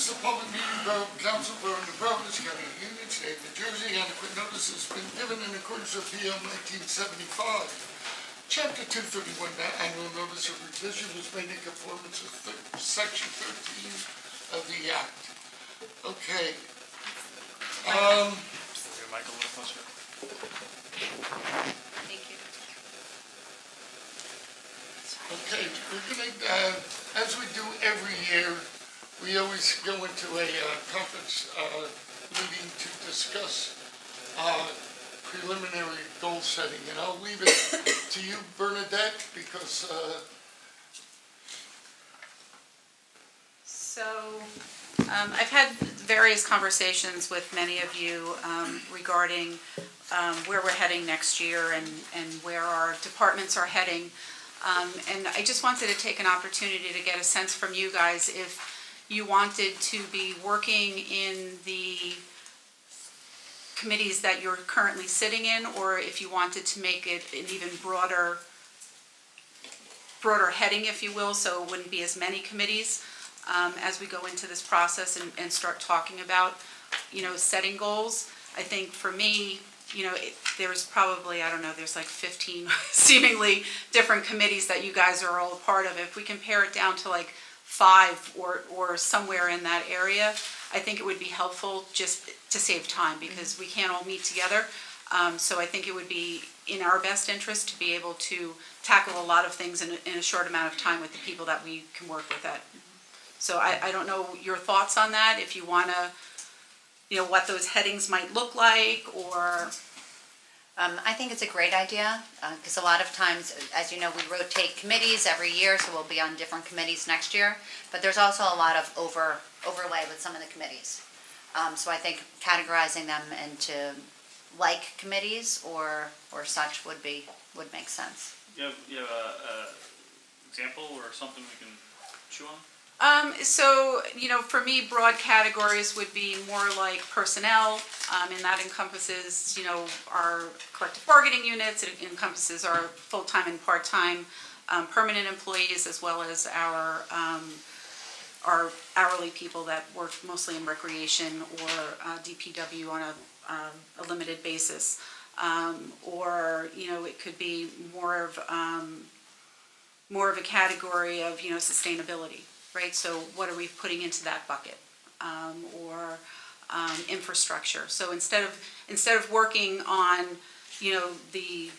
This is a public meeting of Borough Council, Borough of New Providence, County of Union, State of New Jersey. Adequate notice has been given in accordance with PL 1975. Chapter 231, annual notice of revision was made in conformance with Section 13 of the Act. Okay. Your mic a little closer. Thank you. Okay, we're going to, as we do every year, we always go into a conference meeting to discuss preliminary goal setting, and I'll leave it to you, Bernadette, because I've had various conversations with many of you regarding where we're heading next year and where our departments are heading. And I just wanted to take an opportunity to get a sense from you guys if you wanted to be working in the committees that you're currently sitting in, or if you wanted to make it an even broader heading, if you will, so it wouldn't be as many committees as we go into this process and start talking about, setting goals. I think for me, there's probably, I don't know, there's like 15 seemingly different committees that you guys are all a part of. If we can pare it down to like 5 or somewhere in that area, I think it would be helpful just to save time because we can't all meet together. So I think it would be in our best interest to be able to tackle a lot of things in a short amount of time with the people that we can work with that. So I don't know your thoughts on that, if you want to, what those headings might look like, or... I think it's a great idea because a lot of times, as you know, we rotate committees every year, so we'll be on different committees next year. But there's also a lot of overlay with some of the committees. So I think categorizing them into like committees or such would make sense. You have a example or something we can chew on? For me, broad categories would be more like personnel, and that encompasses, our collective bargaining units. It encompasses our full-time and part-time permanent employees, as well as our hourly people that work mostly in recreation or DPW on a limited basis. It could be more of a category of, sustainability. Right, so what are we putting into that bucket, or infrastructure? So instead of working on, the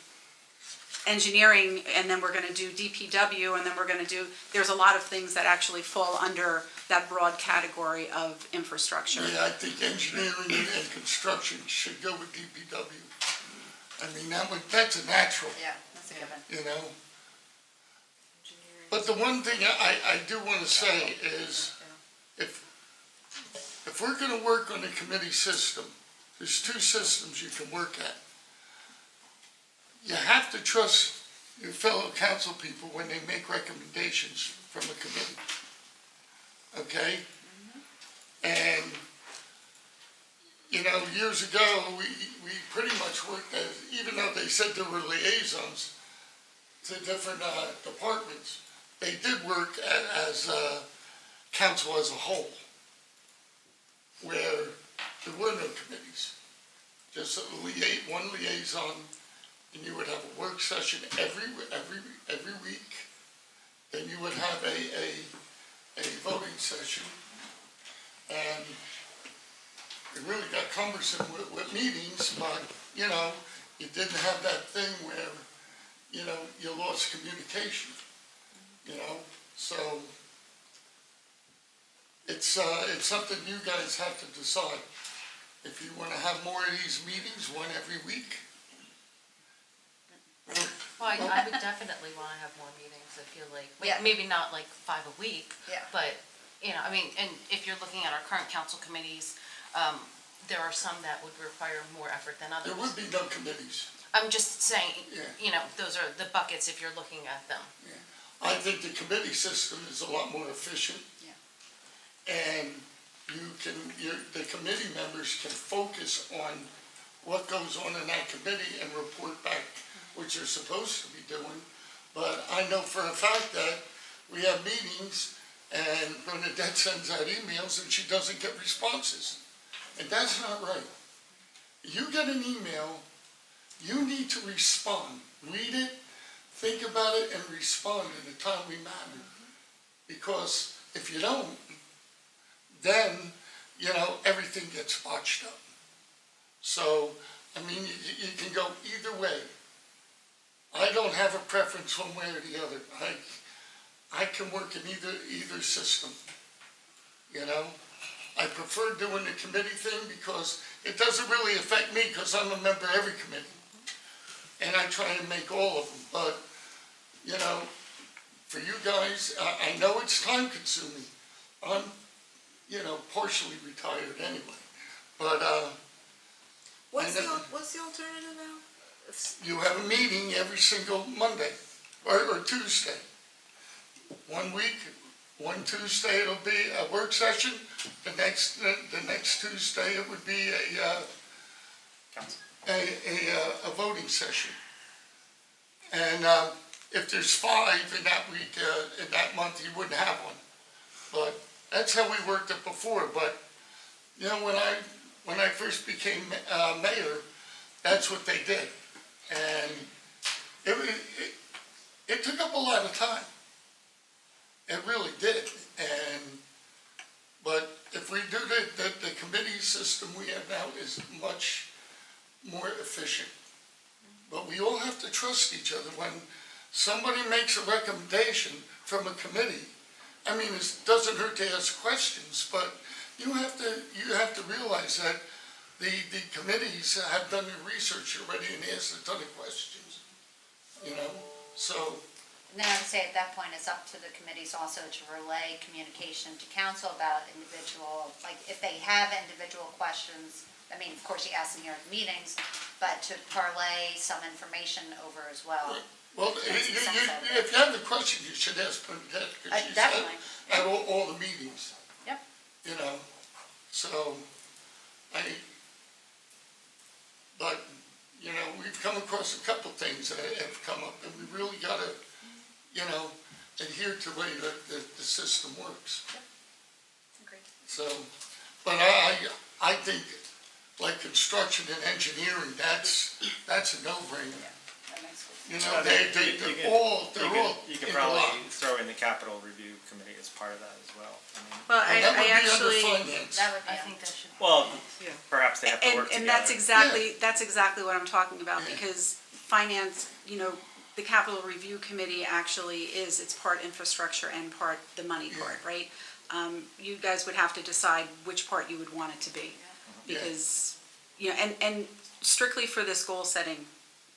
engineering, and then we're going to do DPW, and then we're going to do. There's a lot of things that actually fall under that broad category of infrastructure. yeah, I think engineering and construction should go with DPW. I mean, that's a natural. Yeah, that's a given. But the one thing I do want to say is, if we're going to work on the committee system, there's 2 systems you can work at. You have to trust your fellow council people when they make recommendations from a committee. Okay? And, years ago, we pretty much worked as, even though they said there were liaisons to different departments, they did work as council as a whole, where there were no committees, just one liaison, and you would have a work session every week. Then you would have a voting session, and it really got cumbersome with meetings, but you didn't have that thing where you lost communication. So it's something you guys have to decide. If you want to have more of these meetings, one every week. Well, I would definitely want to have more meetings. I feel like, maybe not like 5 a week, but, and if you're looking at our current council committees, there are some that would require more effort than others. There would be no committees. I'm just saying, those are the buckets if you're looking at them. Yeah. I think the committee system is a lot more efficient. Yeah. And the committee members can focus on what goes on in that committee and report back what you're supposed to be doing. But I know for a fact that we have meetings and Bernadette sends out emails and she doesn't get responses. And that's not right. You get an email, you need to respond. Read it, think about it, and respond in a timely manner. Because if you don't, then, everything gets botched up. So, you can go either way. I don't have a preference one way or the other. I can work in either system, I prefer doing the committee thing because it doesn't really affect me because I'm a member of every committee. And I try to make all of them, but, for you guys, I know it's time consuming. I'm, partially retired anyway, but, What's the alternative now? you have a meeting every single Monday or Tuesday. 1 week, one Tuesday it'll be a work session. The next Tuesday it would be a voting session. And if there's 5 in that week, in that month, you wouldn't have one. But that's how we worked it before. But when I first became mayor, that's what they did. And it took up a lot of time. It really did. But if we do the committee system we have now is much more efficient. But we all have to trust each other. When somebody makes a recommendation from a committee, it doesn't hurt to ask questions, but you have to realize that the committees have done their research already and asked a ton of questions, so. And then I would say at that point, it's up to the committees also to relay communication to council about individual, like if they have individual questions, of course you ask them here at meetings, but to parlay some information over as well. Well, if you have the question, you should ask Bernadette, because she's definitely. at all the meetings. Yep. So, but, we've come across a couple things that have come up, and we really gotta, adhere to the way the system works. Yep. Agreed. So, but I think, like construction and engineering, that's a no-brainer. Yeah, that makes good sense. They're all You could in probably line. throw in the capital review committee as part of that as well. Well, And that would I be actually. under finance. That would be. I think that should. Well, Yeah. perhaps they have to work together. And that's exactly what I'm talking about, because finance, the capital review committee actually it's part infrastructure and part the money part, right? You guys would have to decide which part you would want it to be. Because, and strictly for this goal setting,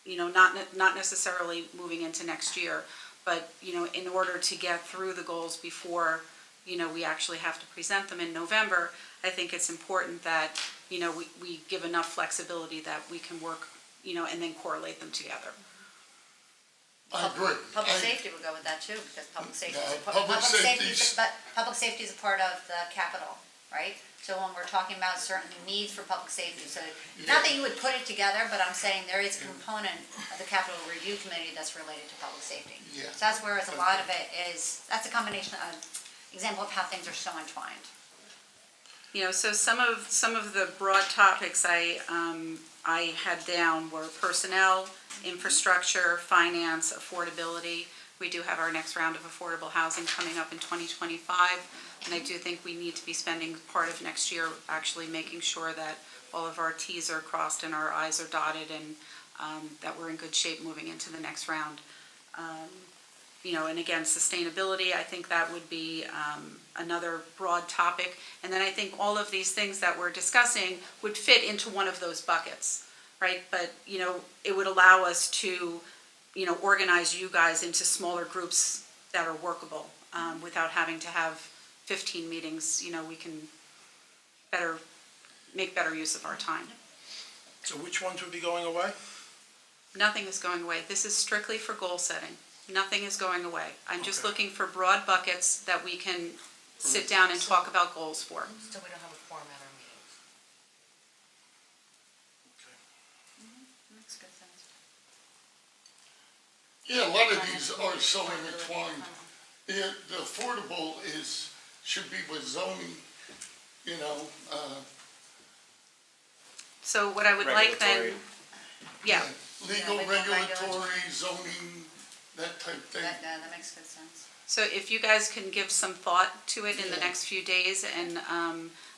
not necessarily moving into next year, but, in order to get through the goals before, we actually have to present them in November, I think it's important that, we give enough flexibility that we can work, and then correlate them together. I agree. Public safety would go with that too, because public safety is public safety's- public safety is a part of the capital, right? So when we're talking about certain needs for public safety, so not that you would put it together, but I'm saying there is a component of the capital review committee that's related to public safety. Yeah. So that's whereas a lot of it that's a combination of, example of how things are so entwined. So some of the broad topics I had down were personnel, infrastructure, finance, affordability. We do have our next round of affordable housing coming up in 2025, and I do think we need to be spending part of next year actually making sure that all of our Ts are crossed and our Is are dotted, and that we're in good shape moving into the next round. And again, sustainability, I think that would be another broad topic. And then I think all of these things that we're discussing would fit into one of those buckets, right? But, it would allow us to, organize you guys into smaller groups that are workable without having to have 15 meetings. We can make better use of our time. So which ones would be going away? Nothing is going away. This is strictly for goal setting. Nothing is going away. I'm just Okay. looking for broad buckets that we can sit down and talk about goals for. So we don't have a quorum at our meetings. Makes good sense. Yeah, a lot of these are so intertwined. The affordable should be with zoning, you know, So what I would like then, Regulatory. yeah, legal, legal, regulatory, zoning, that type thing. That makes good sense. so if you guys can give some thought to it in the Yeah. next few days, and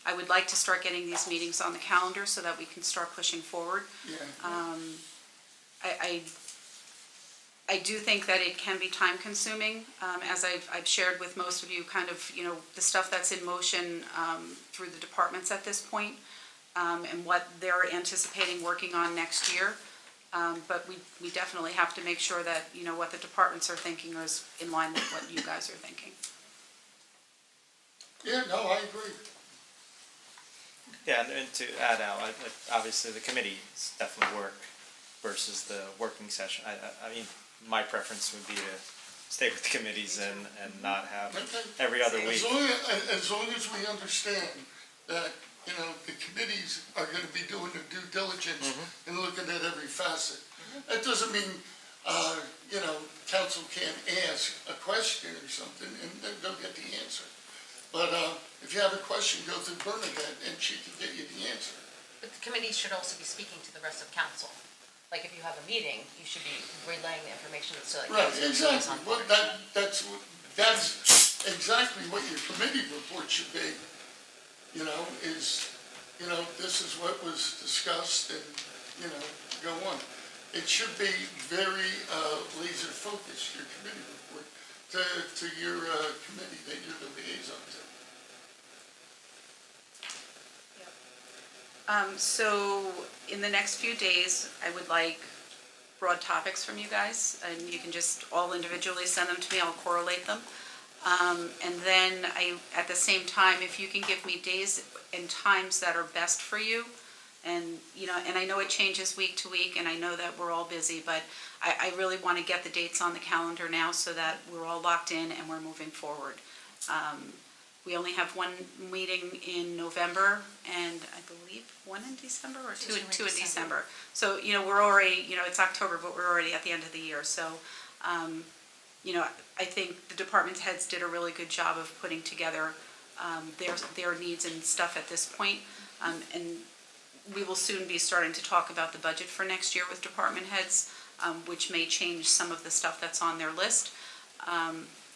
I would like to start getting these meetings on the calendar so that we can start pushing forward. Yeah, I do think that it can be time consuming, as I've shared with most of you, kind of, you know, the stuff that's in motion through the departments at this point, and what they're anticipating working on next year. But we definitely have to make sure that, you know, what the departments are thinking is in line with what you guys are thinking. yeah, no, I agree. Yeah, and to add out, obviously the committees definitely work versus the working session. I mean, my preference would be to stay with the committees and not have every other week. As long as we understand that, you know, the committees are gonna be doing their due diligence and looking at every facet. That doesn't mean, you know, council can't ask a question or something and then they'll get the answer. But, if you have a question, go through Bernadette and she can get you the answer. But the committees should also be speaking to the rest of council. Like if you have a meeting, you should be relaying the information so that Right, council is exactly. on Well, board. that's exactly what your committee report should be, you know, is, you know, this is what was discussed and, you know, go on. It should be very laser focused, your committee report, to your committee that you're the liaison to. So in the next few days, I would like broad topics from you guys, and you can just all individually send them to me, I'll correlate them. And then at the same time, if you can give me days and times that are best for you, and, you know, and I know it changes week to week, and I know that we're all busy, but I really want to get the dates on the calendar now so that we're all locked in and we're moving forward. We only have one meeting in November, and I believe one in December, or two in December. So, you know, we're already, you know, it's October, but we're already at the end of the year. So, you know, I think the department heads did a really good job of putting together their needs and stuff at this point. And we will soon be starting to talk about the budget for next year with department heads, which may change some of the stuff that's on their list.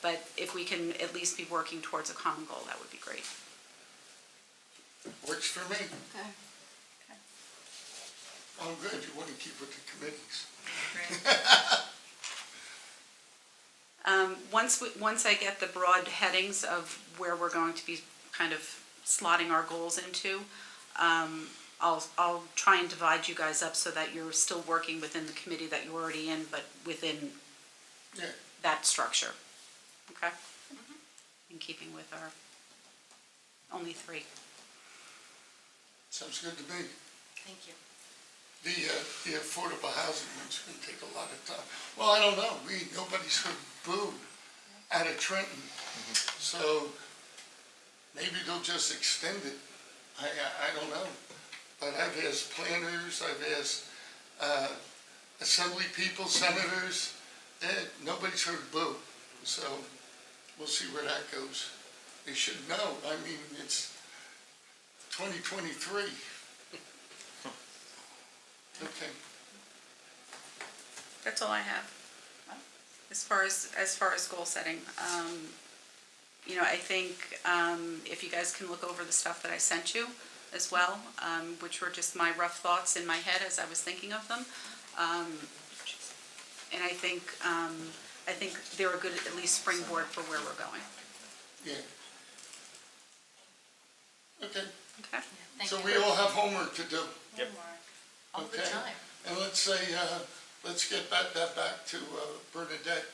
But if we can at least be working towards a common goal, that would be great. Works for me. Okay. I'm good. You want to keep with the committees. Once I get the broad headings of where we're going to be kind of slotting our goals into, I'll try and divide you guys up so that you're still working within the committee that you're already in, but within Yeah, that structure. Okay? In keeping with our only three. sounds good to me. Thank you. The affordable housing one's gonna take a lot of time. Well, I don't know, nobody's heard boo out of Trenton. So maybe they'll just extend it. I don't know. But I've asked planners, I've asked assembly people, senators, nobody's heard boo. So we'll see where that goes. They should know. I mean, it's 2023. Okay. That's all I have. As far as goal setting, you know, I think if you guys can look over the stuff that I sent you as well, which were just my rough thoughts in my head as I was thinking of them, and I think they're a good at least springboard for where we're going. Yeah. Okay, Okay. Thank so you. we all have homework to do. Yep. All the Okay. time. And let's say, let's get that back to Bernadette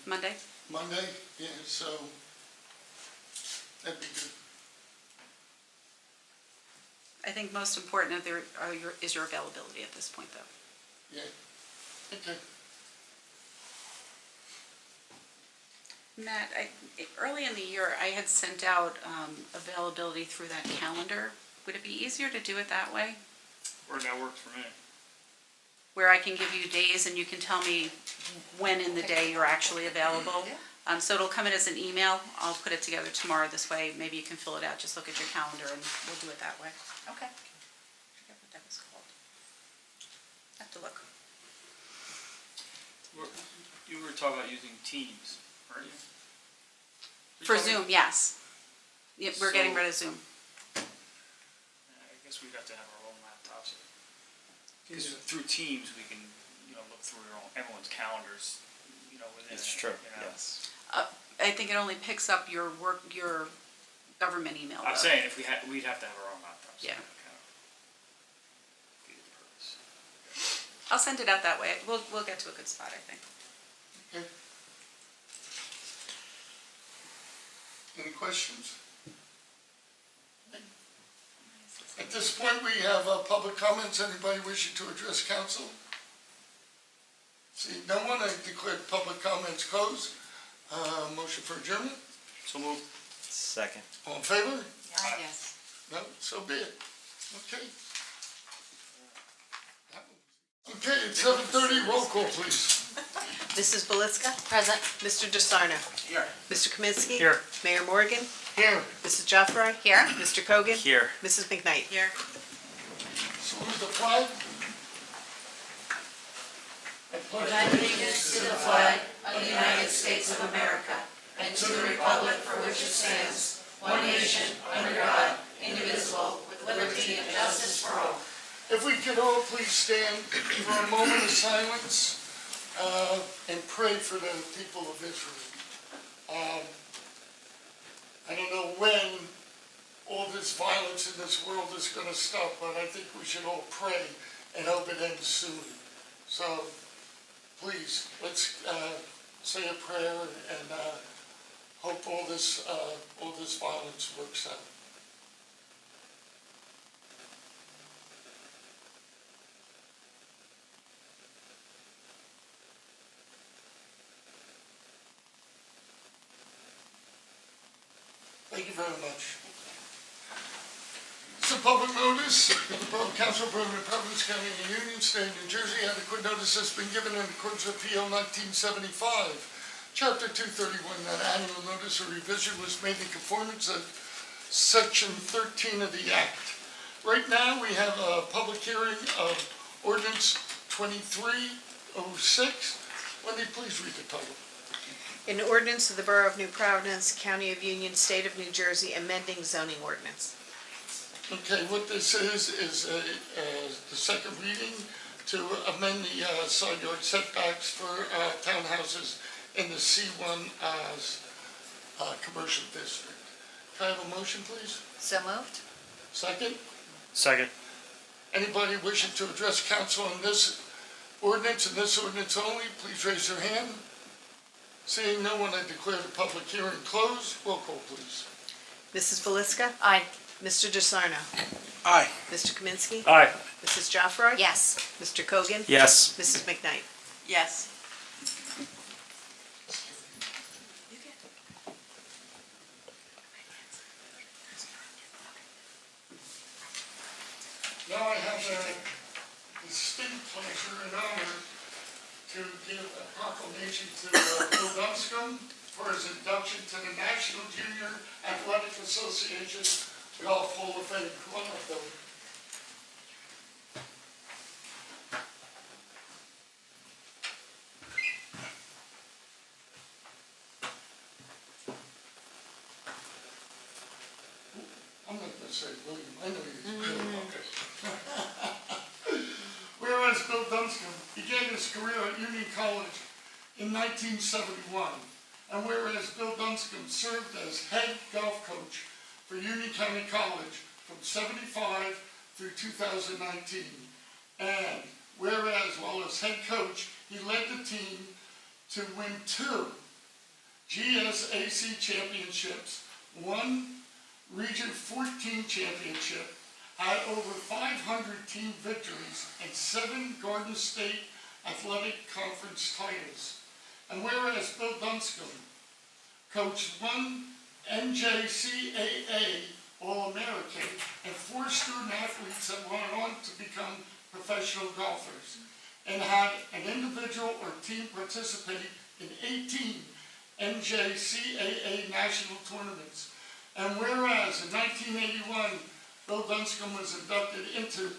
Monday. Monday, yeah, so that'd be good. I think most important is your availability at this point, though. Yeah, okay. Matt, early in the year, I had sent out availability through that calendar. Would it be easier to do it that way? Or that works for me. Where I can give you days and you can tell me when in the day you're actually available? So it'll come in as an email. I'll put it together tomorrow this way. Maybe you can fill it out. Just look at your calendar and we'll do it that way. Okay. I forget what that was called. I have to look. You were talking about using Teams, weren't you? For Zoom, yes. Yep, we're getting So- rid of Zoom. I guess we'd have to have our own laptops. Because through Teams, we can, look through everyone's calendars, within. It's true, yes. I think it only picks up your government email. I'm though. saying if we'd have to have our own laptops. Yeah. That kind of defeated the purpose. I'll send it out that way. We'll get to a good spot, I think. Okay. Any questions? At this point, we have public comments. Anybody wishing to address council? See no one, I declare public comments closed. Motion for adjournment? So moved. Second. All in favor? Yes. No, so be it. Okay. Okay, it's 7:30, roll call, please. Mrs. Belitska? Present. Mr. DeSarno? Here. Mr. Kaminsky? Here. Mayor Morgan? Here. Mrs. Joffrey? Here? Mr. Kogan? Here. Mrs. McKnight? Here. Salute the flag. I pledge allegiance to the flag of the United States of America and to the republic for which it stands, one nation, under God, indivisible, with liberty and justice for all. If we could all please stand for a moment of silence and pray for the people of Israel. I don't know when all this violence in this world is going to stop, but I think we should all pray and hope it ends soon. So please, let's say a prayer and hope all this violence works out. Thank you very much. It's a public notice. The Borough Council, Borough of New Providence, County of Union, State of New Jersey. Adequate notice has been given in accordance with PL 1975, Chapter 231. That annual notice of revision was made in conformance with Section 13 of the Act. Right now, we have a public hearing of Ordinance 2306. Wendy, please read the title. An ordinance of the Borough of New Providence, County of Union, State of New Jersey, amending zoning ordinance. Okay, what this is the second reading to amend the side yard setbacks for townhouses in the C1 commercial district. Can I have a motion, please? So moved? Second? Second. Anybody wishing to address council on this ordinance and this ordinance only, please raise your hand. Seeing no one, I declare the public hearing closed. Roll call, please. Mrs. Belitska? Aye. Mr. DeSarno? Aye. Mr. Kaminsky? Aye. Mrs. Joffrey? Yes. Mr. Kogan? Yes. Mrs. McKnight? Yes. Now I have the distinct pleasure and honor to give a proclamation to Bill Dunscombe for his induction to the National Junior Athletic Association Golf Hall of Fame. Come on up, Bill. I'm not going to say William, I know he's Bill, okay. Whereas Bill Dunscombe began his career at Union College in 1971, and whereas Bill Dunscombe served as head golf coach for Union County College from '75 through 2019, and whereas while as head coach, he led the team to win 2 GSAC championships, 1 Region 14 championship, had over 500 team victories and 7 Garden State Athletic Conference titles. And whereas Bill Dunscombe coached 1 NJCAA All-American and 4 student athletes that went on to become professional golfers, and had an individual or team participate in 18 NJCAA national tournaments. And whereas in 1981, Bill Dunscombe was inducted into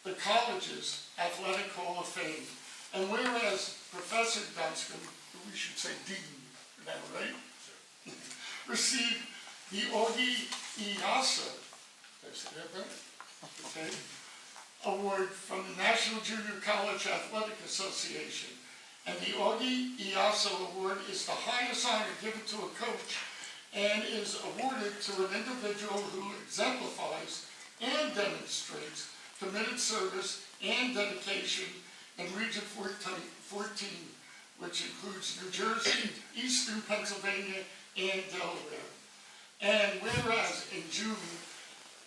the college's Athletic Hall of Fame. And whereas Professor Dunscombe, who we should say Dean now, right? Received the Augie Iasa, did I say that right? Okay, award from the National Junior College Athletic Association. And the Augie Iasa Award is the highest honor given to a coach and is awarded to an individual who exemplifies and demonstrates committed service and dedication in Region 14, which includes New Jersey, Eastern Pennsylvania, and Delaware. And whereas in June,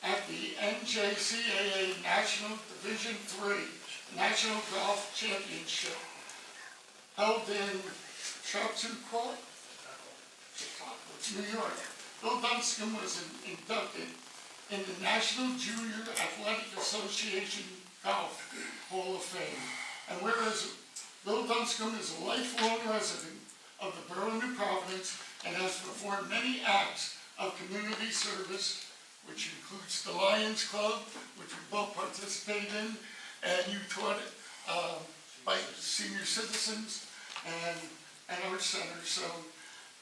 at the NJCAA National Division III National Golf Championship held in Chautauqua, New York, Bill Dunscombe was inducted in the National Junior Athletic Association Golf Hall of Fame. And whereas Bill Dunscombe is a lifelong resident of the Borough of New Providence and has performed many acts of community service, which includes the Lions Club, which we both participate in, and you taught it by senior citizens and our center. So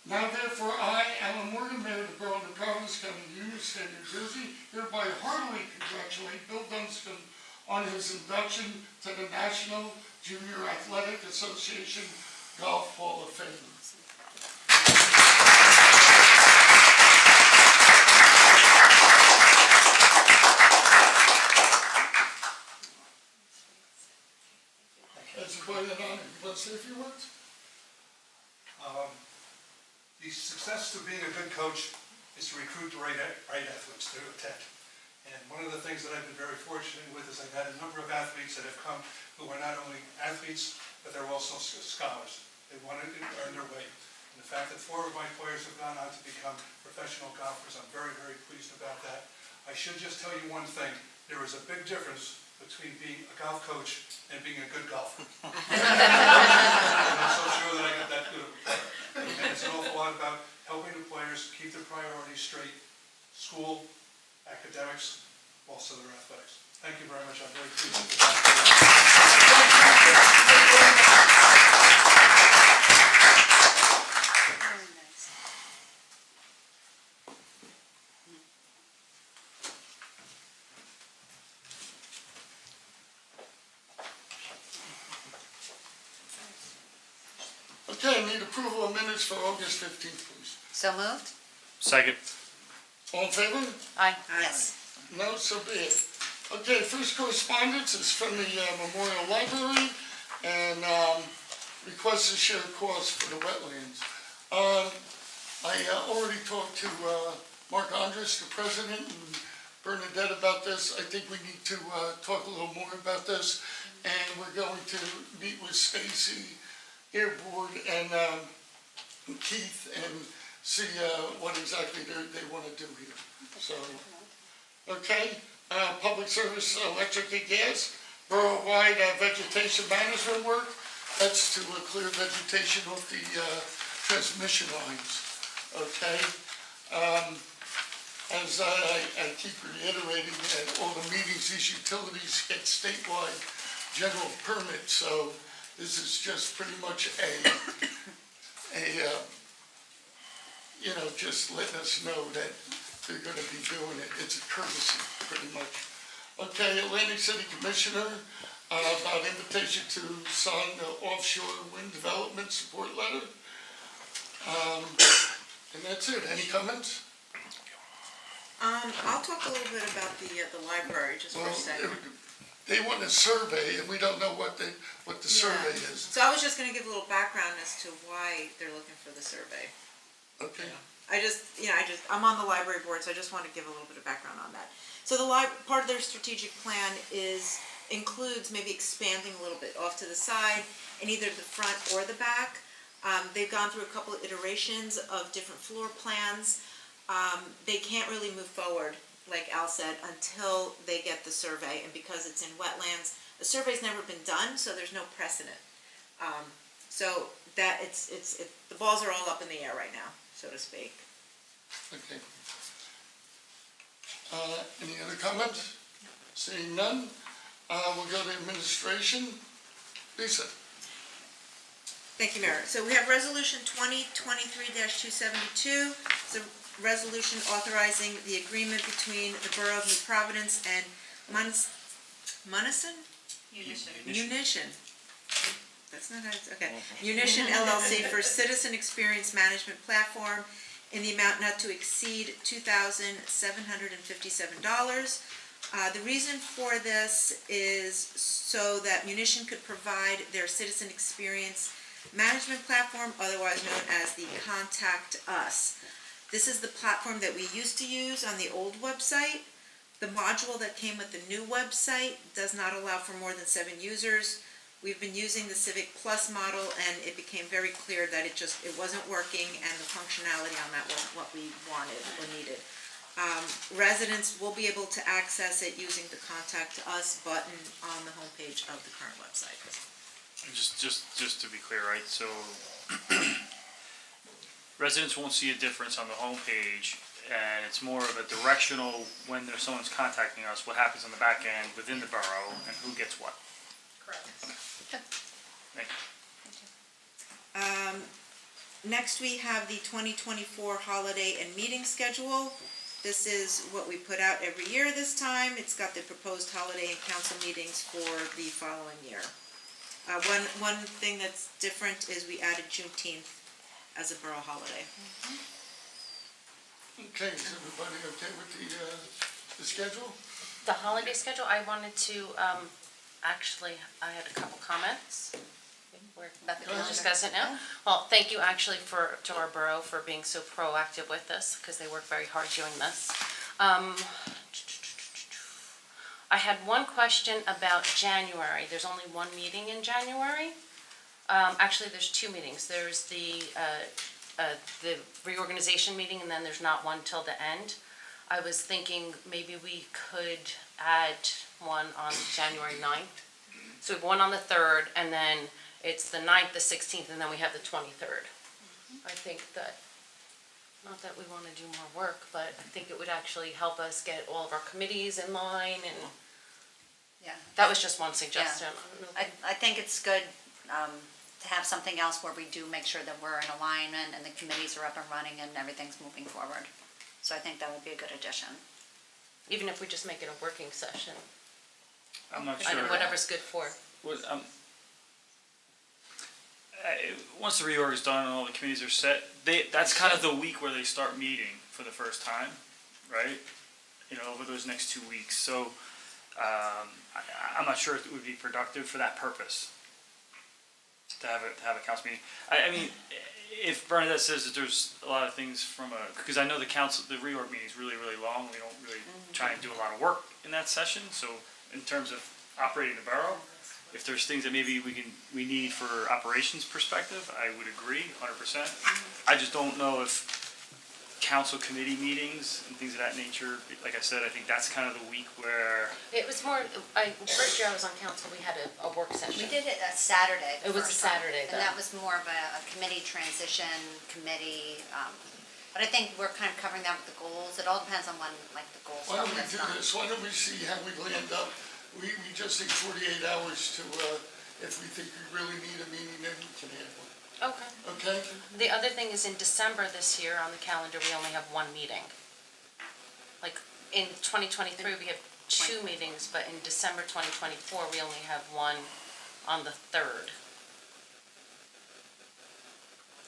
now therefore I, Alan Morgan, Mayor of the Borough of New Providence, County of Union, State of New Jersey, hereby heartily congratulate Bill Dunscombe on his induction to the National Junior Athletic Association Golf Hall of Fame. As a boy and honor, you want to say a few words? The success of being a good coach is to recruit the right athletes to attend. And one of the things that I've been very fortunate with is I've had a number of athletes that have come who are not only athletes, but they're also scholars. They wanted to earn their way. And the fact that 4 of my players have gone on to become professional golfers, I'm very, very pleased about that. I should just tell you one thing. There is a big difference between being a golf coach and being a good golfer. I'm not so sure that I got that good of a player. And it's an awful lot about helping the players keep their priorities straight, school, academics, also their athletics. Thank you very much. I'm very pleased with that. Okay, I need approval of minutes for August 15th, please. So moved? Second. All in favor? Aye. Yes. No, so be it. Okay, first correspondence is from the Memorial Library and requests to share costs for the wetlands. I already talked to Mark Andres, the president, and Bernadette about this. I think we need to talk a little more about this, and we're going to meet with Stacy, Airboard, and Keith, and see what exactly they want to do here. So, okay, public service, electric and gas, borough-wide vegetation management work. That's to clear vegetation off the transmission lines. Okay. As I keep reiterating at all the meetings, these utilities get statewide general permits, so this is just pretty much just letting us know that they're going to be doing it. It's a courtesy, pretty much. Okay, Atlantic City Commissioner, about invitation to sign the offshore wind development support letter. And that's it. Any comments? I'll talk a little bit about the library just for a second. They want a survey, and we don't know what the survey is. So I was just gonna give a little background as to why they're looking for the survey. Okay. I'm on the library board, so I just want to give a little bit of background on that. So part of their strategic plan includes maybe expanding a little bit off to the side in either the front or the back. They've gone through a couple of iterations of different floor plans. They can't really move forward, like Al said, until they get the survey, and because it's in wetlands, the survey's never been done, so there's no precedent. So that, the balls are all up in the air right now, so to speak. Okay. Any other comments? Seeing none, we'll go to administration. Lisa? Thank you, Mayor. So we have Resolution 2023-272. It's a resolution authorizing the agreement between the Borough of New Providence and Munition? That's not how it's, okay. Munition LLC for Citizen Experience Management Platform in the amount not to exceed $2,757. The reason for this is so that Munition could provide their citizen experience management platform, otherwise known as the Contact Us. This is the platform that we used to use on the old website. The module that came with the new website does not allow for more than 7 users. We've been using the Civic Plus model, and it became very clear that it wasn't working, and the functionality on that wasn't what we wanted or needed. Residents will be able to access it using the Contact Us button on the homepage of the current website. Just to be clear, right, so residents won't see a difference on the homepage, and it's more of a directional, when there's someone's contacting us, what happens on the back end within the borough, and who gets what. Correct. Thank you. Next, we have the 2024 holiday and meeting schedule. This is what we put out every year this time. It's got the proposed holiday and council meetings for the following year. One thing that's different is we added Juneteenth as a borough holiday. Okay, is everybody okay with the schedule? The holiday schedule, I wanted to, actually, I had a couple comments. We're about to discuss it now. Well, thank you actually to our borough for being so proactive with this, because they work very hard doing this. I had one question about January. There's only one meeting in January. Actually, there's 2 meetings. There's the reorganization meeting, and then there's not one till the end. I was thinking maybe we could add one on January 9th. So we have one on the 3rd, and then it's the 9th, the 16th, and then we have the 23rd. I think that, not that we want to do more work, but I think it would actually help us get all of our committees in line, and Yeah. that was just one suggestion. I think it's good to have something else where we do make sure that we're in alignment and the committees are up and running and everything's moving forward. So I think that would be a good addition. Even if we just make it a working session, I'm not I sure. know, whatever's good for. Once the reorg is done and all the committees are set, that's kind of the week where they start meeting for the first time, right? Over those next 2 weeks. So I'm not sure if it would be productive for that purpose to have a council meeting. I mean, if Bernadette says that there's a lot of things because I know the reorg meeting is really, really long. We don't really try and do a lot of work in that session. So in terms of operating the borough, if there's things that maybe we need for operations perspective, I would agree 100%. I just don't know if council committee meetings and things of that nature, like I said, I think that's kind of the week where. It was more, first year I was on council, we had a work session. We did it a Saturday. It was a Saturday, And that was more of a committee transition committee, but I think we're kind of covering that with the goals. It all depends on when, like, the goals. Why don't we do this? Why don't we see how we land up? We just take 48 hours to, if we think we really need a meeting, then we can have one. Okay. Okay? The other thing is in December this year on the calendar, we only have one meeting. Like in 2023, we have 2 meetings, but in December 2024, we only have one on the 3rd.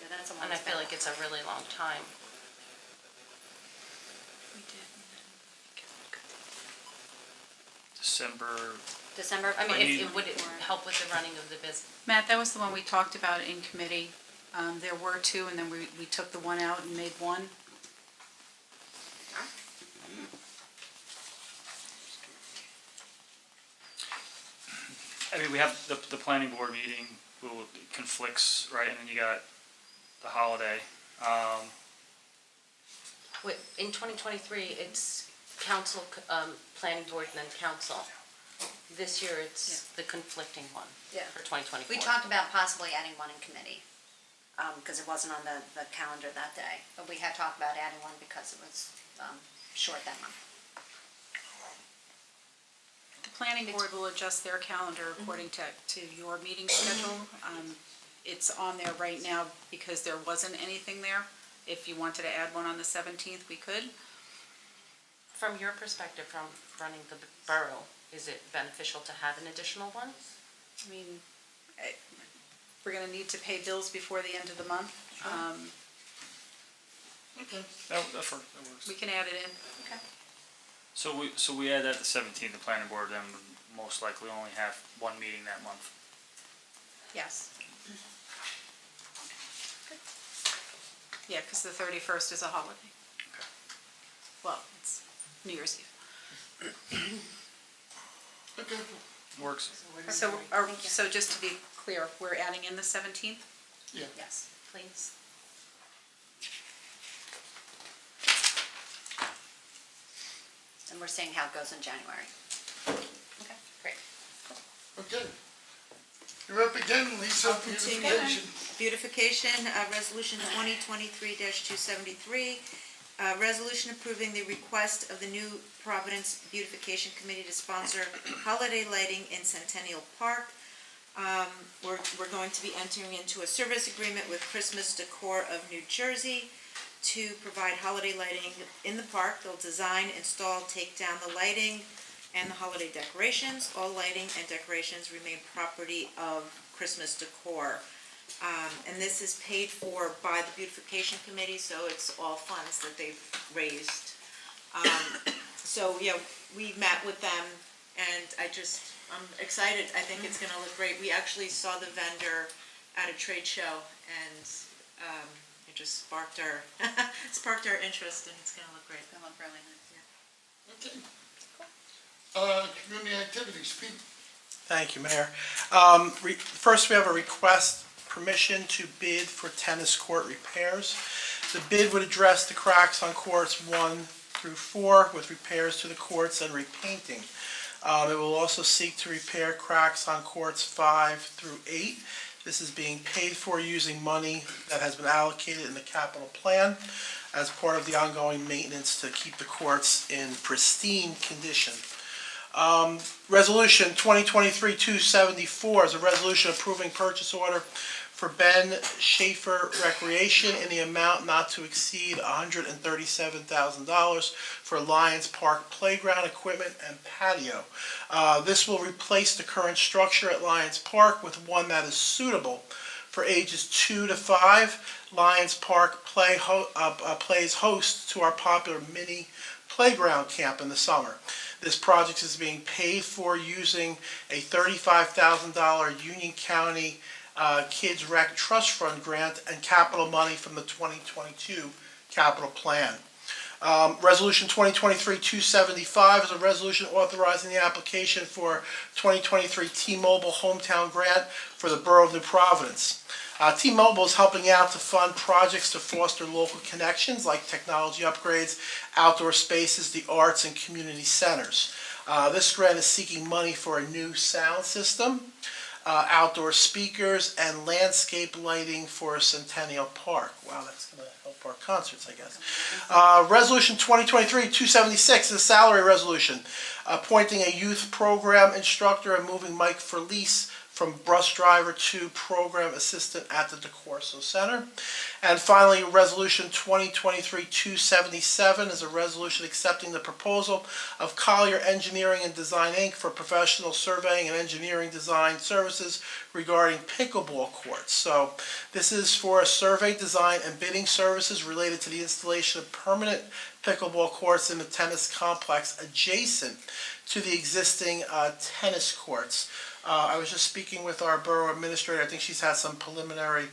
Yeah, that's a long And I feel span. like it's a really long time. December, I mean, mean- it would help with the running of the business. Matt, that was the one we talked about in committee. There were 2, and then we took the one out and made one. I mean, we have the planning board meeting, conflicts, right, and then you got the holiday. In 2023, it's council, planning board, and then council. This year, it's the conflicting one Yeah. for 2024. We talked about possibly adding one in committee. because it wasn't on the calendar that day. But we had talked about adding one because it was short that month. The planning board will adjust their calendar according to your meeting schedule. It's on there right now because there wasn't anything there. If you wanted to add one on the 17th, we could. From your perspective, from running the borough, is it beneficial to have an additional one? I mean, we're gonna need to pay bills before the end of the month. Okay. That works. We can add it in. Okay. So we add that the 17th, the planning board then would most likely only have one meeting that month. Yes. Yeah, because the 31st is a holiday. Okay. Well, it's New Year's Eve. Okay. Works. So just to be clear, we're adding in the 17th? Yeah. Yes, please. And we're seeing how it goes in January. Okay, great. Okay. You're up again, Lisa, Continue. beautification. Beautification, Resolution 2023-273, resolution approving the request of the New Providence Beautification Committee to sponsor holiday lighting in Centennial Park. We're going to be entering into a service agreement with Christmas Decor of New Jersey to provide holiday lighting in the park. They'll design, install, take down the lighting and the holiday decorations. All lighting and decorations remain property of Christmas Decor. And this is paid for by the Beautification Committee, so it's all funds that they've raised. So, yeah, we met with them, and I'm excited. I think it's gonna look great. We actually saw the vendor at a trade show, and it just sparked our interest, and it's gonna look great. It's gonna look really nice. Okay. Community activities, Pete. Thank you, Mayor. First, we have a request permission to bid for tennis court repairs. The bid would address the cracks on courts 1 through 4 with repairs to the courts and repainting. It will also seek to repair cracks on courts 5 through 8. This is being paid for using money that has been allocated in the capital plan as part of the ongoing maintenance to keep the courts in pristine condition. Resolution 2023-274 is a resolution approving purchase order for Ben Schaefer Recreation in the amount not to exceed $137,000 for Lions Park playground equipment and patio. This will replace the current structure at Lions Park with one that is suitable for ages 2 to 5. Lions Park plays host to our popular mini playground camp in the summer. This project is being paid for using a $35,000 Union County Kids Rec Trust Fund grant and capital money from the 2022 capital plan. Resolution 2023-275 is a resolution authorizing the application for 2023 T-Mobile Hometown Grant for the Borough of New Providence. T-Mobile is helping out to fund projects to foster local connections like technology upgrades, outdoor spaces, the arts, and community centers. This grant is seeking money for a new sound system, outdoor speakers, and landscape lighting for Centennial Park. Wow, that's going to help our concerts, I guess. Resolution 2023-276 is a salary resolution, appointing a youth program instructor and moving Mike Felice from bus driver to program assistant at the DeCorso Center. And finally, Resolution 2023-277 is a resolution accepting the proposal of Collier Engineering and Design, Inc. for professional surveying and engineering design services regarding pickleball courts. So this is for a survey, design, and bidding services related to the installation of permanent pickleball courts in the tennis complex adjacent to the existing tennis courts. I was just speaking with our borough administrator. I think she's had some preliminary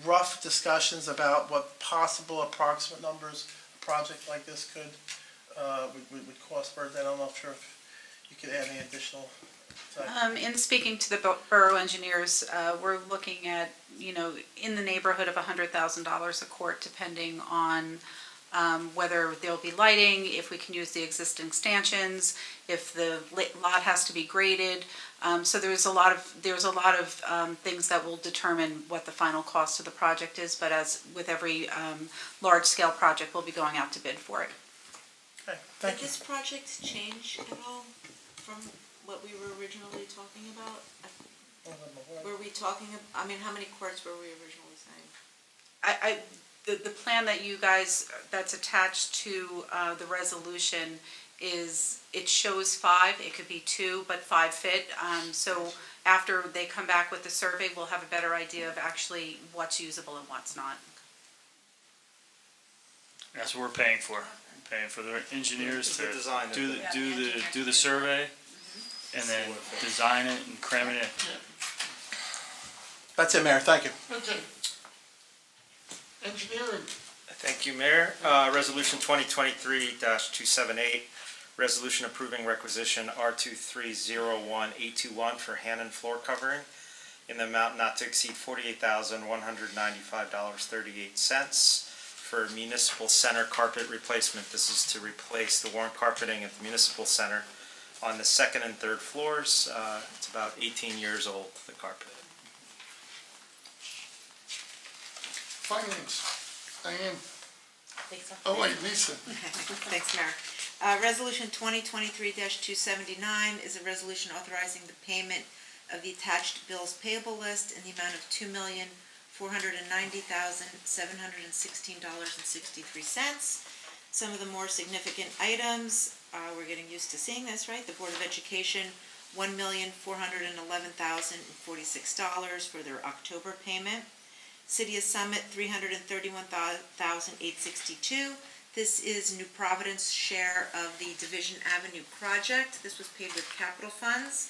rough discussions about what possible approximate numbers a project like this would cost. Bert, I don't know if you could add any additional. In speaking to the borough engineers, we're looking at, in the neighborhood of $100,000 a court, depending on whether there'll be lighting, if we can use the existing stanchions, if the lot has to be graded. So there's a lot of things that will determine what the final cost of the project is, but as with every large-scale project, we'll be going out to bid for it. Okay, Did thank you. this project change at all from what we were originally talking about? Were we talking, I mean, how many courts were we originally saying? The plan that you guys, that's attached to the resolution is, it shows 5, it could be 2, but 5 fit. So after they come back with the survey, we'll have a better idea of actually what's usable and what's not. That's what we're paying for. We're paying for the engineers to The design of do the survey, and then design it and cram it in. That's it, Mayor, thank you. Okay. Engineering, Thank you, Mayor. Resolution 2023-278, resolution approving requisition R2301821 for Hannon floor covering in the amount not to exceed $48,195.38 for municipal center carpet replacement. This is to replace the worn carpeting at the municipal center on the second and third floors. It's about 18 years old, the carpet. finance, Diane. Lisa. Oh, wait, Lisa. Thanks, Mayor. Resolution 2023-279 is a resolution authorizing the payment of the attached bills payable list in the amount of $2,490,716.63. Some of the more significant items, we're getting used to seeing this, right? The Board of Education, $1,411,046 for their October payment. City of Summit, $331,862. This is New Providence share of the Division Avenue project. This was paid with capital funds.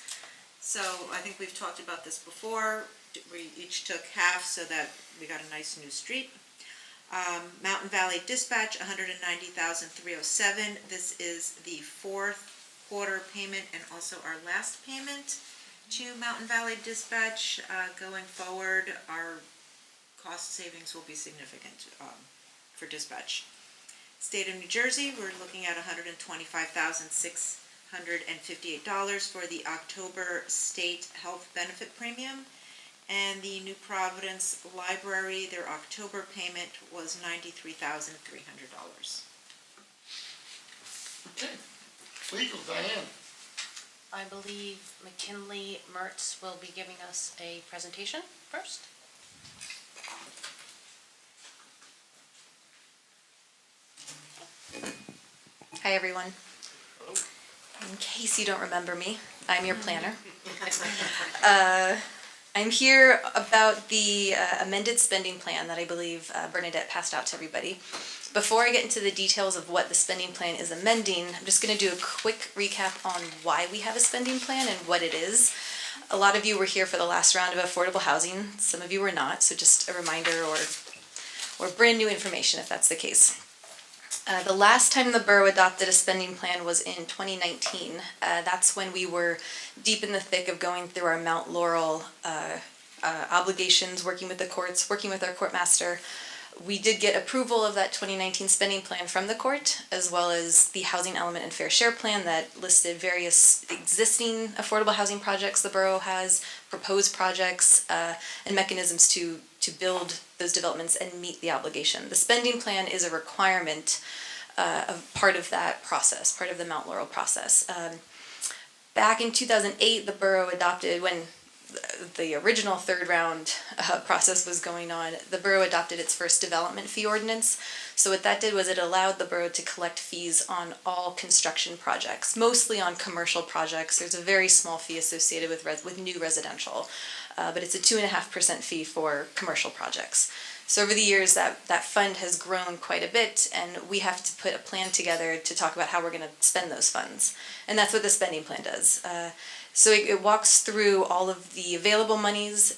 So I think we've talked about this before. We each took half so that we got a nice new street. Mountain Valley Dispatch, $190,307. This is the fourth quarter payment and also our last payment to Mountain Valley Dispatch. Going forward, our cost savings will be significant for dispatch. State of New Jersey, we're looking at $125,658 for the October state health benefit premium. And the New Providence Library, their October payment was $93,300. Okay. Legal, Diane. I believe McKinley Mertz will be giving us a presentation first. Hi, everyone. In case you don't remember me, I'm your planner. I'm here about the amended spending plan that I believe Bernadette passed out to everybody. Before I get into the details of what the spending plan is amending, I'm just going to do a quick recap on why we have a spending plan and what it is. A lot of you were here for the last round of affordable housing. Some of you were not, so just a reminder or brand new information if that's the case. The last time the borough adopted a spending plan was in 2019. That's when we were deep in the thick of going through our Mount Laurel obligations, working with the courts, working with our court master. We did get approval of that 2019 spending plan from the court, as well as the housing element and fair share plan that listed various existing affordable housing projects the borough has, proposed projects, and mechanisms to build those developments and meet the obligation. The spending plan is a requirement of part of that process, part of the Mount Laurel process. Back in 2008, the borough adopted, when the original third round process was going on, the borough adopted its first development fee ordinance. So what that did was it allowed the borough to collect fees on all construction projects, mostly on commercial projects. There's a very small fee associated with new residential, but it's a 2.5% fee for commercial projects. So over the years, that fund has grown quite a bit, and we have to put a plan together to talk about how we're going to spend those funds. And that's what the spending plan does. So it walks through all of the available monies.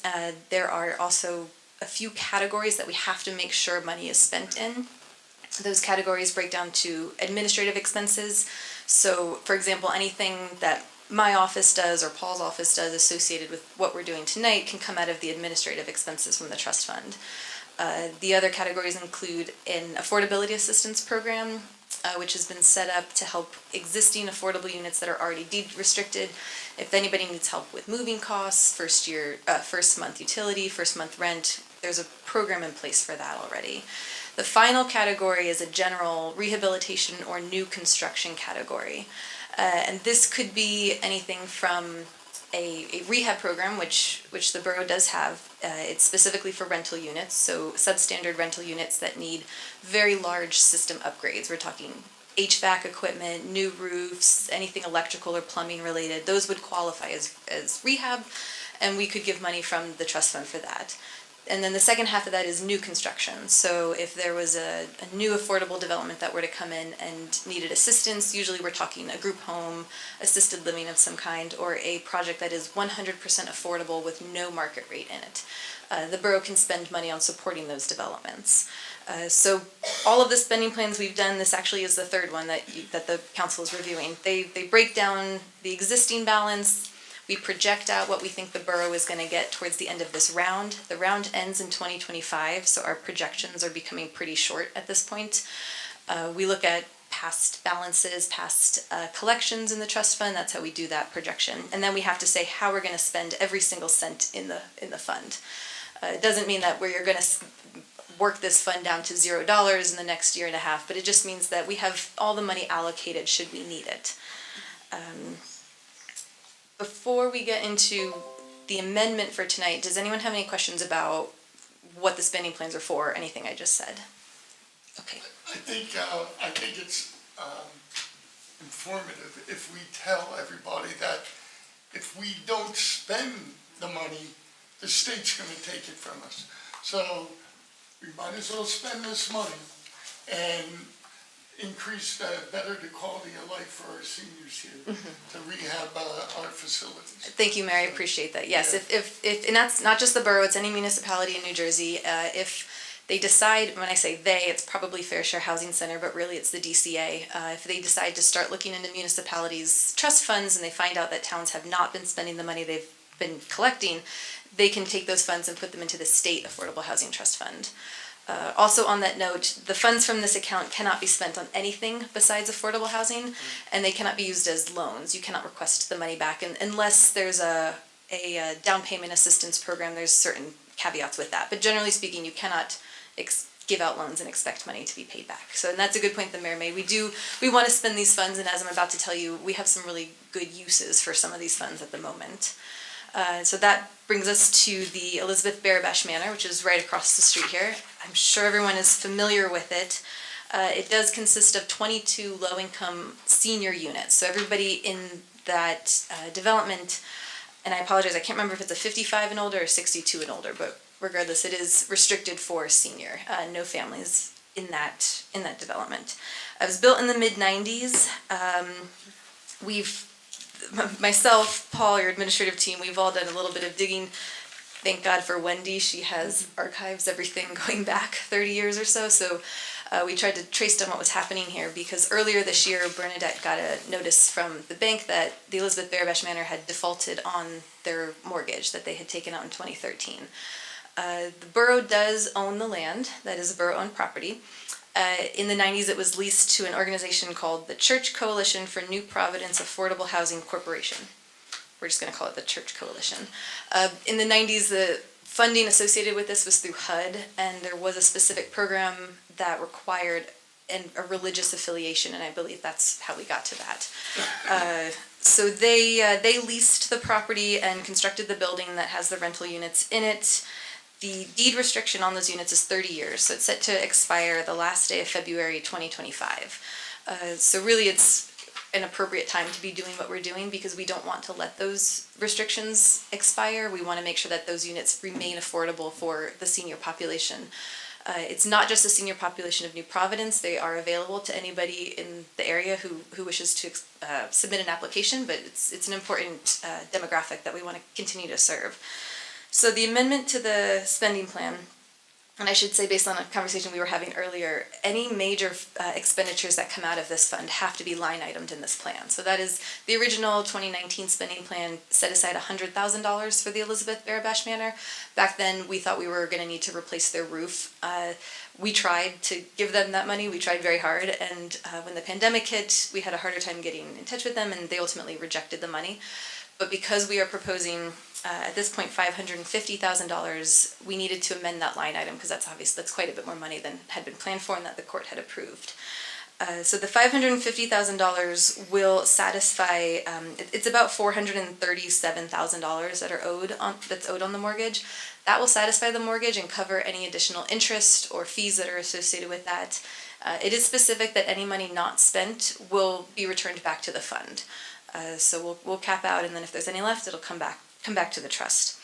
There are also a few categories that we have to make sure money is spent in. Those categories break down to administrative expenses. So, for example, anything that my office does or Paul's office does associated with what we're doing tonight can come out of the administrative expenses from the trust fund. The other categories include an affordability assistance program, which has been set up to help existing affordable units that are already deed restricted. If anybody needs help with moving costs, first month utility, first month rent, there's a program in place for that already. The final category is a general rehabilitation or new construction category. And this could be anything from a rehab program, which the borough does have. It's specifically for rental units, so substandard rental units that need very large system upgrades. We're talking HVAC equipment, new roofs, anything electrical or plumbing related. Those would qualify as rehab, and we could give money from the trust fund for that. And then the second half of that is new construction. So if there was a new affordable development that were to come in and needed assistance, usually we're talking a group home, assisted living of some kind, or a project that is 100% affordable with no market rate in it. The borough can spend money on supporting those developments. So all of the spending plans we've done, this actually is the third one that the council is reviewing. They break down the existing balance. We project out what we think the borough is going to get towards the end of this round. The round ends in 2025, so our projections are becoming pretty short at this point. We look at past balances, past collections in the trust fund. That's how we do that projection. And then we have to say how we're going to spend every single cent in the fund. It doesn't mean that we're going to work this fund down to $0 in the next year and a half, but it just means that we have all the money allocated should we need it. Before we get into the amendment for tonight, does anyone have any questions about what the spending plans are for, or anything I just said? Okay. I think it's informative if we tell everybody that if we don't spend the money, the state's going to take it from us. So we might as well spend this money and increase the better the quality of life for our seniors here to rehab our facilities. Thank you, Mary. I appreciate that. Yes, Yeah. if and that's not just the borough; it's any municipality in New Jersey. If they decide, when I say they, it's probably Fair Share Housing Center, but really it's the DCA. If they decide to start looking into municipalities' trust funds and they find out that towns have not been spending the money they've been collecting, they can take those funds and put them into the state affordable housing trust fund. Also on that note, the funds from this account cannot be spent on anything besides affordable housing, and they cannot be used as loans. You cannot request the money back unless there's a down payment assistance program. There's certain caveats with that, but generally speaking, you cannot give out loans and expect money to be paid back. So, and that's a good point the mayor made. We want to spend these funds, and as I'm about to tell you, we have some really good uses for some of these funds at the moment. So that brings us to the Elizabeth Barabash Manor, which is right across the street here. I'm sure everyone is familiar with it. It does consist of 22 low-income senior units. So everybody in that development, and I apologize, I can't remember if it's a 55 and older or 62 and older, but regardless, it is restricted for senior. No families in that development. It was built in the mid-90s. Myself, Paul, your administrative team, we've all done a little bit of digging. Thank God for Wendy. She has archives everything going back 30 years or so. So we tried to trace down what was happening here because earlier this year, Bernadette got a notice from the bank that the Elizabeth Barabash Manor had defaulted on their mortgage that they had taken out in 2013. The borough does own the land. That is a borough-owned property. In the 90s, it was leased to an organization called the Church Coalition for New Providence Affordable Housing Corporation. We're just going to call it the Church Coalition. In the 90s, the funding associated with this was through HUD, and there was a specific program that required a religious affiliation, and I believe that's how we got to that. So they leased the property and constructed the building that has the rental units in it. The deed restriction on those units is 30 years, so it's set to expire the last day of February 2025. So really it's an appropriate time to be doing what we're doing because we don't want to let those restrictions expire. We want to make sure that those units remain affordable for the senior population. It's not just the senior population of New Providence. They are available to anybody in the area who wishes to submit an application, but it's an important demographic that we want to continue to serve. So the amendment to the spending plan, and I should say, based on a conversation we were having earlier, any major expenditures that come out of this fund have to be line itemed in this plan. So that is the original 2019 spending plan set aside $100,000 for the Elizabeth Barabash Manor. Back then, we thought we were going to need to replace their roof. We tried to give them that money. We tried very hard, and when the pandemic hit, we had a harder time getting in touch with them, and they ultimately rejected the money. But because we are proposing, at this point, $550,000, we needed to amend that line item because that's quite a bit more money than had been planned for and that the court had approved. So the $550,000 will satisfy. It's about $437,000 that's owed on the mortgage. That will satisfy the mortgage and cover any additional interest or fees that are associated with that. It is specific that any money not spent will be returned back to the fund. So we'll cap out, and then if there's any left, it'll come back to the trust.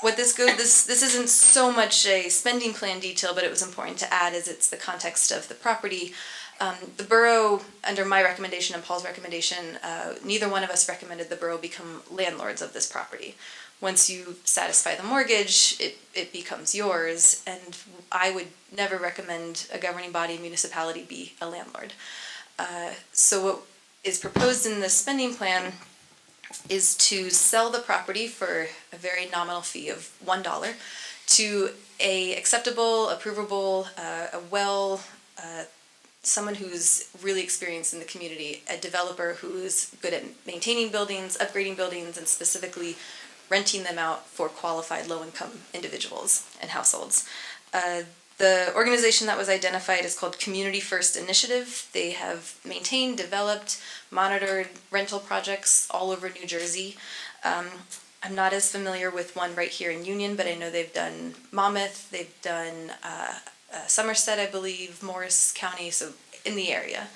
This isn't so much a spending plan detail, but it was important to add as it's the context of the property. The borough, under my recommendation and Paul's recommendation, neither one of us recommended the borough become landlords of this property. Once you satisfy the mortgage, it becomes yours, and I would never recommend a governing body, municipality, be a landlord. So what is proposed in the spending plan is to sell the property for a very nominal fee of $1 to a acceptable, approvable, someone who's really experienced in the community, a developer who's good at maintaining buildings, upgrading buildings, and specifically renting them out for qualified low-income individuals and households. The organization that was identified is called Community First Initiative. They have maintained, developed, monitored rental projects all over New Jersey. I'm not as familiar with one right here in Union, but I know they've done Monmouth, they've done Somerset, I believe, Morris County, so in the area.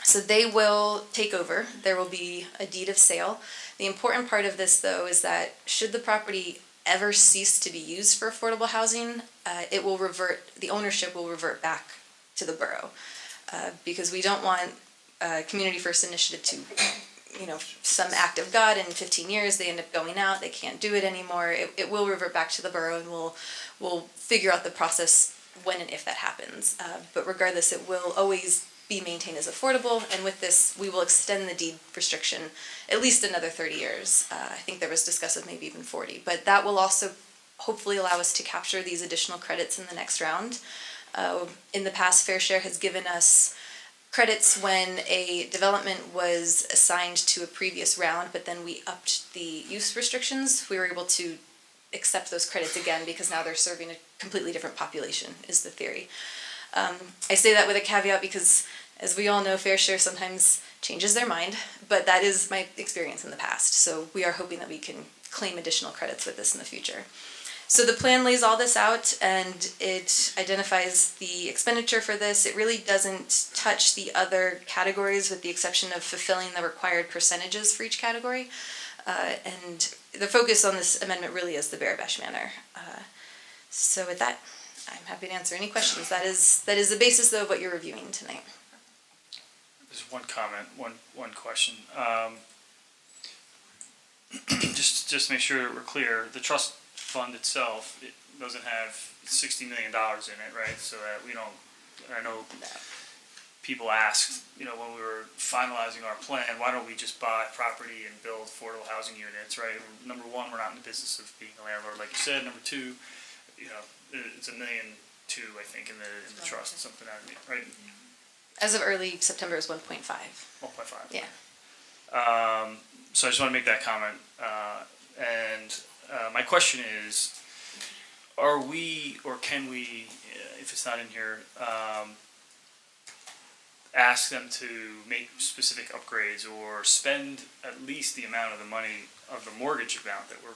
So they will take over. There will be a deed of sale. The important part of this, though, is that should the property ever cease to be used for affordable housing, the ownership will revert back to the borough. Because we don't want Community First Initiative to, some act of God in 15 years, they end up going out, they can't do it anymore. It will revert back to the borough, and we'll figure out the process when and if that happens. But regardless, it will always be maintained as affordable, and with this, we will extend the deed restriction at least another 30 years. I think there was discuss of maybe even 40, but that will also hopefully allow us to capture these additional credits in the next round. In the past, Fair Share has given us credits when a development was assigned to a previous round, but then we upped the use restrictions. We were able to accept those credits again because now they're serving a completely different population, is the theory. I say that with a caveat because, as we all know, Fair Share sometimes changes their mind, but that is my experience in the past. So we are hoping that we can claim additional credits with this in the future. So the plan lays all this out, and it identifies the expenditure for this. It really doesn't touch the other categories with the exception of fulfilling the required percentages for each category. And the focus on this amendment really is the Barabash Manor. So with that, I'm happy to answer any questions. That is the basis, though, of what you're reviewing tonight. There's one comment, one question. Just to make sure we're clear, the trust fund itself, it doesn't have $60 million in it, right? So that we don't, I know people asked, when we were finalizing our plan, why don't we just buy property and build affordable housing units, right? Number one, we're not in the business of being a landlord, like you said. Number two, it's $1.2 million, I think, in the trust, something like that, right? As of early September, it was 1.5. 1.5. Yeah. So I just want to make that comment. And my question is, are we, or can we, if it's not in here, ask them to make specific upgrades or spend at least the amount of the money of the mortgage amount that we're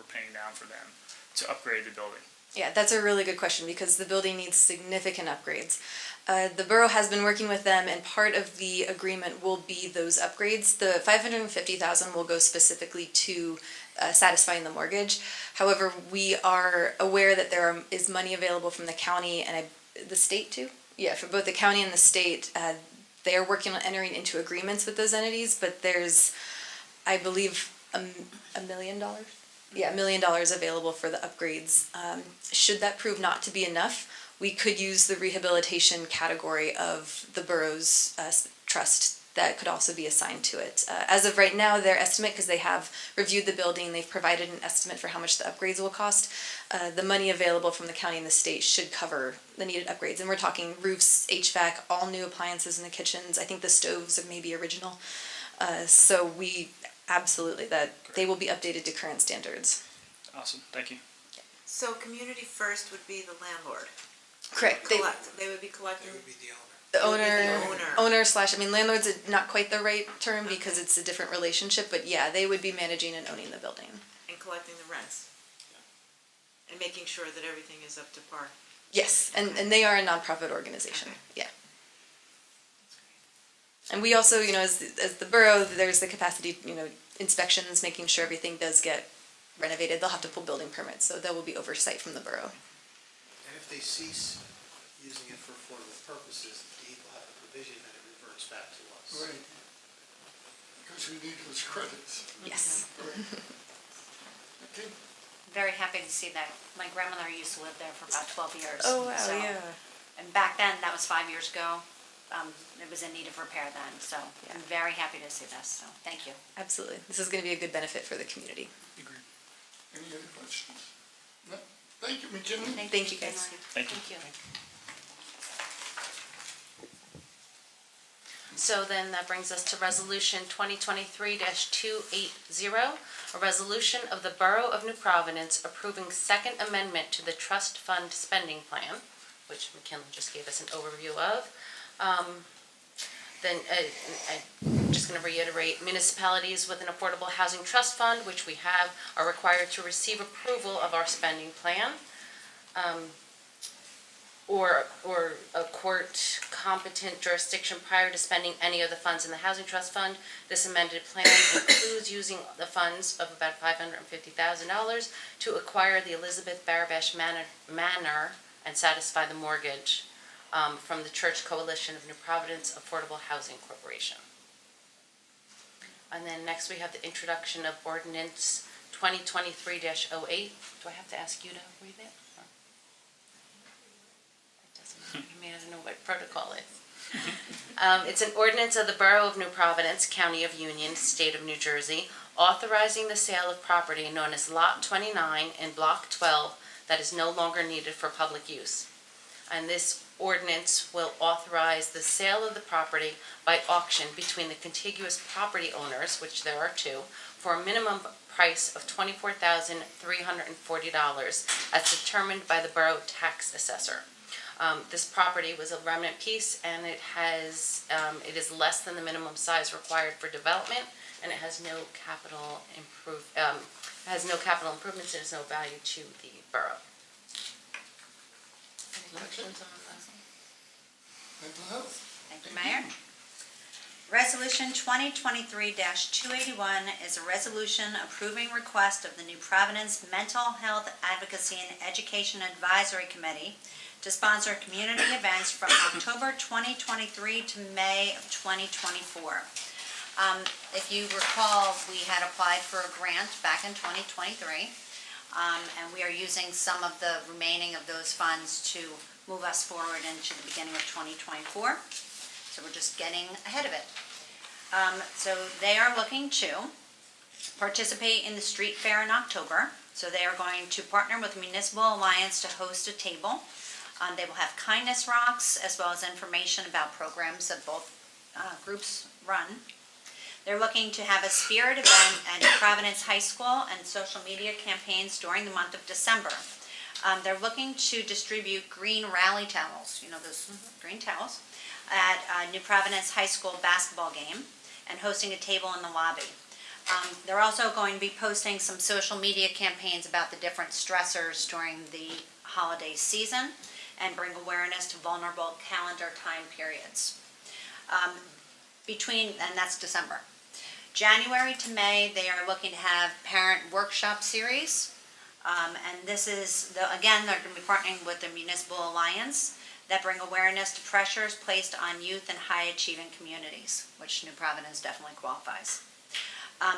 paying down for them to upgrade the building? Yeah, that's a really good question because the building needs significant upgrades. The borough has been working with them, and part of the agreement will be those upgrades. The $550,000 will go specifically to satisfying the mortgage. However, we are aware that there is money available from the county and the state too. Yeah, for both the county and the state, they are working on entering into agreements with those entities. But there's, I believe, $1 million. Yeah, $1 million available for the upgrades. Should that prove not to be enough, we could use the rehabilitation category of the borough's trust that could also be assigned to it. As of right now, their estimate, because they have reviewed the building, they've provided an estimate for how much the upgrades will cost. The money available from the county and the state should cover the needed upgrades. And we're talking roofs, HVAC, all new appliances in the kitchens. I think the stoves are maybe original. So we absolutely, that they will be updated to current standards. Awesome, thank you. So Community First would be the landlord? Correct. They would be collecting? It would be the owner. The It would be owner slash, I mean, landlord's not quite the right term because it's a different relationship, but yeah, they would be managing and owning the building. And collecting the rents? And making sure that everything is up to par? Yes, and they are a nonprofit organization, Okay. yeah. And we also, as the borough, there's the capacity, inspections, making sure everything does get renovated. They'll have to pull building permits, so there will be oversight from the borough. And if they cease using it for affordable purposes, the deed will have a provision that it reverts back to us. Right. Because we need those credits. Yes. Right. Okay. Very happy to see that. My grandmother used to live there for about 12 years. Oh, wow, so- yeah. And back then, that was 5 years ago. It was in need of repair then, so I'm very happy to see this, so thank you. Absolutely. This is going to be a good benefit for the community. Agreed. Any other questions? No? Thank you, McKinley. Thank you, guys. Thank you. So then that brings us to Resolution 2023-280, a resolution of the Borough of New Providence approving Second Amendment to the Trust Fund Spending Plan, which McKinley just gave us an overview of. Then I'm just going to reiterate, municipalities with an affordable housing trust fund, which we have, are required to receive approval of our spending plan. Or a court competent jurisdiction prior to spending any of the funds in the housing trust fund. This amended plan includes using the funds of about $550,000 to acquire the Elizabeth Barabash Manor and satisfy the mortgage from the Church Coalition of New Providence Affordable Housing Corporation. And then next we have the introduction of ordinance 2023-08. Do I have to ask you to read it? You may not know what protocol is. It's an ordinance of the Borough of New Providence, County of Union, State of New Jersey, authorizing the sale of property known as Lot 29 in Block 12 that is no longer needed for public use. And this ordinance will authorize the sale of the property by auction between the contiguous property owners, which there are two, for a minimum price of $24,340 as determined by the borough tax assessor. This property was a remnant piece, and it is less than the minimum size required for development, and it has no capital improvements, and has no value to the borough. Any questions on that? Mental health. Thank you, Mayor. Resolution 2023-281 is a resolution approving request of the New Providence Mental Health Advocacy and Education Advisory Committee to sponsor community events from October 2023 to May of 2024. If you recall, we had applied for a grant back in 2023, and we are using some of the remaining of those funds to move us forward into the beginning of 2024. So we're just getting ahead of it. So they are looking to participate in the street fair in October. So they are going to partner with Municipal Alliance to host a table. They will have kindness rocks as well as information about programs that both groups run. They're looking to have a spirit event at New Providence High School and social media campaigns during the month of December. They're looking to distribute green rally towels, those green towels, at New Providence High School basketball game and hosting a table in the lobby. They're also going to be posting some social media campaigns about the different stressors during the holiday season and bring awareness to vulnerable calendar time periods. And that's December. January to May, they are looking to have parent workshop series. And this is, again, they're going to be partnering with the Municipal Alliance that bring awareness to pressures placed on youth in high-achieving communities, which New Providence definitely qualifies.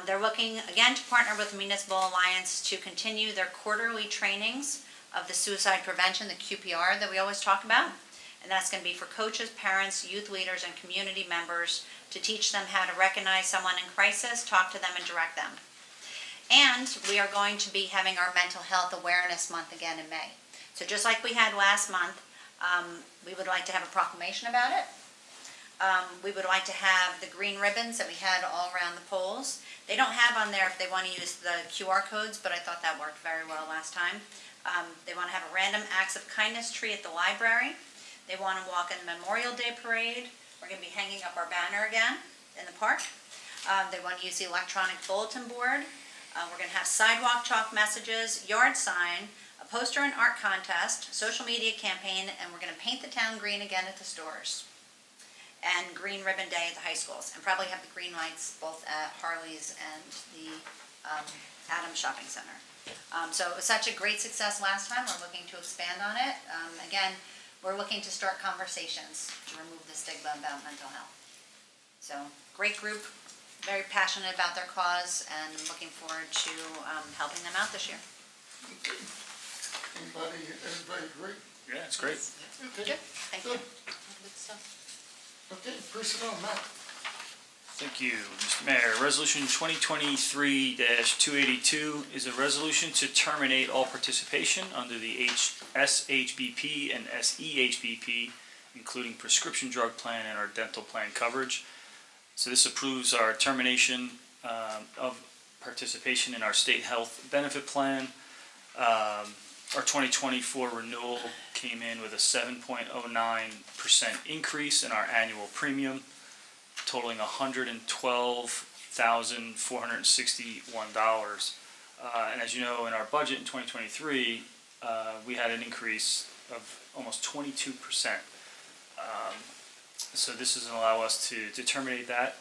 They're looking, again, to partner with the Municipal Alliance to continue their quarterly trainings of the suicide prevention, the QPR that we always talk about. And that's going to be for coaches, parents, youth leaders, and community members to teach them how to recognize someone in crisis, talk to them, and direct them. And we are going to be having our Mental Health Awareness Month again in May. So just like we had last month, we would like to have a proclamation about it. We would like to have the green ribbons that we had all around the poles. They don't have on there if they want to use the QR codes, but I thought that worked very well last time. They want to have a random acts of kindness tree at the library. They want to walk in the Memorial Day Parade. We're going to be hanging up our banner again in the park. They want to use the electronic bulletin board. We're going to have sidewalk chalk messages, yard sign, a poster and art contest, social media campaign, and we're going to paint the town green again at the stores. And Green Ribbon Day at the high schools, and probably have the green lights both at Harley's and the Adams Shopping Center. So it was such a great success last time. We're looking to expand on it. Again, we're looking to start conversations to remove the stigma about mental health. So great group, very passionate about their cause, and looking forward to helping them out this year. Okay. Everybody agree? Yeah, it's great. Okay. Good, thank you. Good stuff. Okay, personnel, Matt. Thank you, Mr. Mayor. Resolution 2023-282 is a resolution to terminate all participation under the SHBP and SEHBP, including prescription drug plan and our dental plan coverage. So this approves our termination of participation in our state health benefit plan. Our 2024 renewal came in with a 7.09% increase in our annual premium, totaling $112,461. And as you know, in our budget in 2023, we had an increase of almost 22%. So this is going to allow us to terminate that.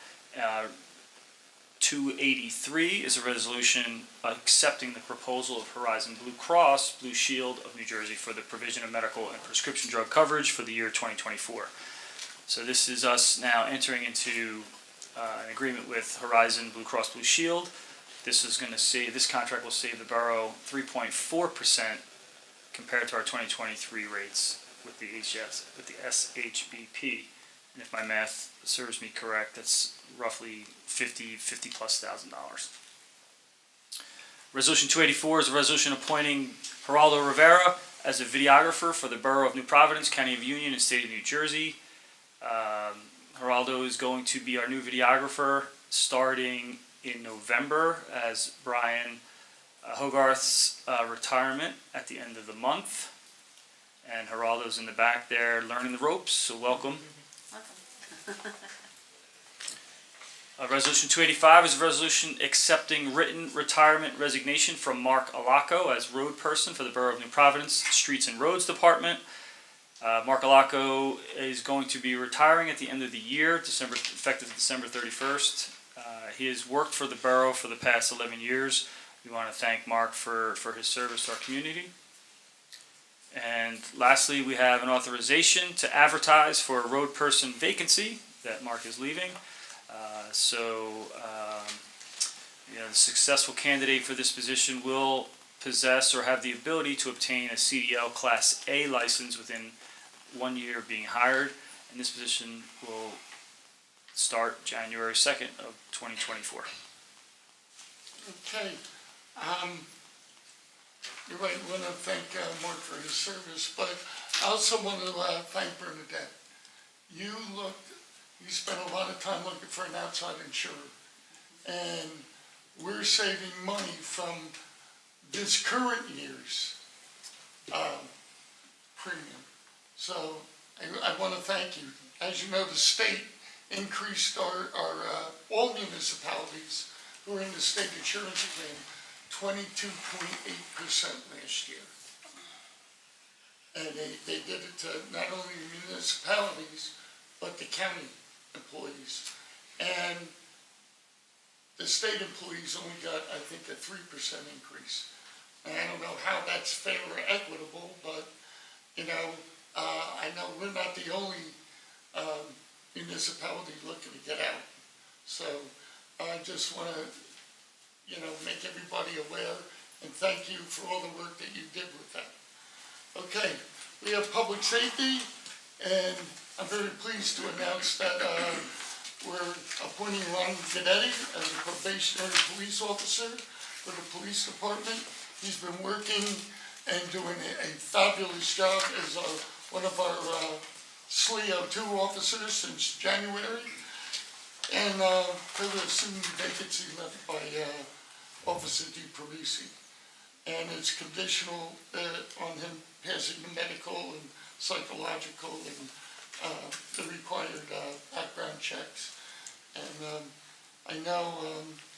283 is a resolution accepting the proposal of Horizon Blue Cross Blue Shield of New Jersey for the provision of medical and prescription drug coverage for the year 2024. So this is us now entering into an agreement with Horizon Blue Cross Blue Shield. This contract will save the borough 3.4% compared to our 2023 rates with the SHBP. And if my math serves me correct, that's roughly $50,000+. Resolution 284 is a resolution appointing Geraldo Rivera as a videographer for the Borough of New Providence, County of Union, and State of New Jersey. Geraldo is going to be our new videographer starting in November as Brian Hogarth's retirement at the end of the month. And Geraldo's in the back there learning the ropes, so welcome. Resolution 285 is a resolution accepting written retirement resignation from Mark Alaco as road person for the Borough of New Providence Streets and Roads Department. Mark Alaco is going to be retiring at the end of the year, effective December 31st. He has worked for the borough for the past 11 years. We want to thank Mark for his service to our community. And lastly, we have an authorization to advertise for a road person vacancy that Mark is leaving. The successful candidate for this position will possess or have the ability to obtain a CDL Class A license within 1 year of being hired, and this position will start January 2nd of 2024. Okay. You might want to thank Mark for his service, but I also want to thank Bernadette. You spent a lot of time looking for an outside insurer, and we're saving money from this current year's premium. So I want to thank you. As you know, the state increased all municipalities who are in the state insurance agreement 22.8% last year. And they did it to not only municipalities, but the county employees. And the state employees only got, I think, a 3% increase. And I don't know how that's fair or equitable, but, I know we're not the only municipality looking to get out. So I just want to, make everybody aware and thank you for all the work that you did with that. Okay, we have public safety, and I'm very pleased to announce that we're appointing Ron Ganetti as a probationary police officer for the police department. He's been working and doing a fabulous job as one of our SLEO 2 officers since January. And there was soon vacancy left by Officer DiParisi. And it's conditional on him passing the medical and psychological and the required background checks. And I know,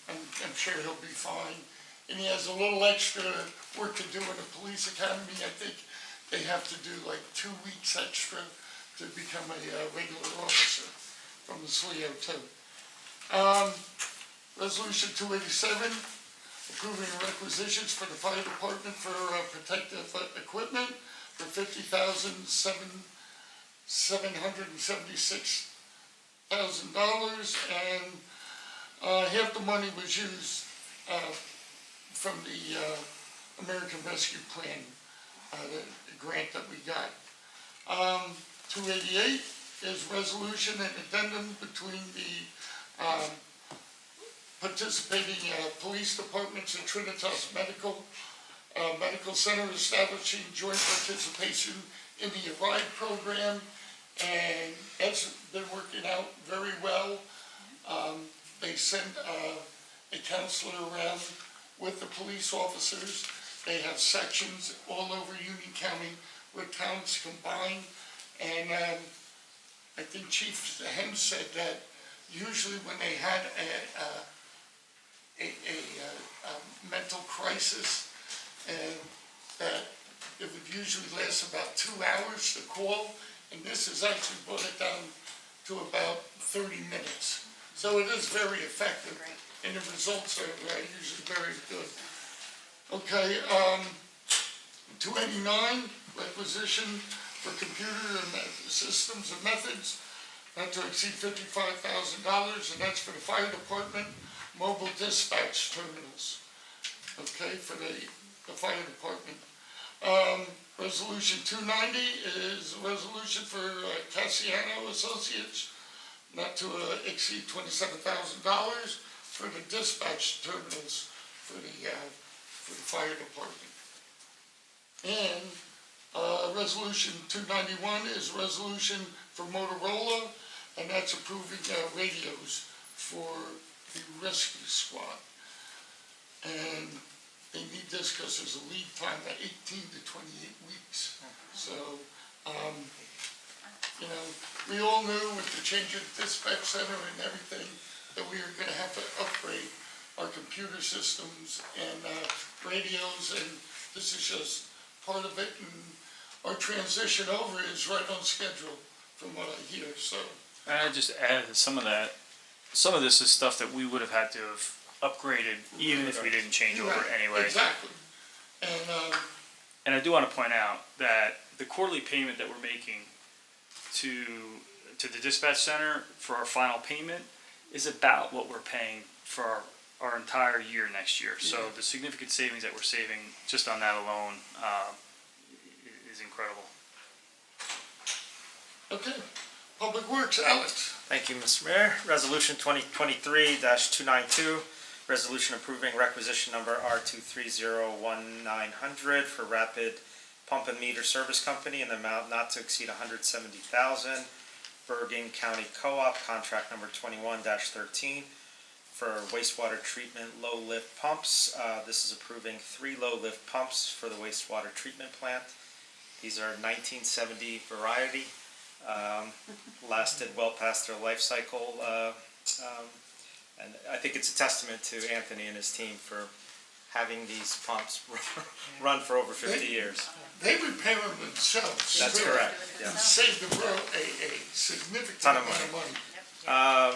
I'm sure he'll be fine. And he has a little extra work to do in the police academy. I think they have to do like 2 weeks extra to become a regular officer from the SLEO 2. Resolution 287, approving requisitions for the fire department for protective equipment for $50,776, and half the money was used from the American Rescue Plan, the grant that we got. 288 is resolution and addendum between the participating police departments and Trinitas Medical Center establishing joint participation in the ARIVE program, and that's been working out very well. They send a counselor around with the police officers. They have sections all over Union County where towns combine, and I think Chief Hem said that usually when they had a mental crisis, and that it would usually last about 2 hours to call, and this has actually brought it down to about 30 minutes. So it is very effective, and the results are usually very good. Okay, 289, requisition for computer and systems and methods, not to exceed $55,000, and that's for the fire department mobile dispatch terminals, okay, for the fire department. Resolution 290 is a resolution for Cassiano Associates, not to exceed $27,000 for the dispatch terminals for the fire department. And resolution 291 is a resolution for Motorola, and that's approving radios for the rescue squad. And they need this because there's a lead time of 18 to 28 weeks. So, we all knew with the change of the dispatch center and everything that we were going to have to upgrade our computer systems and radios, and this is just part of it. And our transition over is right on schedule from what I hear, so. I'd just add that some of this is stuff that we would have had to have upgraded even if we didn't change over anyway. Exactly. And I do want to point out that the quarterly payment that we're making to the dispatch center for our final payment is about what we're paying for our entire year next year. So the significant savings that we're saving just on that alone is incredible. Okay. Public Works, Alex. Thank you, Mr. Mayor. Resolution 2023-292, resolution approving requisition number R2301-900 for Rapid Pump and Meter Service Company in the amount not to exceed $170,000. Bergen County Co-op, contract number 21-13 for wastewater treatment low lift pumps. This is approving 3 low lift pumps for the wastewater treatment plant. These are 1970 variety. Lasted well past their life cycle, and I think it's a testament to Anthony and his team for having these pumps run for over 50 years. They repair them themselves. That's correct. Yeah. And save the world a significant Ton of amount of money.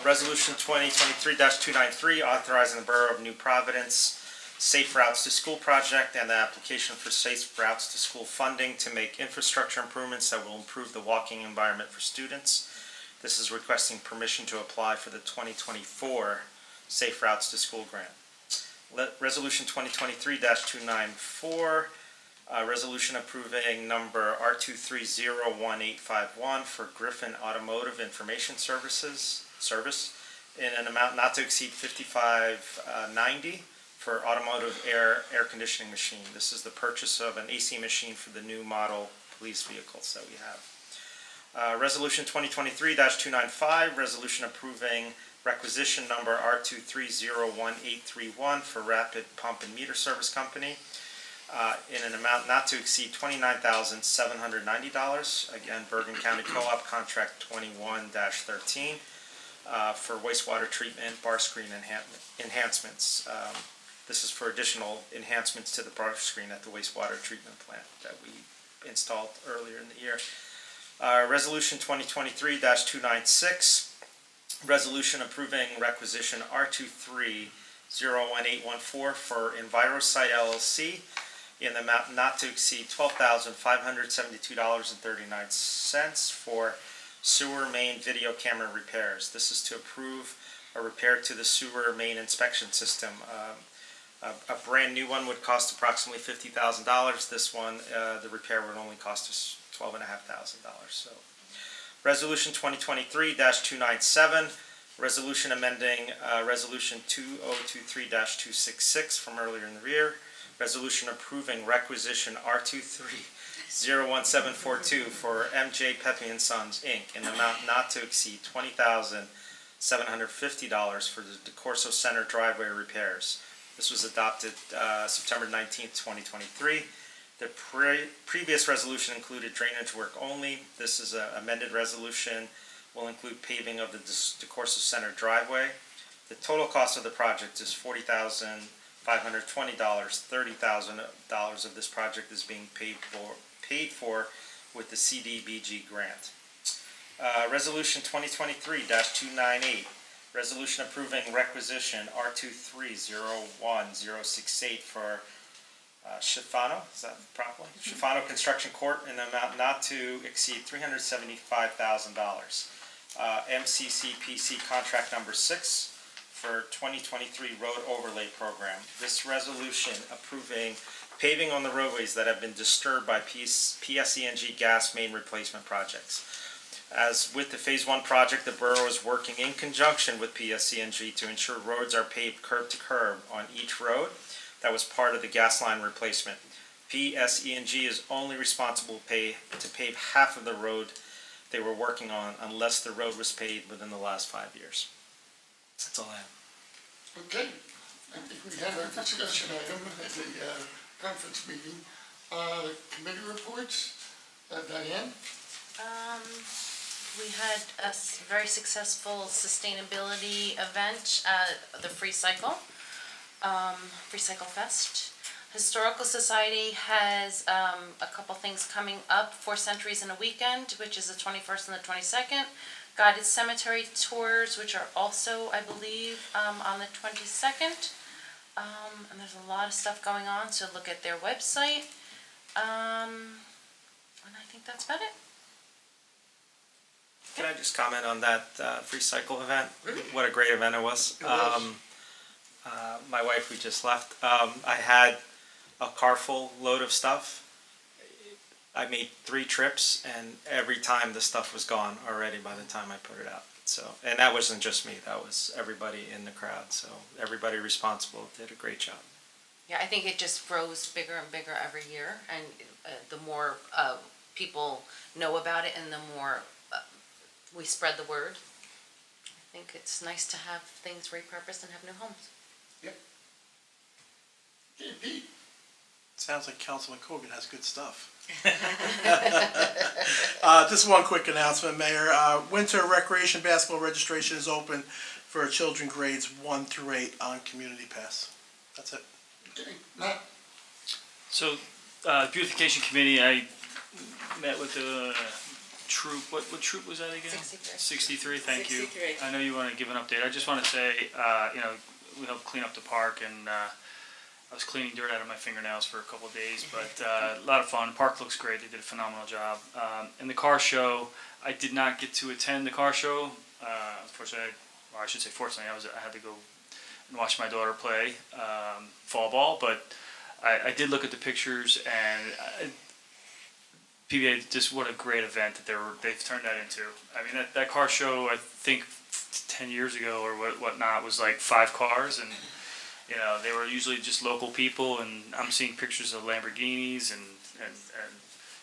Resolution 2023-293, authorizing the Borough of New Providence Safe Routes to School project and the application for Safe Routes to School funding to make infrastructure improvements that will improve the walking environment for students. This is requesting permission to apply for the 2024 Safe Routes to School grant. Resolution 2023-294, resolution approving number R2301851 for Griffin Automotive Information Service in an amount not to exceed $55.90 for automotive air conditioning machine. This is the purchase of an AC machine for the new model police vehicles that we have. Resolution 2023-295, resolution approving requisition number R2301831 for Rapid Pump and Meter Service Company in an amount not to exceed $29,790. Again, Bergen County Co-op Contract 21-13 for wastewater treatment bar screen enhancements. This is for additional enhancements to the bar screen at the wastewater treatment plant that we installed earlier in the year. Resolution 2023-296, resolution approving requisition R2301814 for EnviroSite LLC in the amount not to exceed $12,572.39 for sewer main video camera repairs. This is to approve a repair to the sewer main inspection system. A brand new one would cost approximately $50,000. This one, the repair would only cost us $12,500. So, resolution 2023-297, resolution amending resolution 2023-266 from earlier in the year, resolution approving requisition R2301742 for MJ Pepe and Sons Inc. in the amount not to exceed $20,750 for the DeCorso Center driveway repairs. This was adopted September 19th, 2023. The previous resolution included drainage work only. This is an amended resolution, will include paving of the DeCorso Center driveway. The total cost of the project is $40,520. $30,000 of this project is being paid for with the CDBG grant. Resolution 2023-298, resolution approving requisition R2301068 for Schifano, is that properly? Schifano Construction Corp. in an amount not to exceed $375,000. MCCPC contract number 6 for 2023 road overlay program. This resolution approving paving on the roadways that have been disturbed by PSENG gas main replacement projects. As with the Phase 1 project, the borough is working in conjunction with PSENG to ensure roads are paved curb to curb on each road. That was part of the gas line replacement. PSENG is only responsible to pave half of the road they were working on unless the road was paved within the last 5 years. That's all I have. Okay, I think we had our discussion item at the conference meeting. Committee reports, Diane? We had a very successful sustainability event, the Free Cycle Fest. Historical Society has a couple things coming up, 4 Centuries in a Weekend, which is the 21st and the 22nd. Guided cemetery tours, which are also, I believe, on the 22nd. And there's a lot of stuff going on, so look at their website. And I think that's about it. Can I just comment on that Free Cycle event? What a great event it was. My wife, we just left. I had a car full load of stuff. I made 3 trips, and every time the stuff was gone already by the time I put it out. So, and that wasn't just me; that was everybody in the crowd. So, everybody responsible did a great job. Yeah, I think it just grows bigger and bigger every year, and the more people know about it, and the more we spread the word. I think it's nice to have things repurposed and have new homes. Yep. Okay, Pete? Sounds like Councilman Cogan has good stuff. Just one quick announcement, Mayor. Winter recreation basketball registration is open for children grades 1 through 8 on Community Pass. That's it. Okay, Matt? So, beautification committee, I met with the troop, what troop was that again? 63. 63, thank you. 63. I know you want to give an update. I just want to say, we helped clean up the park, and I was cleaning dirt out of my fingernails for a couple of days, but a lot of fun. The park looks great. They did a phenomenal job. And the car show, I did not get to attend the car show. Unfortunately, or I should say fortunately, I had to go and watch my daughter play fall ball. But I did look at the pictures, and PBA, just what a great event that they've turned that into. I mean, that car show, I think 10 years ago or whatnot, was like 5 cars, and you know, they were usually just local people, and I'm seeing pictures of Lamborghinis and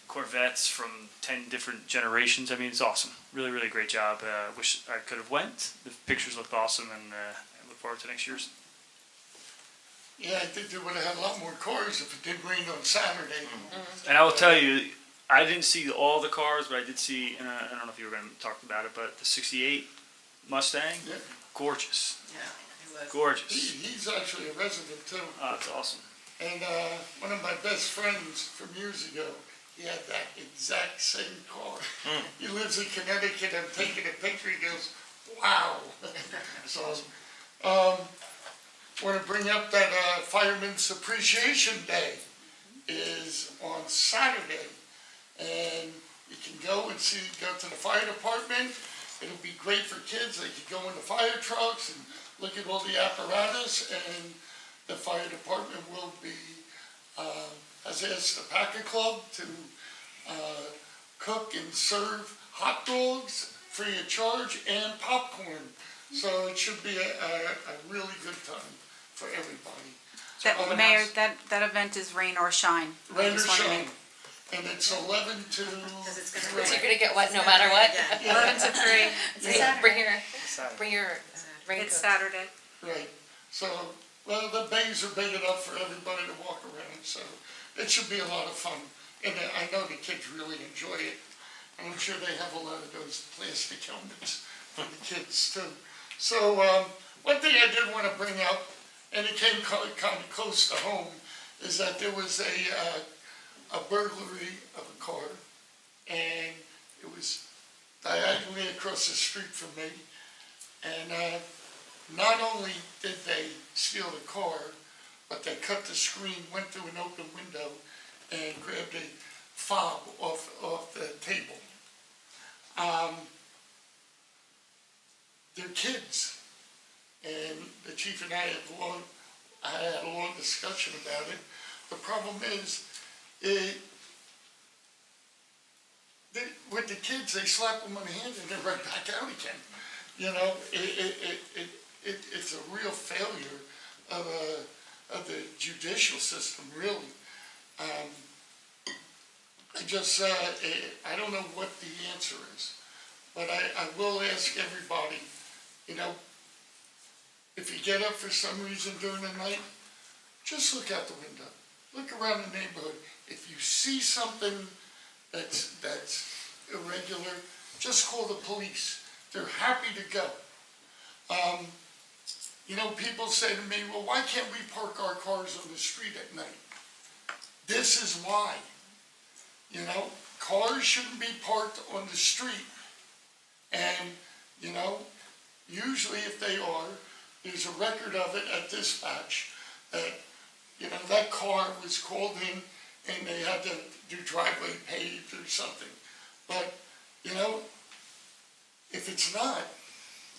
Corvettes from 10 different generations. I mean, it's awesome. Really, really great job. Wish I could have went. The pictures looked awesome, and I look forward to next year's. Yeah, I think they would have had a lot more cars if it did rain on Saturday. And I will tell you, I didn't see all the cars, but I did see, and I don't know if you were going to talk about it, but the 68 Mustang, Yeah. gorgeous. Yeah, it was. Gorgeous. He's actually a resident too. Oh, it's awesome. And one of my best friends from years ago, he had that exact same car. He lives in Connecticut. I'm taking a picture. He goes, wow. So, want to bring up that Fireman's Appreciation Day is on Saturday. And you can go and go to the fire department. It'll be great for kids. They can go in the fire trucks and look at all the apparatus, and the fire department will be, has asked the Packer Club to cook and serve hot dogs free of charge and popcorn. So it should be a really good time for everybody. That, Mayor, that event is rain or shine. I Rain or just wanna shine. make- And it's 11 to it's gonna 3. So you're gonna get wet no matter what? Yeah. 11 to 3. It's a Saturday. Bring your raincoat. It's Saturday. Right, so, well, the bays are big enough for everybody to walk around, so it should be a lot of fun. And I know the kids really enjoy it, and I'm sure they have a lot of those plastic helmets for the kids too. So, one thing I did want to bring up, and it came kind of close to home, is that there was a burglary of a car, and it was diagonally across the street from me. And not only did they steal the car, but they cut the screen, went through an open window, and grabbed a fob off the table. They're kids, and the chief and I had a long discussion about it. The problem is, with the kids, they slap them on the hand and they're right back out again. You know, it's a real failure of the judicial system, really. I don't know what the answer is, but I will ask everybody, you know, if you get up for some reason during the night, just look out the window. Look around the neighborhood. If you see something that's irregular, just call the police. They're happy to go. You know, people say to me, well, why can't we park our cars on the street at night? This is why. You know, cars shouldn't be parked on the street. And, you know, usually if they are, there's a record of it at dispatch that, you know, that car was called in and they had to do driveway paved or something. But, you know, if it's not,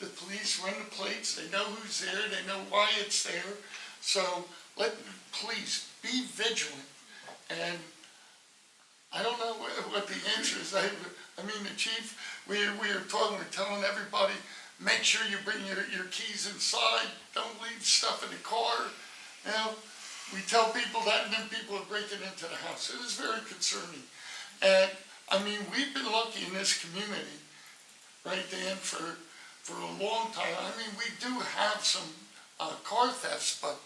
the police run the plates, they know who's there, they know why it's there. So please be vigilant. And I don't know what the answer is. I mean, the chief, we're telling everybody, make sure you bring your keys inside, don't leave stuff in the car. You know, we tell people that, and then people are breaking into the house. It is very concerning. And I mean, we've been lucky in this community, right, Dan, for a long time. I mean, we do have some car thefts, but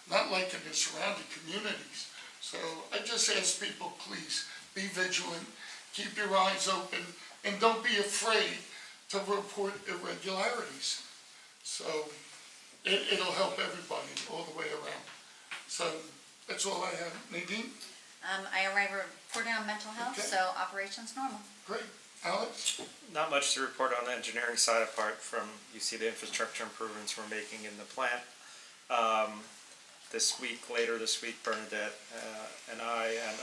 not like in the surrounding communities. So I just ask people, please be vigilant, keep your eyes open, and don't be afraid to report irregularities. So it'll help everybody all the way around. So that's all I have. Nadine? I already reported on mental health, Okay. so operations normal. Great. Alex? Not much to report on the engineering side apart from, you see the infrastructure improvements we're making in the plant. Later this week, Bernadette and I and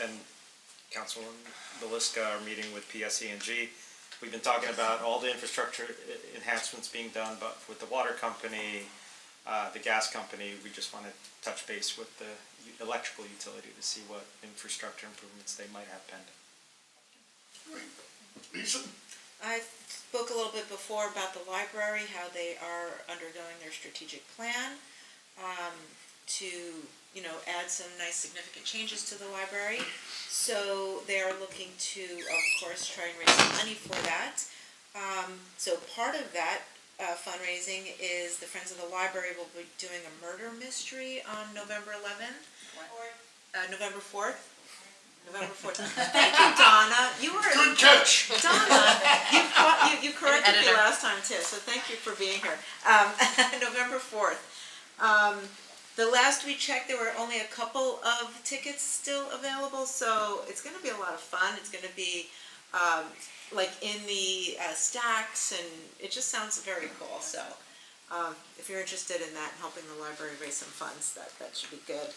and Councilwoman Belisca are meeting with PSE&G. We've been talking about all the infrastructure enhancements being done, but with the water company, The gas company, we just want to touch base with the electrical utility to see what infrastructure improvements they might have pending. Lisa? I spoke a little bit before about the library, how they are undergoing their strategic plan to, add some nice significant changes to the library. So they are looking to, of course, try and raise some money for that. So part of that fundraising is the Friends of the Library will be doing a murder mystery on November 11th. November 4th. November 4th. Thank you, Donna. You were Good catch. Donna. You corrected me last time too, so thank you for being here. November 4th. The last we checked, there were only a couple of tickets still available, so it's going to be a lot of fun. It's going to be like in the stacks, and it just sounds very cool. So if you're interested in that and helping the library raise some funds, that should be good.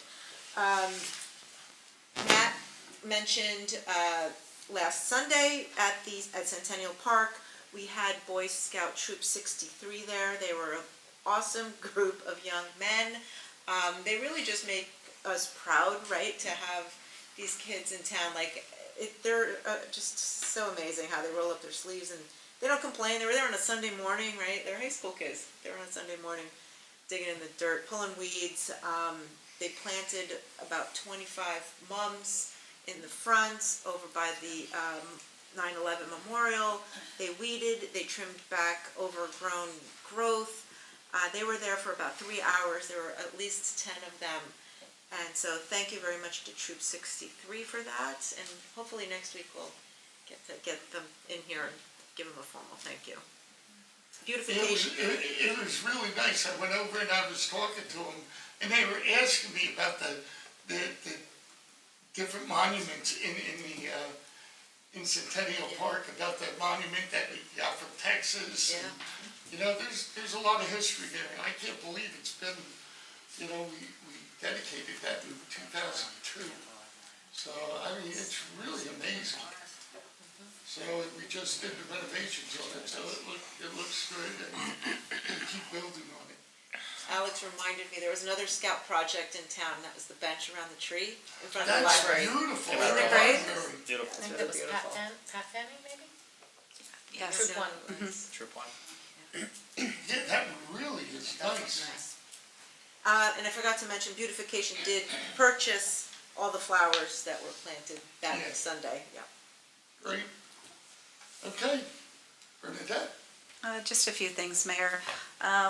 Matt mentioned last Sunday at Centennial Park, we had Boy Scout Troop 63 there. They were an awesome group of young men. They really just make us proud, right, to have these kids in town. They're just so amazing how they roll up their sleeves, and they don't complain. They were there on a Sunday morning, right? They're high school kids. They were on a Sunday morning digging in the dirt, pulling weeds. They planted about 25 mums in the front over by the 9/11 memorial. They weeded, they trimmed back overgrown growth. They were there for about 3 hours. There were at least 10 of them. And so thank you very much to Troop 63 for that. And hopefully next week we'll get them in here and give them a formal thank you. Beautification. It was really nice. I went over and I was talking to them, and they were asking me about the different monuments in Centennial Park, about the monument that we got from Texas. Yeah. And, there's a lot of history there, and I can't believe it's been, we dedicated that in 2002. So, it's really amazing. So we just did the renovations on it, so it looks good, and we keep building on it. Alex reminded me there was another scout project in town. That was the bench around the tree in front of the That's library. beautiful. Isn't it great? Beautiful. Isn't It it was beautiful? Pat Fanning, maybe? Yes. Troop one. Troop 1. Yeah, that really is nice. Nice. And I forgot to mention, Beautification did purchase all the flowers that were planted that Yeah. Sunday. Yeah. Great. Okay. Bernadette? Just a few things, Mayor.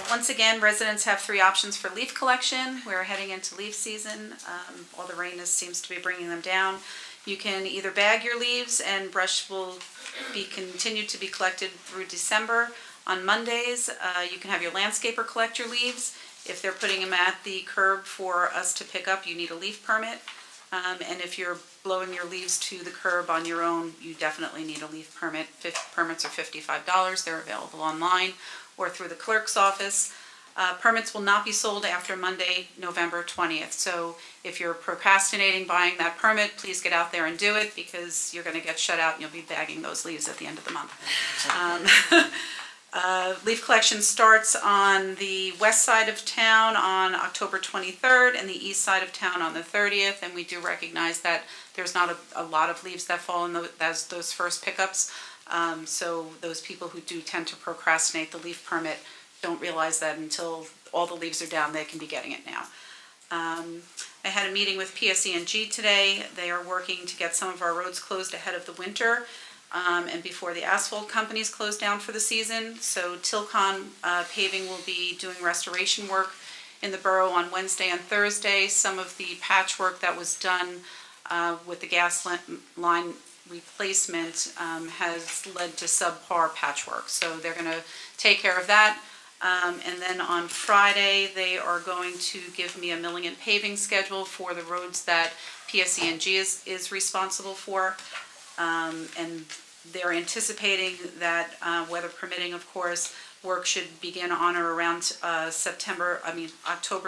Once again, residents have 3 options for leaf collection. We're heading into leaf season. All the rain seems to be bringing them down. You can either bag your leaves, and brush will be continued to be collected through December. On Mondays, you can have your landscaper collect your leaves. If they're putting them at the curb for us to pick up, you need a leaf permit. And if you're blowing your leaves to the curb on your own, you definitely need a leaf permit. Permits are $55. They're available online or through the clerk's office. Permits will not be sold after Monday, November 20th. So if you're procrastinating buying that permit, please get out there and do it, because you're going to get shut out and you'll be bagging those leaves at the end of the month. Leaf collection starts on the west side of town on October 23rd and the east side of town on the 30th. And we do recognize that there's not a lot of leaves that fall in those first pickups. So those people who do tend to procrastinate the leaf permit don't realize that until all the leaves are down, they can be getting it now. I had a meeting with PSE&G today. They are working to get some of our roads closed ahead of the winter. And before the asphalt companies close down for the season. So Tilcon Paving will be doing restoration work in the borough on Wednesday and Thursday. Some of the patchwork that was done with the gas line replacement has led to subpar patchwork. So they're going to take care of that. And then on Friday, they are going to give me a milling and paving schedule for the roads that PSE&G is responsible for. And they're anticipating that, weather permitting, of course, work should begin on or around October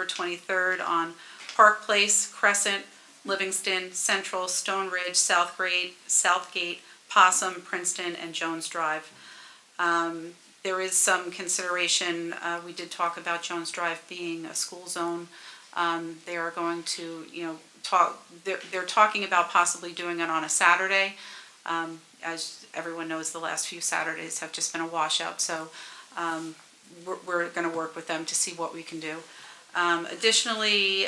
23rd on Park Place, Crescent, Livingston, Central, Stone Ridge, Southgate, Possum, Princeton, and Jones Drive. There is some consideration, we did talk about Jones Drive being a school zone. They are going to, they're talking about possibly doing it on a Saturday. As everyone knows, the last few Saturdays have just been a washout, so we're going to work with them to see what we can do. Additionally,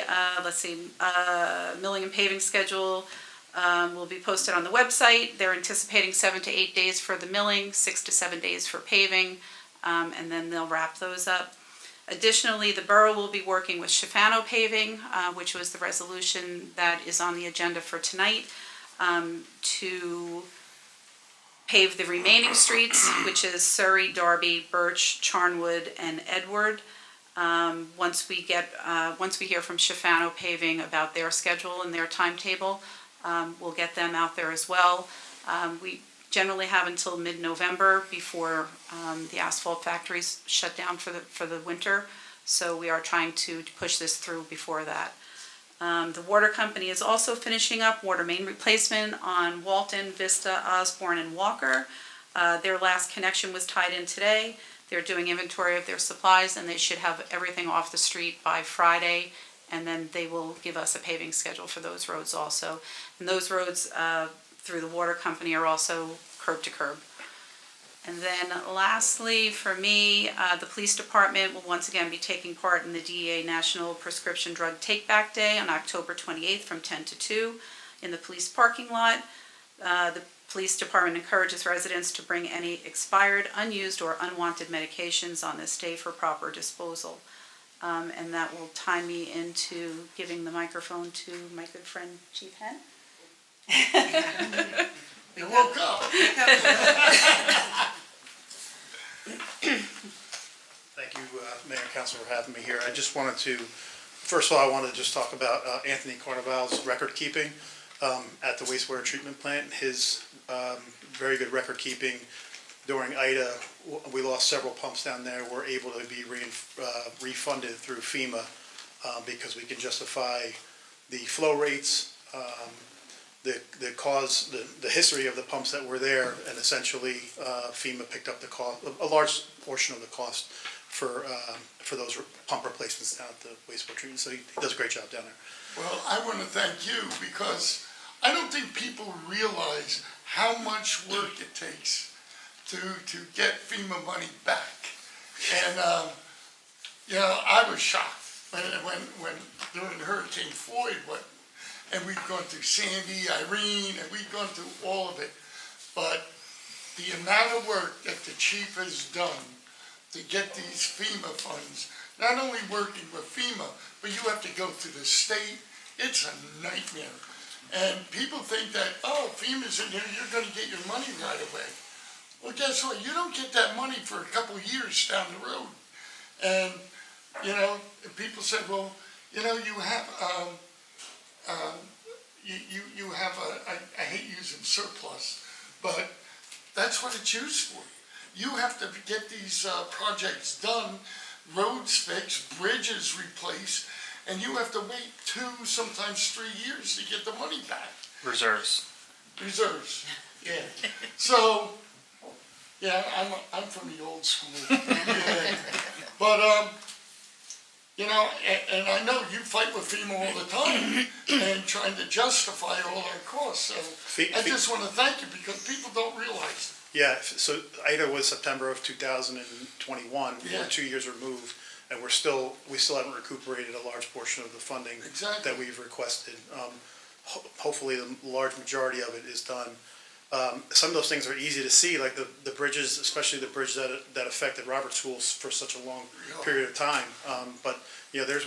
milling and paving schedule will be posted on the website. They're anticipating 7 to 8 days for the milling, 6 to 7 days for paving, and then they'll wrap those up. Additionally, the borough will be working with Schifano Paving, which was the resolution that is on the agenda for tonight, to pave the remaining streets, which is Surrey, Darby, Birch, Charnwood, and Edward. Once we hear from Schifano Paving about their schedule and their timetable, we'll get them out there as well. We generally have until mid-November before the asphalt factories shut down for the winter, so we are trying to push this through before that. The water company is also finishing up water main replacement on Walton, Vista, Osborne, and Walker. Their last connection was tied in today. They're doing inventory of their supplies, and they should have everything off the street by Friday, and then they will give us a paving schedule for those roads also. And those roads through the water company are also curb to curb. And then lastly, for me, the police department will once again be taking part in the DEA National Prescription Drug Take-Back Day on October 28th from 10 to 2 in the police parking lot. The police department encourages residents to bring any expired, unused, or unwanted medications on this day for proper disposal. And that will tie me into giving the microphone to my good friend, Chief Hen. You woke up. Thank you, Mayor and Council, for having me here. I just wanted to, first of all, I wanted to just talk about Anthony Carnival's record keeping at the wastewater treatment plant. His very good record keeping during Ida. We lost several pumps down there. We're able to be refunded through FEMA because we can justify the flow rates, the cause, the history of the pumps that were there, and essentially FEMA picked up the cost, a large portion of the cost for those pump replacements down at the wastewater treatment. So he does a great job down there. Well, I want to thank you because I don't think people realize how much work it takes to get FEMA money back. And I was shocked when during Hurricane Floyd, and we've gone through Sandy, Irene, and we've gone through all of it. But the amount of work that the chief has done to get these FEMA funds, not only working with FEMA, but you have to go through the state. It's a nightmare. And people think that, oh, FEMA's in here, you're going to get your money right away. Well, guess what? You don't get that money for a couple of years down the road. And, people said, well, you have, you have I hate using surplus, but that's what it's used for. You have to get these projects done, roads fixed, bridges replaced, and you have to wait 2, sometimes 3 years to get the money back. Reserves. Yeah. So, yeah, I'm from the old school. Yeah. But, and I know you fight with FEMA all the time and trying to justify all our costs. So I just want to thank you because people don't realize. Yeah, so Ida was September of 2021. Yeah. We're 2 years removed, and we still haven't recuperated a large portion of the funding Exactly. that we've requested. Hopefully, the large majority of it is done. Some of those things are easy to see, like the bridges, especially the bridge that affected Robert Schools for such a long period of time. But there's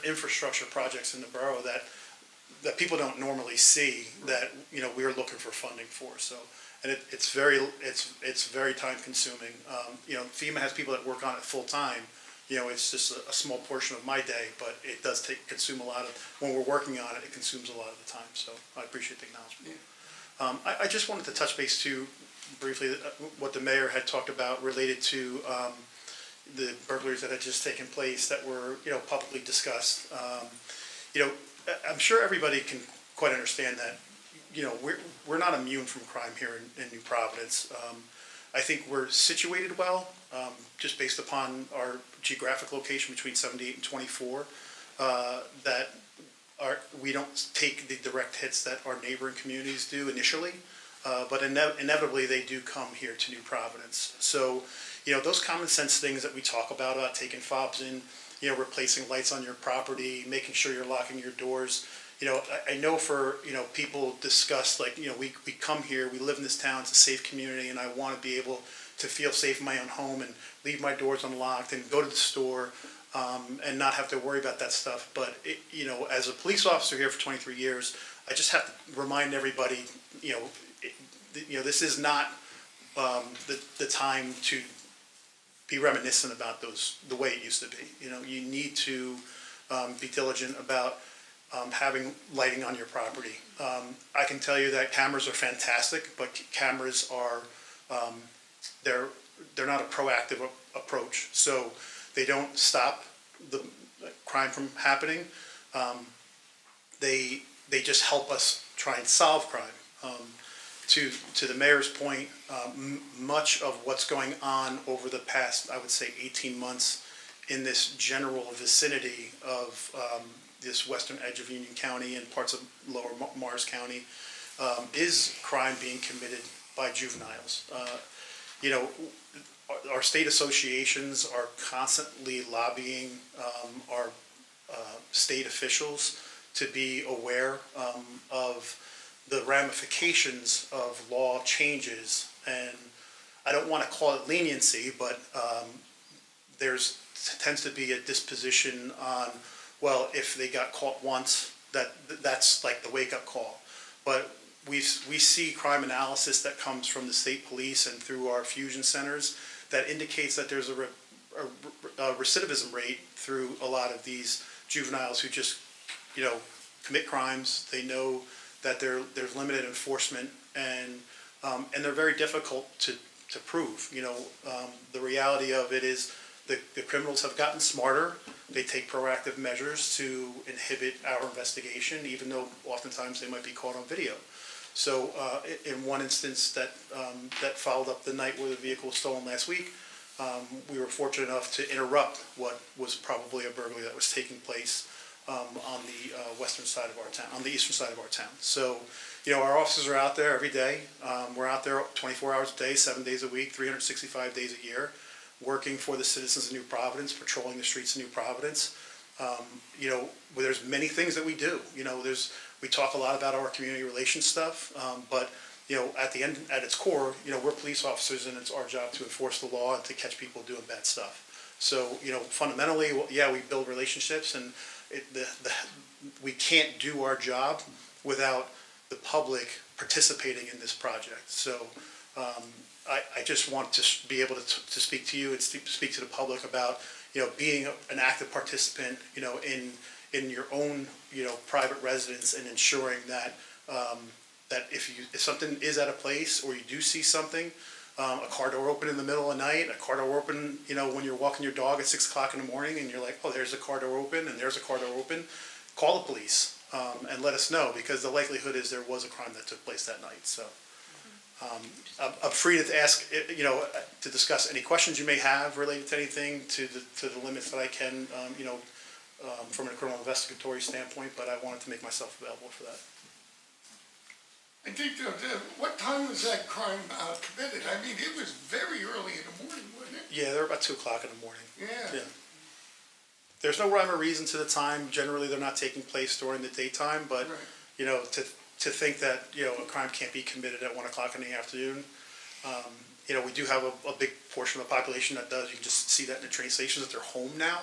infrastructure projects in the borough that people don't normally see that we are looking for funding for. So, and it's very time consuming. FEMA has people that work on it full time. It's just a small portion of my day, but it does consume a lot of, when we're working on it, it consumes a lot of the time. So I appreciate the acknowledgement. Yeah. I just wanted to touch base too, briefly, what the mayor had talked about related to the burglaries that had just taken place that were, publicly discussed. I'm sure everybody can quite understand that, we're not immune from crime here in New Providence. I think we're situated well, just based upon our geographic location between 78 and 24, that we don't take the direct hits that our neighboring communities do initially, but inevitably they do come here to New Providence. So, those common sense things that we talk about taking fobs in, replacing lights on your property, making sure you're locking your doors. I know for, people discuss like, we come here, we live in this town, it's a safe community, and I want to be able to feel safe in my own home and leave my doors unlocked and go to the store, and not have to worry about that stuff. But, as a police officer here for 23 years, I just have to remind everybody, this is not the time to be reminiscent about the way it used to be. You need to be diligent about having lighting on your property. I can tell you that cameras are fantastic, but cameras are they're not a proactive approach. So they don't stop the crime from happening. They just help us try and solve crime. To the mayor's point, much of what's going on over the past, I would say, 18 months in this general vicinity of this western edge of Union County and parts of lower Mars County is crime being committed by juveniles. Our state associations are constantly lobbying our state officials to be aware of the ramifications of law changes. And I don't want to call it leniency, but tends to be a disposition on, well, if they got caught once, that's like the wake-up call. But we see crime analysis that comes from the state police and through our fusion centers that indicates that there's a recidivism rate through a lot of these juveniles who just, commit crimes. They know that there's limited enforcement, and they're very difficult to prove. The reality of it is the criminals have gotten smarter. They take proactive measures to inhibit our investigation, even though oftentimes they might be caught on video. So in one instance that followed up the night where the vehicle was stolen last week, we were fortunate enough to interrupt what was probably a burglary that was taking place on the western side of our town, on the eastern side of our town. So, our officers are out there every day. We're out there 24 hours a day, 7 days a week, 365 days a year, working for the citizens of New Providence, patrolling the streets of New Providence. There's many things that we do. We talk a lot about our community relations stuff, but at the end, at its core, we're police officers, and it's our job to enforce the law and to catch people doing bad stuff. So, fundamentally, we build relationships, and we can't do our job without the public participating in this project. So, I just want to be able to speak to you and speak to the public about, being an active participant, in your own, private residence, and ensuring that that if something is at a place, or you do see something, a car door open in the middle of the night, a car door open, when you're walking your dog at 6 o'clock in the morning, and you're like, oh, there's a car door open, and there's a car door open, call the police and let us know, because the likelihood is there was a crime that took place that night. So I'm free to ask, to discuss any questions you may have related to anything, to the limits that I can, from a criminal investigatory standpoint, but I wanted to make myself available for that. I think, what time was that crime committed? I mean, it was very early in the morning, wasn't it? Yeah, they're about 2 o'clock in the morning. Yeah. There's no rhyme or reason to the time. Generally, they're not taking place during the daytime, but, Right. to think that, a crime can't be committed at 1 o'clock in the afternoon. We do have a big portion of the population that does. You can just see that in the train stations, that they're home now.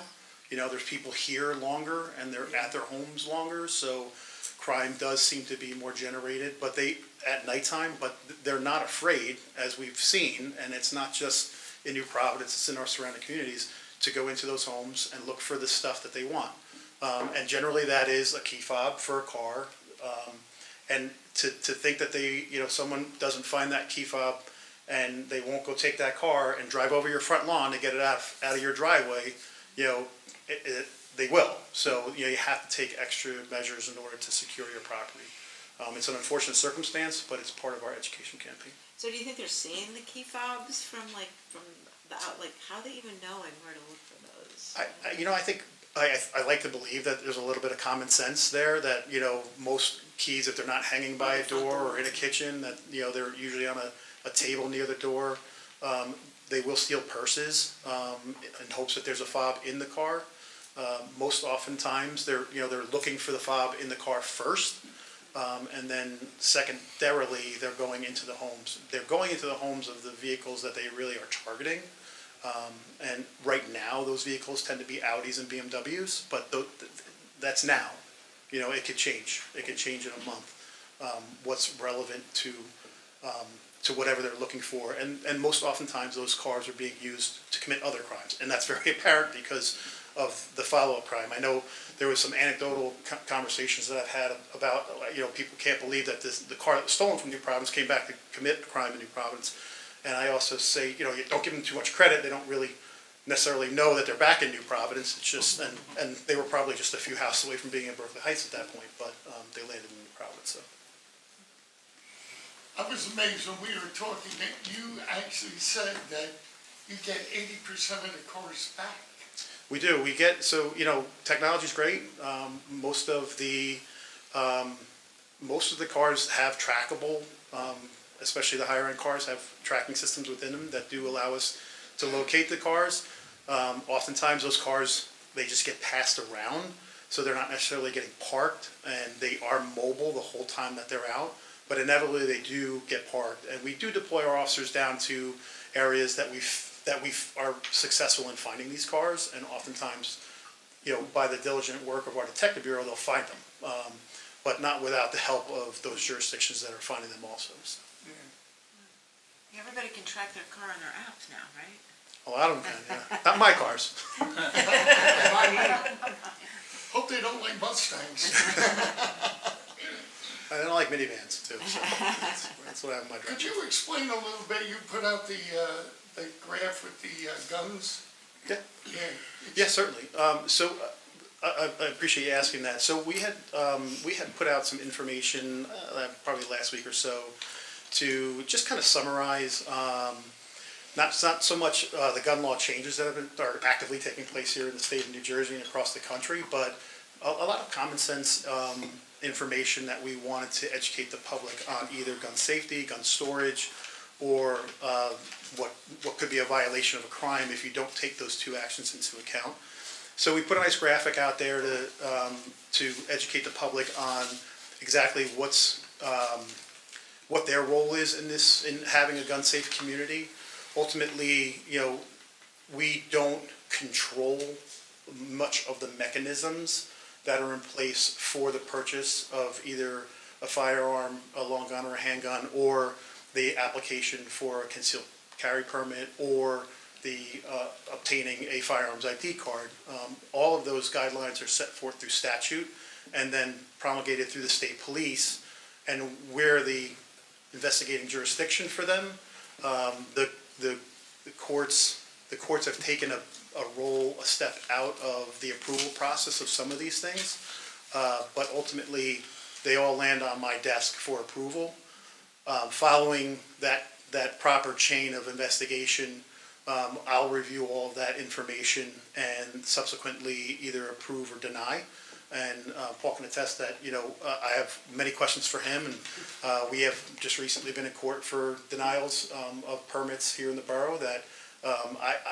There's people here longer, and they're at their homes longer, so crime does seem to be more generated, but at nighttime, but they're not afraid, as we've seen, and it's not just in New Providence, it's in our surrounding communities, to go into those homes and look for the stuff that they want. And generally that is a key fob for a car, and to think that someone doesn't find that key fob and they won't go take that car and drive over your front lawn to get it out of your driveway, they will. So, you have to take extra measures in order to secure your property. It's an unfortunate circumstance, but it's part of our education campaign. So do you think they're seeing the key fobs from the out, like, how are they even knowing where to look for those? I think, I like to believe that there's a little bit of common sense there, that, most keys, if they're not hanging by a door or in a kitchen, that, they're usually on a table near the door. They will steal purses, in hopes that there's a fob in the car. Most oftentimes, they're looking for the fob in the car first. And then secondarily, they're going into the homes. They're going into the homes of the vehicles that they really are targeting. And right now, those vehicles tend to be Audis and BMWs, but that's now. It could change. It could change in a month. What's relevant to whatever they're looking for. And most oftentimes, those cars are being used to commit other crimes. And that's very apparent because of the follow-up crime. I know there was some anecdotal conversations that I've had about, people can't believe that the car that was stolen from New Providence came back to commit a crime in New Providence. And I also say, you don't give them too much credit. They don't really necessarily know that they're back in New Providence. It's just, and they were probably just a few houses away from being in Berkeley Heights at that point, but they landed in New Providence, so. I was amazed when we were talking that you actually said that you get 80% of the cars back. We do. We get, so, technology's great. Most of the cars have trackable, especially the higher end cars have tracking systems within them that do allow us to locate the cars. Oftentimes those cars, they just get passed around, so they're not necessarily getting parked, and they are mobile the whole time that they're out. But inevitably they do get parked, and we do deploy our officers down to areas that we are successful in finding these cars, and oftentimes, by the diligent work of our detective bureau, they'll find them, but not without the help of those jurisdictions that are finding them also. So. Yeah, everybody can track their car on their apps now, right? A lot of them can, yeah. Not my cars. Hope they don't like Mustangs. I don't like minivans too, so that's what I have in my Could truck. you explain a little bit, you put out the graph with the guns? Yeah. Yeah, certainly. So I appreciate you asking that. So we had put out some information probably last week or so to just kind of summarize not so much the gun law changes that are actively taking place here in the state of New Jersey and across the country, but a lot of common sense information that we wanted to educate the public on either gun safety, gun storage, or what could be a violation of a crime if you don't take those two actions into account. So we put a nice graphic out there to educate the public on exactly what their role is in having a gun safe community. Ultimately, we don't control much of the mechanisms that are in place for the purchase of either a firearm, a long gun, or a handgun, or the application for a concealed carry permit, or the obtaining a firearms ID card. All of those guidelines are set forth through statute and then promulgated through the state police, and we're the investigating jurisdiction for them. The courts have taken a step out of the approval process of some of these things, but ultimately they all land on my desk for approval. Following that proper chain of investigation, I'll review all of that information and subsequently either approve or deny. And Paul can attest that, I have many questions for him, and we have just recently been in court for denials of permits here in the borough that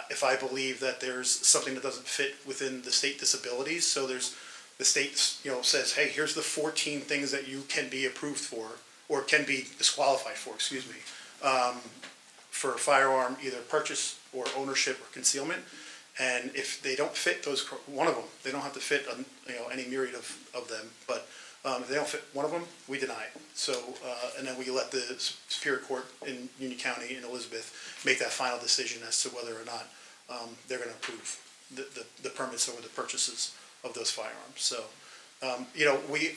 if I believe that there's something that doesn't fit within the state disabilities, so the state, says, hey, here's the 14 things that you can be approved for, or can be disqualified for, for a firearm, either purchase or ownership or concealment. And if they don't fit one of them, they don't have to fit, any myriad of them, but if they don't fit one of them, we deny it. So, and then we let the Superior Court in Union County in Elizabeth make that final decision as to whether or not they're going to approve the permits or the purchases of those firearms. So, we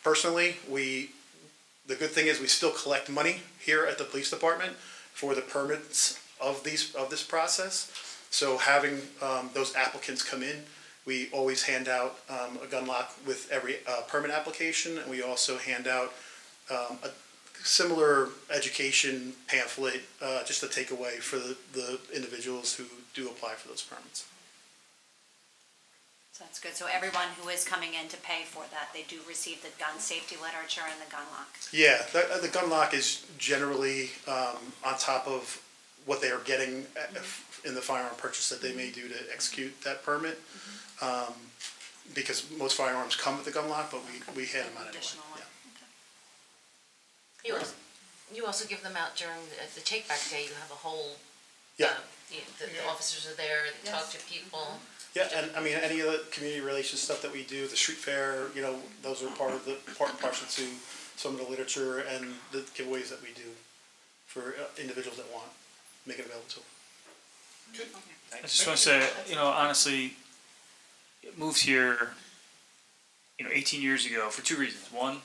personally, the good thing is we still collect money here at the police department for the permits of this process. So having those applicants come in, we always hand out a gun lock with every permit application, and we also hand out similar education pamphlet, just a takeaway for the individuals who do apply for those permits. So that's good. So everyone who is coming in to pay for that, they do receive the gun safety literature and the gun lock. Yeah, the gun lock is generally on top of what they are getting in the firearm purchase that they may do to execute that permit. Because most firearms come with the gun lock, but we hand them out anyway. Additional one. Yeah. You also give them out during the take-back day, you have a whole, Yeah. the officers are there, they talk to people. Yeah, and I mean, any of the community relations stuff that we do, the street fair, those are part and parcel to some of the literature and the giveaways that we do for individuals that want, make it available to them. I just want to say, honestly, moved here, 18 years ago for two reasons. One,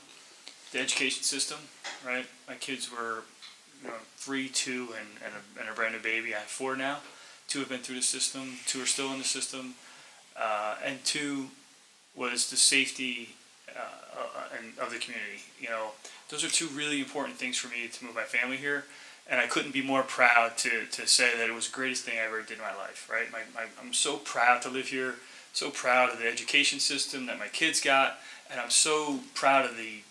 the education system, right? My kids were, 3, 2, and a brand new baby. I have 4 now. 2 have been through the system. 2 are still in the system. And 2 was the safety of the community. Those are 2 really important things for me to move my family here. And I couldn't be more proud to say that it was the greatest thing I ever did in my life, right? I'm so proud to live here, so proud of the education system that my kids got, and I'm so proud of the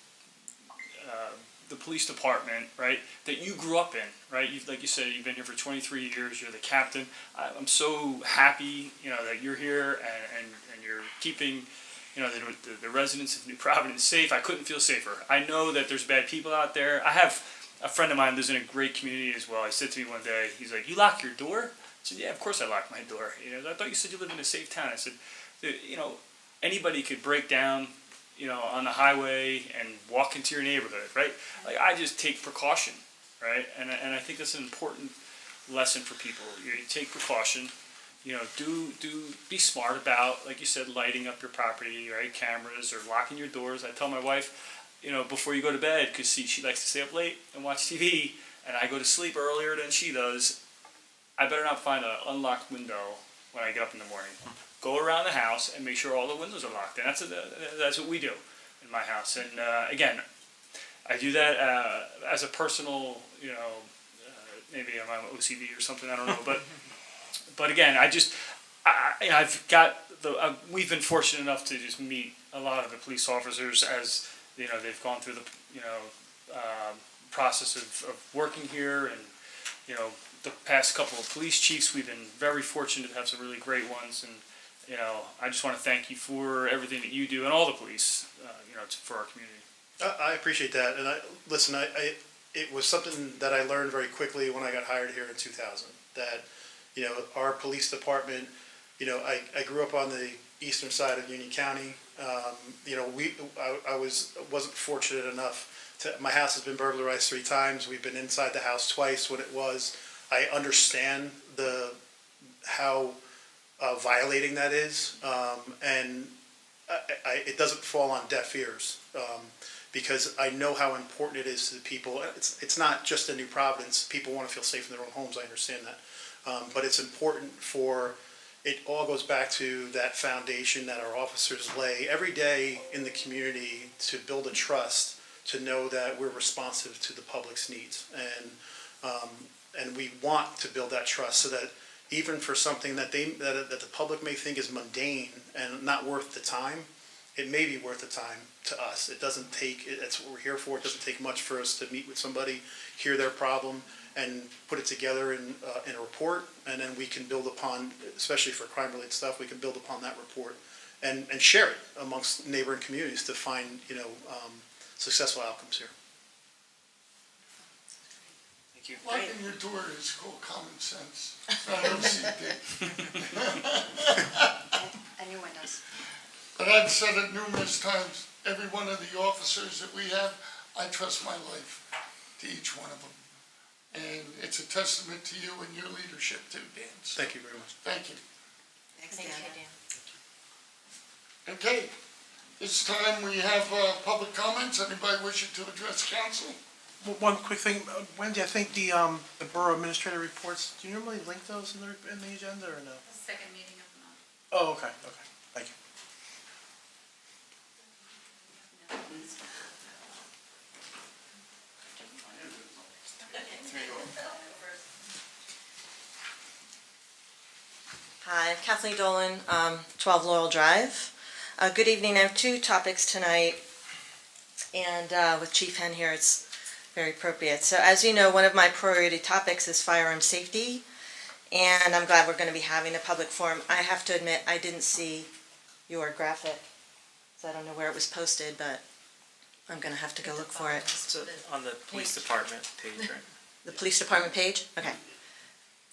police department, right, that you grew up in, right? Like you said, you've been here for 23 years, you're the captain. I'm so happy, that you're here and you're keeping, the residents of New Providence safe. I couldn't feel safer. I know that there's bad people out there. I have a friend of mine lives in a great community as well. He said to me one day, he's like, "You lock your door?" I said, "Yeah, of course I lock my door. I thought you said you live in a safe town." I said, anybody could break down, on the highway and walk into your neighborhood, right? Like, I just take precaution, right? And I think that's an important lesson for people. You take precaution, be smart about, like you said, lighting up your property, right? Cameras or locking your doors. I tell my wife, before you go to bed, because she likes to stay up late and watch TV, and I go to sleep earlier than she does, I better not find an unlocked window when I get up in the morning. Go around the house and make sure all the windows are locked. And that's what we do in my house. And again, I do that as a personal, maybe I'm OCD or something, I don't know. But again, we've been fortunate enough to just meet a lot of the police officers as they've gone through the process of working here, and the past couple of police chiefs, we've been very fortunate to have some really great ones, and I just want to thank you for everything that you do and all the police, for our community. I appreciate that, and it was something that I learned very quickly when I got hired here in 2000. That our police department, I grew up on the eastern side of Union County. I wasn't fortunate enough to. My house has been burglarized 3 times. We've been inside the house twice when it was. I understand how violating that is, and it doesn't fall on deaf ears, because I know how important it is to the people. It's not just in New Providence. People want to feel safe in their own homes. I understand that, but it's important for. It all goes back to that foundation that our officers lay every day in the community to build a trust, to know that we're responsive to the public's needs, and we want to build that trust so that even for something that the public may think is mundane and not worth the time, it may be worth the time to us. It doesn't take. That's what we're here for. It doesn't take much for us to meet with somebody, hear their problem, and put it together in a report, and then we can build upon, especially for crime-related stuff, we can build upon that report and share it amongst neighboring communities to find successful outcomes here. Thank you. Locking your door is called common sense. It's not OCD. And your windows. But I've said it numerous times, every one of the officers that we have, I trust my life to each one of them. And it's a testament to you and your leadership too, Dan. So, Thank you very much. thank you. Thanks, Thank Dan. you, Dan. Okay, this time we have public comments. Anybody wishing to address council? One quick thing, Wendy, I think the borough administrator reports, do you normally link those in the agenda or no? Second meeting of the month. Oh, okay, thank you. Hi, Kathleen Dolan, 12 Laurel Drive. Good evening. I have two topics tonight, and with Chief Hen here, it's very appropriate. So as you know, one of my priority topics is firearm safety, and I'm glad we're going to be having a public forum. I have to admit, I didn't see your graphic, so I don't know where it was posted, but I'm going to have to go look for it. So on the police department page, right? The police department page? Okay.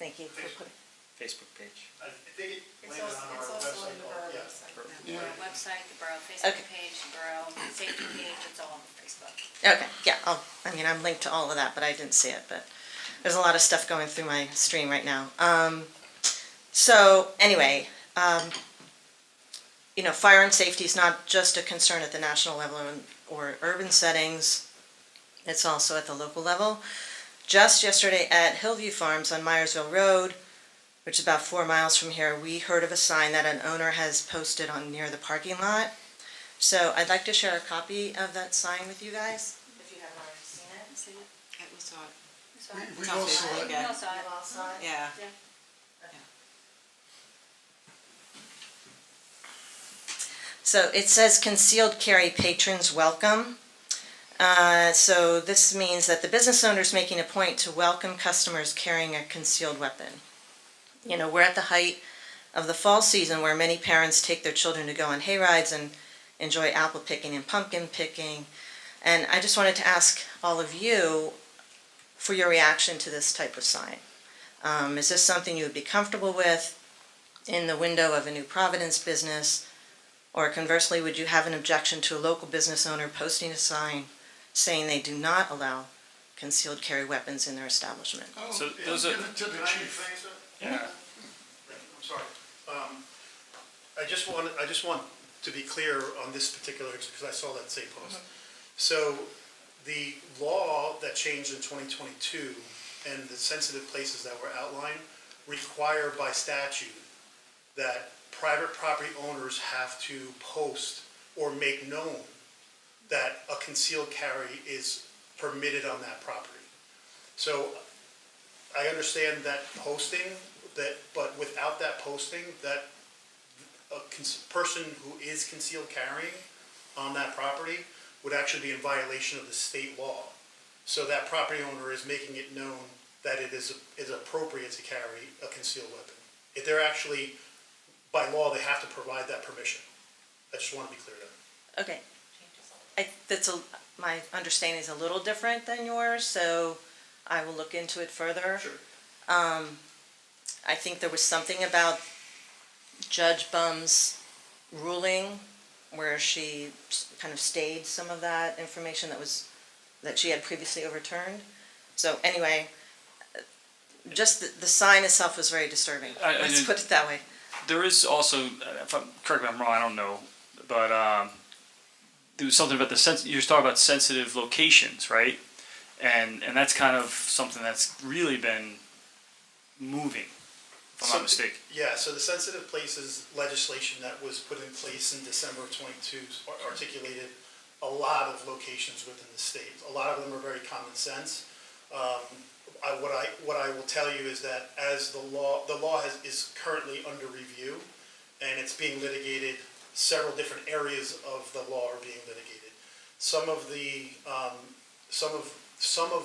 Thank you for putting. Facebook page. I think it landed on our website. Yeah. Borough website, the Borough Facebook Okay. page, the Borough safety page, it's all on Facebook. Okay, yeah, I'm linked to all of that, but I didn't see it, but there's a lot of stuff going through my stream right now. So anyway, firearm safety is not just a concern at the national level or urban settings, it's also at the local level. Just yesterday at Hillview Farms on Myersville Road, which is about 4 miles from here, we heard of a sign that an owner has posted on near the parking lot. So I'd like to share a copy of that sign with you guys, if you haven't already seen it. We saw it. We all saw it. We all saw it. You all saw it? Yeah. So it says concealed carry patrons welcome. So this means that the business owner is making a point to welcome customers carrying a concealed weapon. We're at the height of the fall season where many parents take their children to go on hay rides and enjoy apple picking and pumpkin picking. And I just wanted to ask all of you for your reaction to this type of sign. Is this something you would be comfortable with in the window of a New Providence business? Or conversely, would you have an objection to a local business owner posting a sign saying they do not allow concealed carry weapons in their establishment? Oh, So yeah, those are- give it to the chief. Yeah. I'm sorry. I just want to be clear on this particular, because I saw that same post. So the law that changed in 2022 and the sensitive places that were outlined require by statute that private property owners have to post or make known that a concealed carry is permitted on that property. So I understand that posting, but without that posting, that a person who is concealed carrying on that property would actually be in violation of the state law. So that property owner is making it known that it is appropriate to carry a concealed weapon. If they're actually, by law, they have to provide that permission. I just want to be clear there. Okay. My understanding is a little different than yours, so I will look into it further. Sure. I think there was something about Judge Bum's ruling where she kind of stayed some of that information that she had previously overturned. So anyway, just the sign itself was very disturbing. Let's put it that way. There is also, correct me if I'm wrong, I don't know, but there was something about you're talking about sensitive locations, right? And that's kind of something that's really been moving, if I'm not mistaken. Yeah, so the sensitive places legislation that was put in place in December of '22 articulated a lot of locations within the state. A lot of them are very common sense. What I will tell you is that as the law is currently under review, and it's being litigated. Several different areas of the law are being litigated. Some of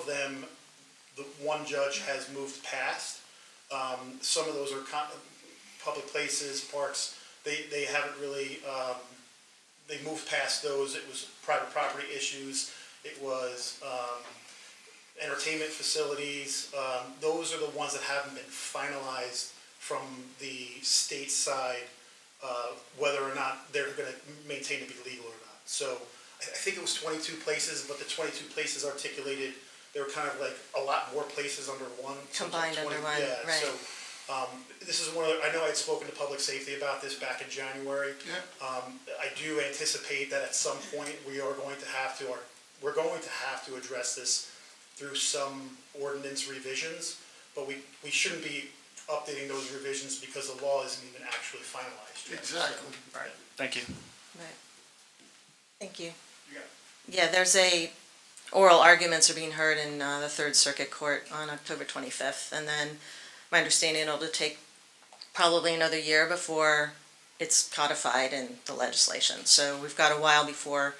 them, the one judge has moved past. Some of those are public places, parks. They haven't really. They moved past those. It was private property issues. It was entertainment facilities. Those are the ones that haven't been finalized from the state side, whether or not they're going to maintain to be legal or not. So I think it was 22 places, but the 22 places articulated, they were kind of like a lot more places under one. Combined under one, yeah, right. So this is one of the, I know I had spoken to public safety about this back in January. Yeah. I do anticipate that at some point we're going to have to address this through some ordinance revisions, but we shouldn't be updating those revisions because the law isn't even actually finalized yet. Exactly. Right. Thank you. Right. Thank you. You got it. Yeah, there's oral arguments are being heard in the Third Circuit Court on October 25th, and then my understanding it'll take probably another year before it's codified in the legislation. So we've got a while before,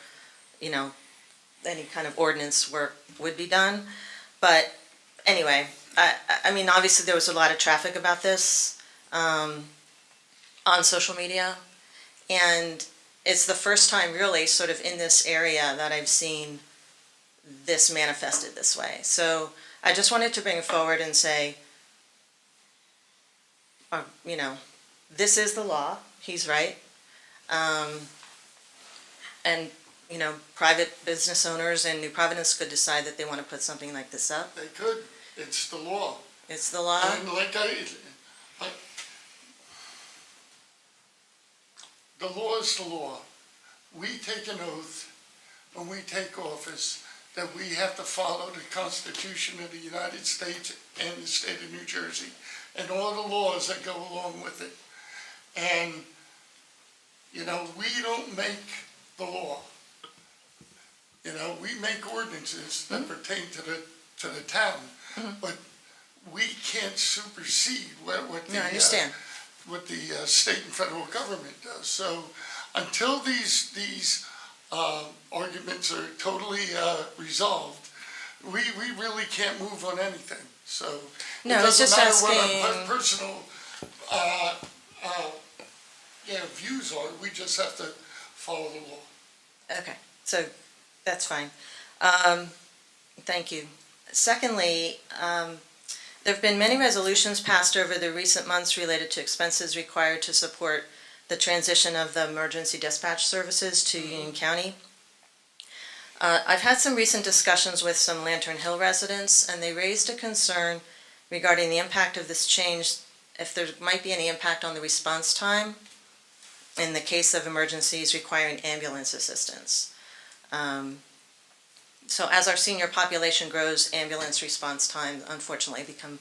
any kind of ordinance work would be done. But anyway, I mean, obviously there was a lot of traffic about this on social media. And it's the first time really sort of in this area that I've seen this manifested this way. So I just wanted to bring it forward and say, this is the law, he's right. And, private business owners in New Providence could decide that they want to put something like this up. They could, it's the law. It's the law. And the law is the law. We take an oath when we take office that we have to follow the Constitution of the United States and the state of New Jersey and all the laws that go along with it. And, we don't make the law. We make ordinances that pertain to the town, but we can't supersede what the No, I understand. what the state and federal government does. So until these arguments are totally resolved, we really can't move on anything. So No, it it's doesn't just matter what our asking- personal views are. We just have to follow the law. Okay, so that's fine. Thank you. Secondly, there have been many resolutions passed over the recent months related to expenses required to support the transition of the emergency dispatch services to Union County. I've had some recent discussions with some Lantern Hill residents, and they raised a concern regarding the impact of this change, if there might be any impact on the response time in the case of emergencies requiring ambulance assistance. So as our senior population grows, ambulance response times unfortunately become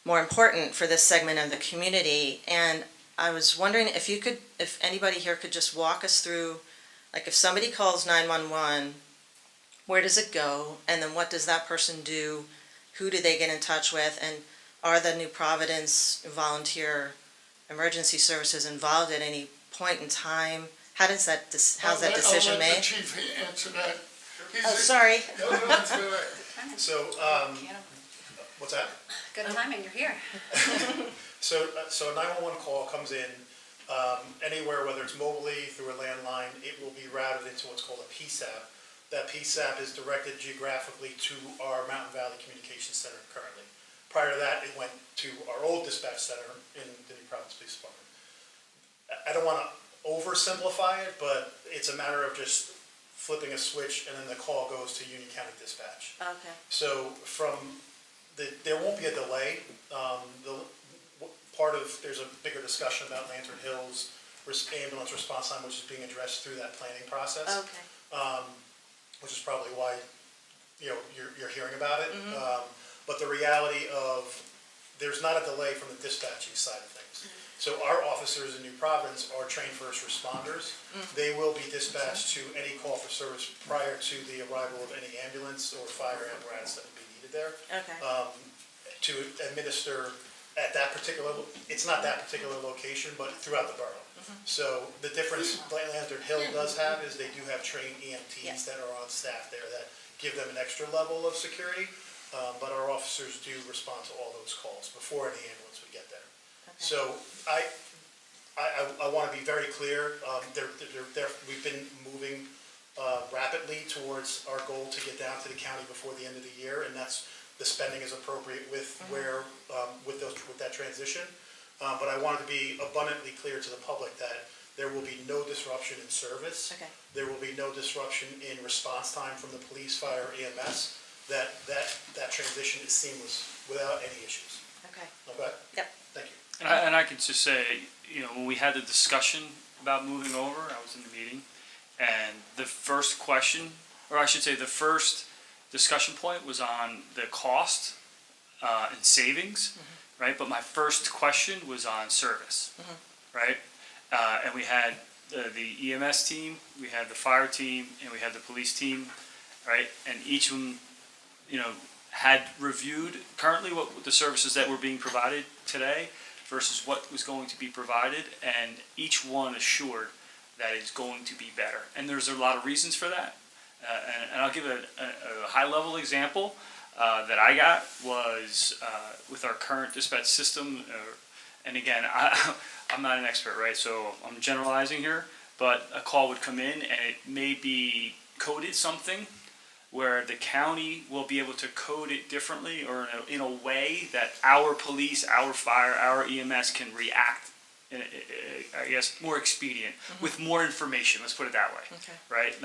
more important for this segment of the community. And I was wondering if anybody here could just walk us through, like if somebody calls 911, where does it go? And then what does that person do? Who do they get in touch with? And are the New Providence volunteer emergency services involved at any point in time? How's that decision I'll let made? the chief answer that. Oh, sorry. No, that's all right. So, what's that? Good timing, you're here. So a 911 call comes in, anywhere, whether it's mobilely, through a landline, it will be routed into what's called a PSAP. That PSAP is directed geographically to our Mountain Valley Communications Center currently. Prior to that, it went to our old dispatch center in the New Providence Police Department. I don't want to oversimplify it, but it's a matter of just flipping a switch and then the call goes to Union County Dispatch. Okay. So there won't be a delay. There's a bigger discussion about Lantern Hills ambulance response time, which is being addressed through that planning process. Okay. Which is probably why, you're hearing about it. But the reality of, there's not a delay from the dispatching side of things. So our officers in New Providence are trained first responders. They will be dispatched to any call for service prior to the arrival of any ambulance or fire apparatus that would be needed there. Okay. To administer at that particular, it's not that particular location, but throughout the borough. So the difference Lantern Hill does have is they do have trained EMTs that are on staff there that give them an extra level of security. But our officers do respond to all those calls before any ambulance would get there. So I want to be very clear. We've been moving rapidly towards our goal to get down to the county before the end of the year, and that's the spending is appropriate with with that transition. But I wanted to be abundantly clear to the public that there will be no disruption in service. Okay. There will be no disruption in response time from the police, fire, EMS. That transition is seamless without any issues. Okay. Okay? Yep. Thank you. And I could just say, when we had the discussion about moving over, I was in the meeting, and the first question, or I should say the first discussion point was on the cost and savings, right? But my first question was on service, right? And we had the EMS team, we had the fire team, and we had the police team, right? And each of them, had reviewed currently what the services that were being provided today versus what was going to be provided, and each one assured that it's going to be better. And there's a lot of reasons for that. And I'll give a high-level example that I got was with our current dispatch system. And again, I'm not an expert, right? So I'm generalizing here. But a call would come in, and it may be coded something where the county will be able to code it differently or in a way that our police, our fire, our EMS can react, I guess, more expedient, with more information, let's put it that way. Okay. Right?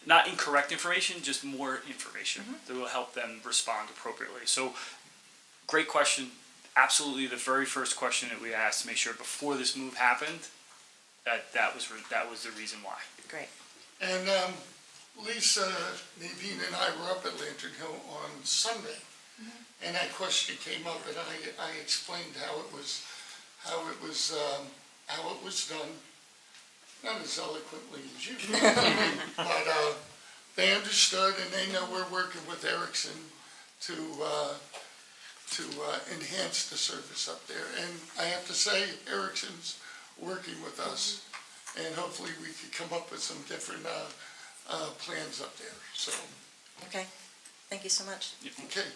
Not incorrect information, just more information that will help them respond appropriately. So, great question. Absolutely the very first question that we asked to make sure before this move happened, that was the reason why. Great. And Lisa, Nadine, and I were up at Lantern Hill on Sunday, and that question came up, and I explained how it was done, not as eloquently as you, but they understood, and they know we're working with Erickson to enhance the service up there. And I have to say, Erickson's working with us, and hopefully we could come up with some different plans up there, so. Okay. Thank you so much. Okay.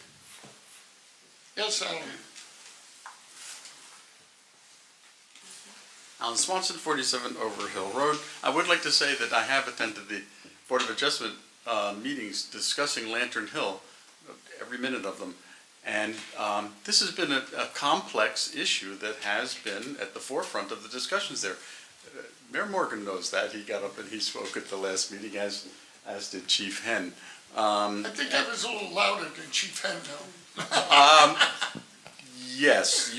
Yes, Alan? Alan Swanson, 47 Overhill Road. I would like to say that I have attended the Board of Adjustment meetings discussing Lantern Hill, every minute of them. And this has been a complex issue that has been at the forefront of the discussions there. Mayor Morgan knows that. He got up and he spoke at the last meeting, as did Chief Henn. I think I was a little louder than Chief Henn, though. Yes,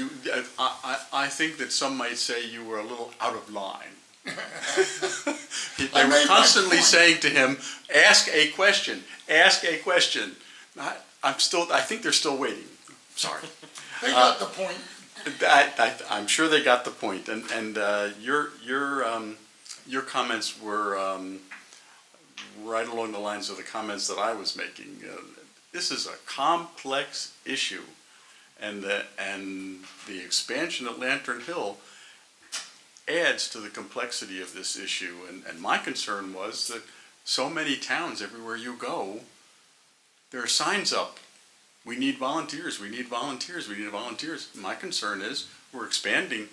I think that some might say you were a little out of line. They were constantly saying to him, ask a question, ask a question. I think they're still waiting. Sorry. They got the point. I'm sure they got the point, and your comments were right along the lines of the comments that I was making. This is a complex issue, and the expansion at Lantern Hill adds to the complexity of this issue. And my concern was that so many towns, everywhere you go, there are signs up. We need volunteers, we need volunteers, we need volunteers. My concern is we're expanding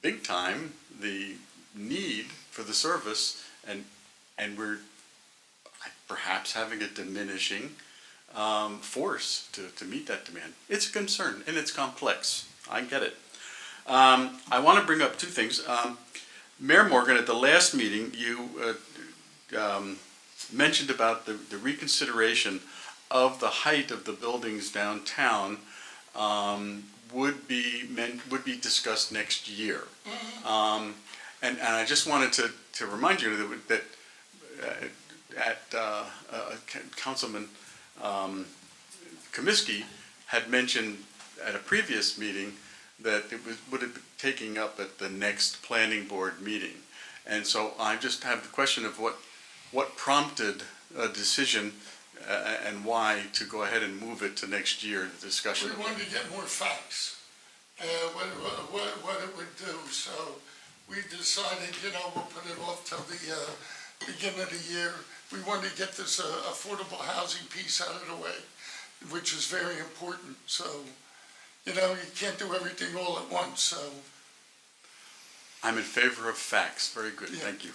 big time the need for the service, and we're perhaps having a diminishing force to meet that demand. It's a concern, and it's complex. I get it. I want to bring up two things. Mayor Morgan, at the last meeting, you mentioned about the reconsideration of the height of the buildings downtown would be discussed next year. And I just wanted to remind you that Councilman Comiskey had mentioned at a previous meeting that it would be taking up at the next planning board meeting. And so I just have the question of what prompted a decision and why to go ahead and move it to next year, the discussion. We wanted to get more facts, what it would do. So we decided, we'll put it off till the beginning of the year. We wanted to get this affordable housing piece out of the way, which is very important. So, you can't do everything all at once, so. I'm in favor of facts. Very good, Yeah. thank you.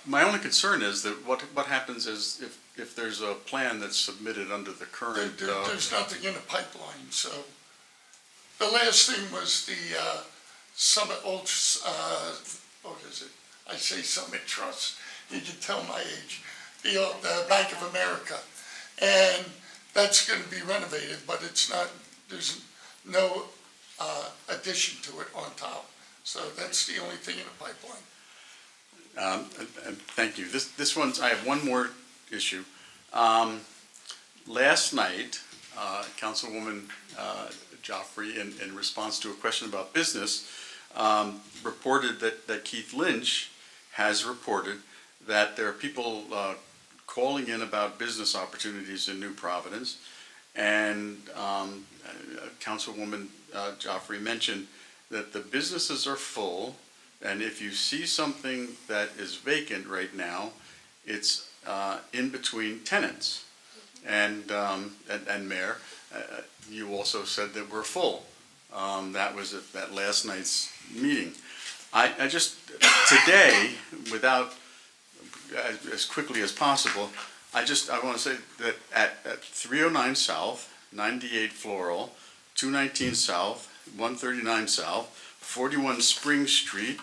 My only concern is that what happens is if there's a plan that's submitted under the current. There's nothing in the pipeline, so. The last thing was the Summit what is it? I say Summit Trust, you can tell my age, the Bank of America. And that's gonna be renovated, but there's no addition to it on top. So that's the only thing in the pipeline. And thank you. I have one more issue. Last night, Councilwoman Joffrey, in response to a question about business, reported that Keith Lynch has reported that there are people calling in about business opportunities in New Providence, And Councilwoman Joffrey mentioned that the businesses are full, and if you see something that is vacant right now, it's in between tenants. And Mayor, you also said that we're full. That was at that last night's meeting. I just, today, without, as quickly as possible, I want to say that at 309 South, 98 Floral, 219 South, 139 South, 41 Spring Street,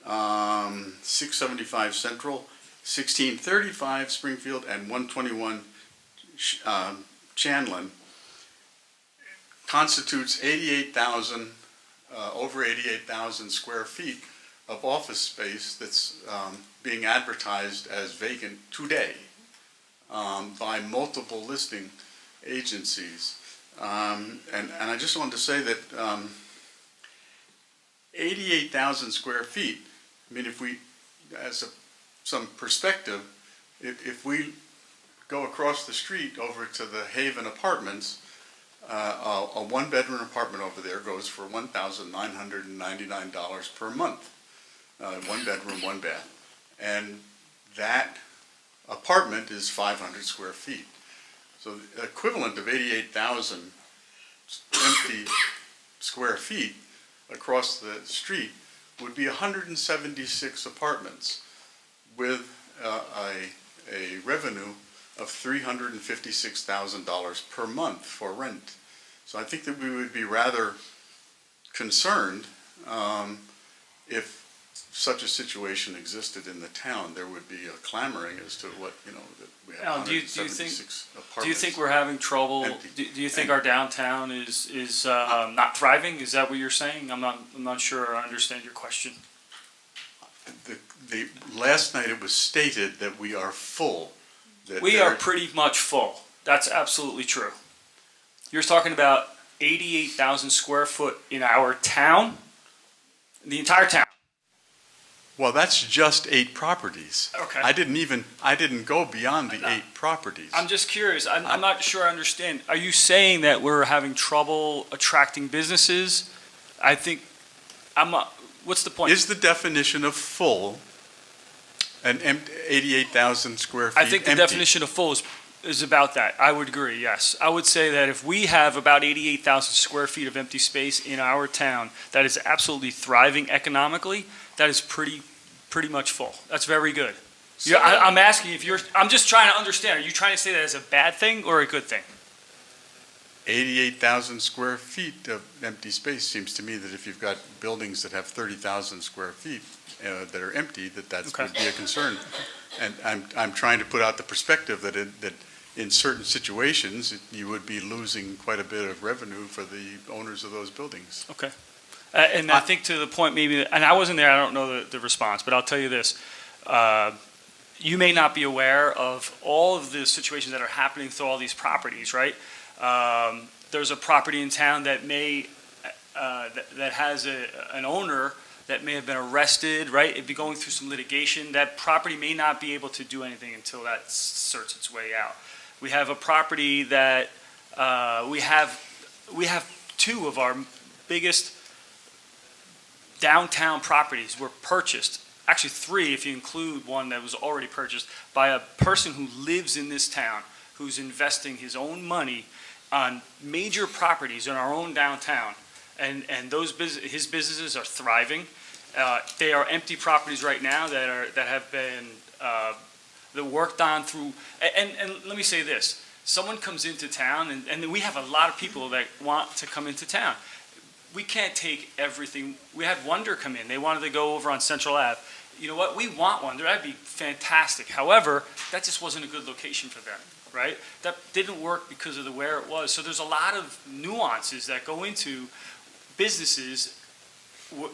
675 Central, 1635 Springfield, and 121 Chandlin constitutes 88,000, over 88,000 square feet of office space that's being advertised as vacant today by multiple listing agencies. And I just wanted to say that 88,000 square feet, I mean, if we, some perspective, if we go across the street over to the Haven Apartments, a one-bedroom apartment over there goes for $1,999 per month. One bedroom, one bath. And that apartment is 500 square feet. So the equivalent of 88,000 empty square feet across the street would be 176 apartments with a revenue of $356,000 per month for rent. So I think that we would be rather concerned if such a situation existed in the town. There would be a clamoring as to what, that we have Al, 176 apartments. Do you think we're having trouble? Empty. Do you think our downtown is not thriving? Is that what you're saying? I'm not sure I understand your question. The last night it was stated that we are full. We are pretty much full. That's absolutely true. You're talking about 88,000 square foot in our town, the entire town. Well, that's just 8 properties. Okay. I didn't go beyond the 8 properties. I'm just curious. I'm not sure I understand. Are you saying that we're having trouble attracting businesses? I think what's the point? Is the definition of full an 88,000 square feet I think the definition of full is about that. I would agree, yes. I would say that if we have about 88,000 square feet of empty space in our town that is absolutely thriving economically, that is pretty much full. That's very good. So- I'm asking if I'm just trying to understand. Are you trying to say that as a bad thing or a good thing? 88,000 square feet of empty space seems to me that if you've got buildings that have 30,000 square feet that are empty, that would be a concern. And I'm trying to put out the perspective that in certain situations, you would be losing quite a bit of revenue for the owners of those buildings. Okay. And I think to the point maybe, and I wasn't there, I don't know the response, but I'll tell you this. You may not be aware of all of the situations that are happening through all these properties, right? There's a property in town that that has an owner that may have been arrested, right? It'd be going through some litigation. That property may not be able to do anything until that sorts its way out. We have a property that we have 2 of our biggest downtown properties were purchased, actually 3 if you include one that was already purchased, by a person who lives in this town, who's investing his own money on major properties in our own downtown. And his businesses are thriving. They are empty properties right now that have been that worked on through. And let me say this: someone comes into town, and we have a lot of people that want to come into town. We can't take everything. We had Wonder come in. They wanted to go over on Central Ave. You know what? We want Wonder. That'd be fantastic. However, that just wasn't a good location for them, right? That didn't work because of where it was. So there's a lot of nuances that go into businesses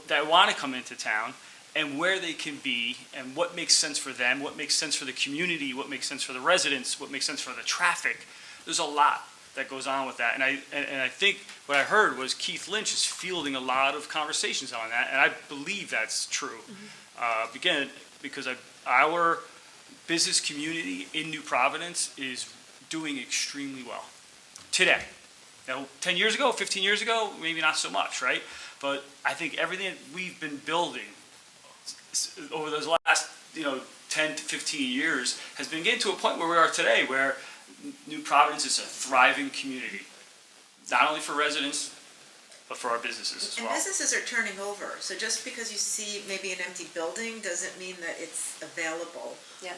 that want to come into town and where they can be and what makes sense for them, what makes sense for the community, what makes sense for the residents, what makes sense for the traffic. There's a lot that goes on with that. And I think what I heard was Keith Lynch is fielding a lot of conversations on that, and I believe that's true. Again, because our business community in New Providence is doing extremely well. today. Now, 10 years ago, 15 years ago, maybe not so much, right? But I think everything that we've been building over those last, 10 to 15 years has been getting to a point where we are today, where New Providence is a thriving community, not only for residents, but for our businesses as And well. businesses are turning over, so just because you see maybe an empty building doesn't mean that it's available. Yeah.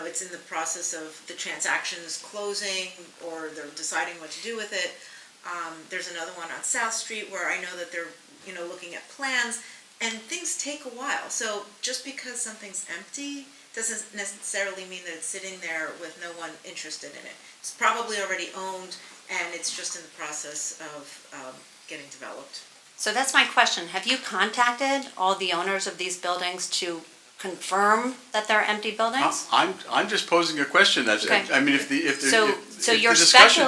It's in the process of the transactions closing, or they're deciding what to do with it. There's another one on South Street where I know that they're, looking at plans, and things take a while. So just because something's empty doesn't necessarily mean that it's sitting there with no one interested in it. It's probably already owned, and it's just in the process of getting developed. So that's my question. Have you contacted all the owners of these buildings to confirm that they're empty buildings? I'm just posing a question. Okay. I mean, So you're the discussion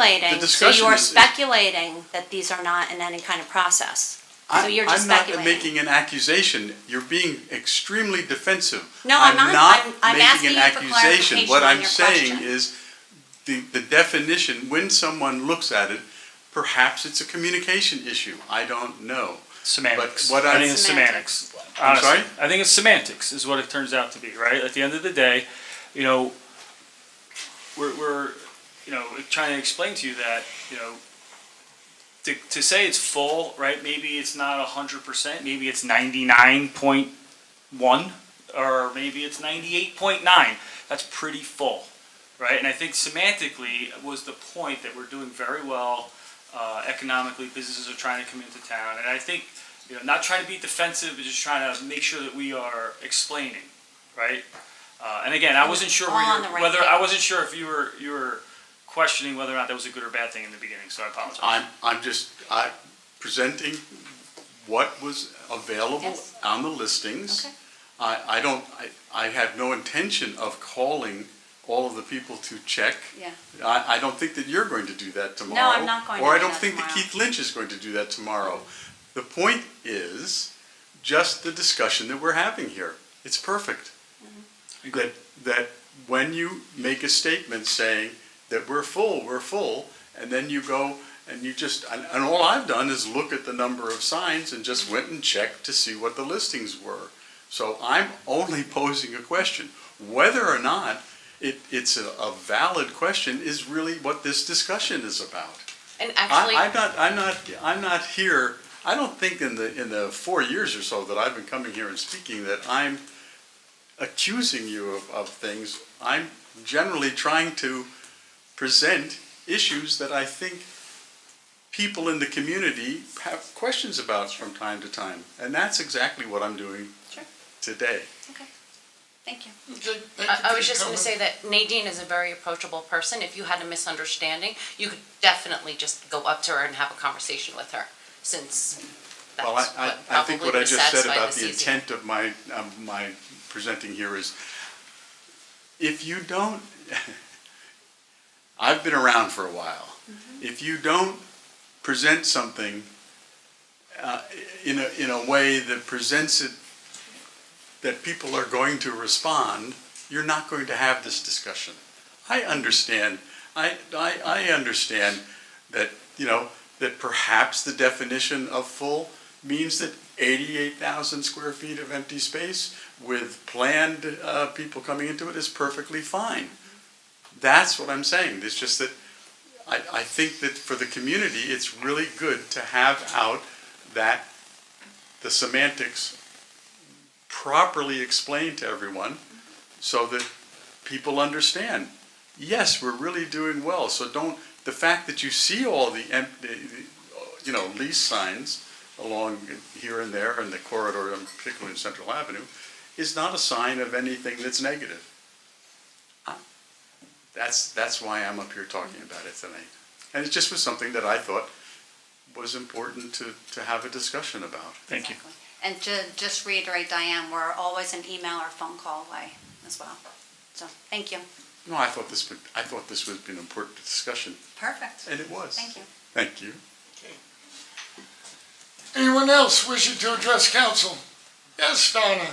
is- speculating that these are not in any kind of process. So you're just I'm not speculating. making an accusation. You're being extremely defensive. No, I'm not. I'm asking making an you for accusation. clarification What on I'm your saying question. is the definition, when someone looks at it, perhaps it's a communication issue. I don't know. Semantics. But what I I- think it's semantics. I'm Honestly, sorry? I think it's semantics is what it turns out to be, right? At the end of the day, we're trying to explain to you that, to say it's full, right? Maybe it's not 100%. Maybe it's 99.1, or maybe it's 98.9. That's pretty full, right? And I think semantically was the point that we're doing very well. Economically, businesses are trying to come into town, and I think, not trying to be defensive, but just trying to make sure that we are explaining, right? And again, I wasn't sure All on the right whether page. I wasn't sure if you were questioning whether or not that was a good or bad thing in the beginning, so I apologize. I'm just presenting what was available Yes. on the listings. Okay. I have no intention of calling all of the people to check. Yeah. I don't think that you're going to do that tomorrow. I'm not going to Or I do don't that think that tomorrow. Keith Lynch is going to do that tomorrow. The point is just the discussion that we're having here. It's perfect. That when you make a statement saying that we're full, and then you go and you just, and all I've done is look at the number of signs and just went and checked to see what the listings were. So I'm only posing a question. Whether or not it's a valid question is really what this discussion is about. And actually, I'm not here. I don't think in the 4 years or so that I've been coming here and speaking that I'm accusing you of things. I'm generally trying to present issues that I think people in the community have questions about from time to time, and that's exactly what I'm doing Sure. today. Okay. Thank you. Okay, thank you I for was your just going to say comment. that Nadine is a very approachable person. If you had a misunderstanding, you could definitely just go up to her and have a conversation with her, since that's Well, what I think probably what I would just said satisfy about this the easier. intent of my presenting here is, if you don't, I've been around for a while. If you don't present something in a way that presents it, that people are going to respond, you're not going to have this discussion. I understand. I understand that, that perhaps the definition of full means that 88,000 square feet of empty space with planned people coming into it is perfectly fine. That's what I'm saying. It's just that I think that for the community, it's really good to have out that the semantics properly explained to everyone so that people understand. Yes, we're really doing well. So the fact that you see all the lease signs along here and there in the corridor, particularly in Central Avenue, is not a sign of anything that's negative. That's why I'm up here talking about it tonight. And it just was something that I thought was important to have a discussion about. Thank you. Exactly. And to just reiterate, Diane, we're always an email or phone call away as well. So, thank you. No, I thought this would be an important discussion, Perfect. and it was. Thank you. Thank you. Anyone else wishing to address council? Yes, Donna.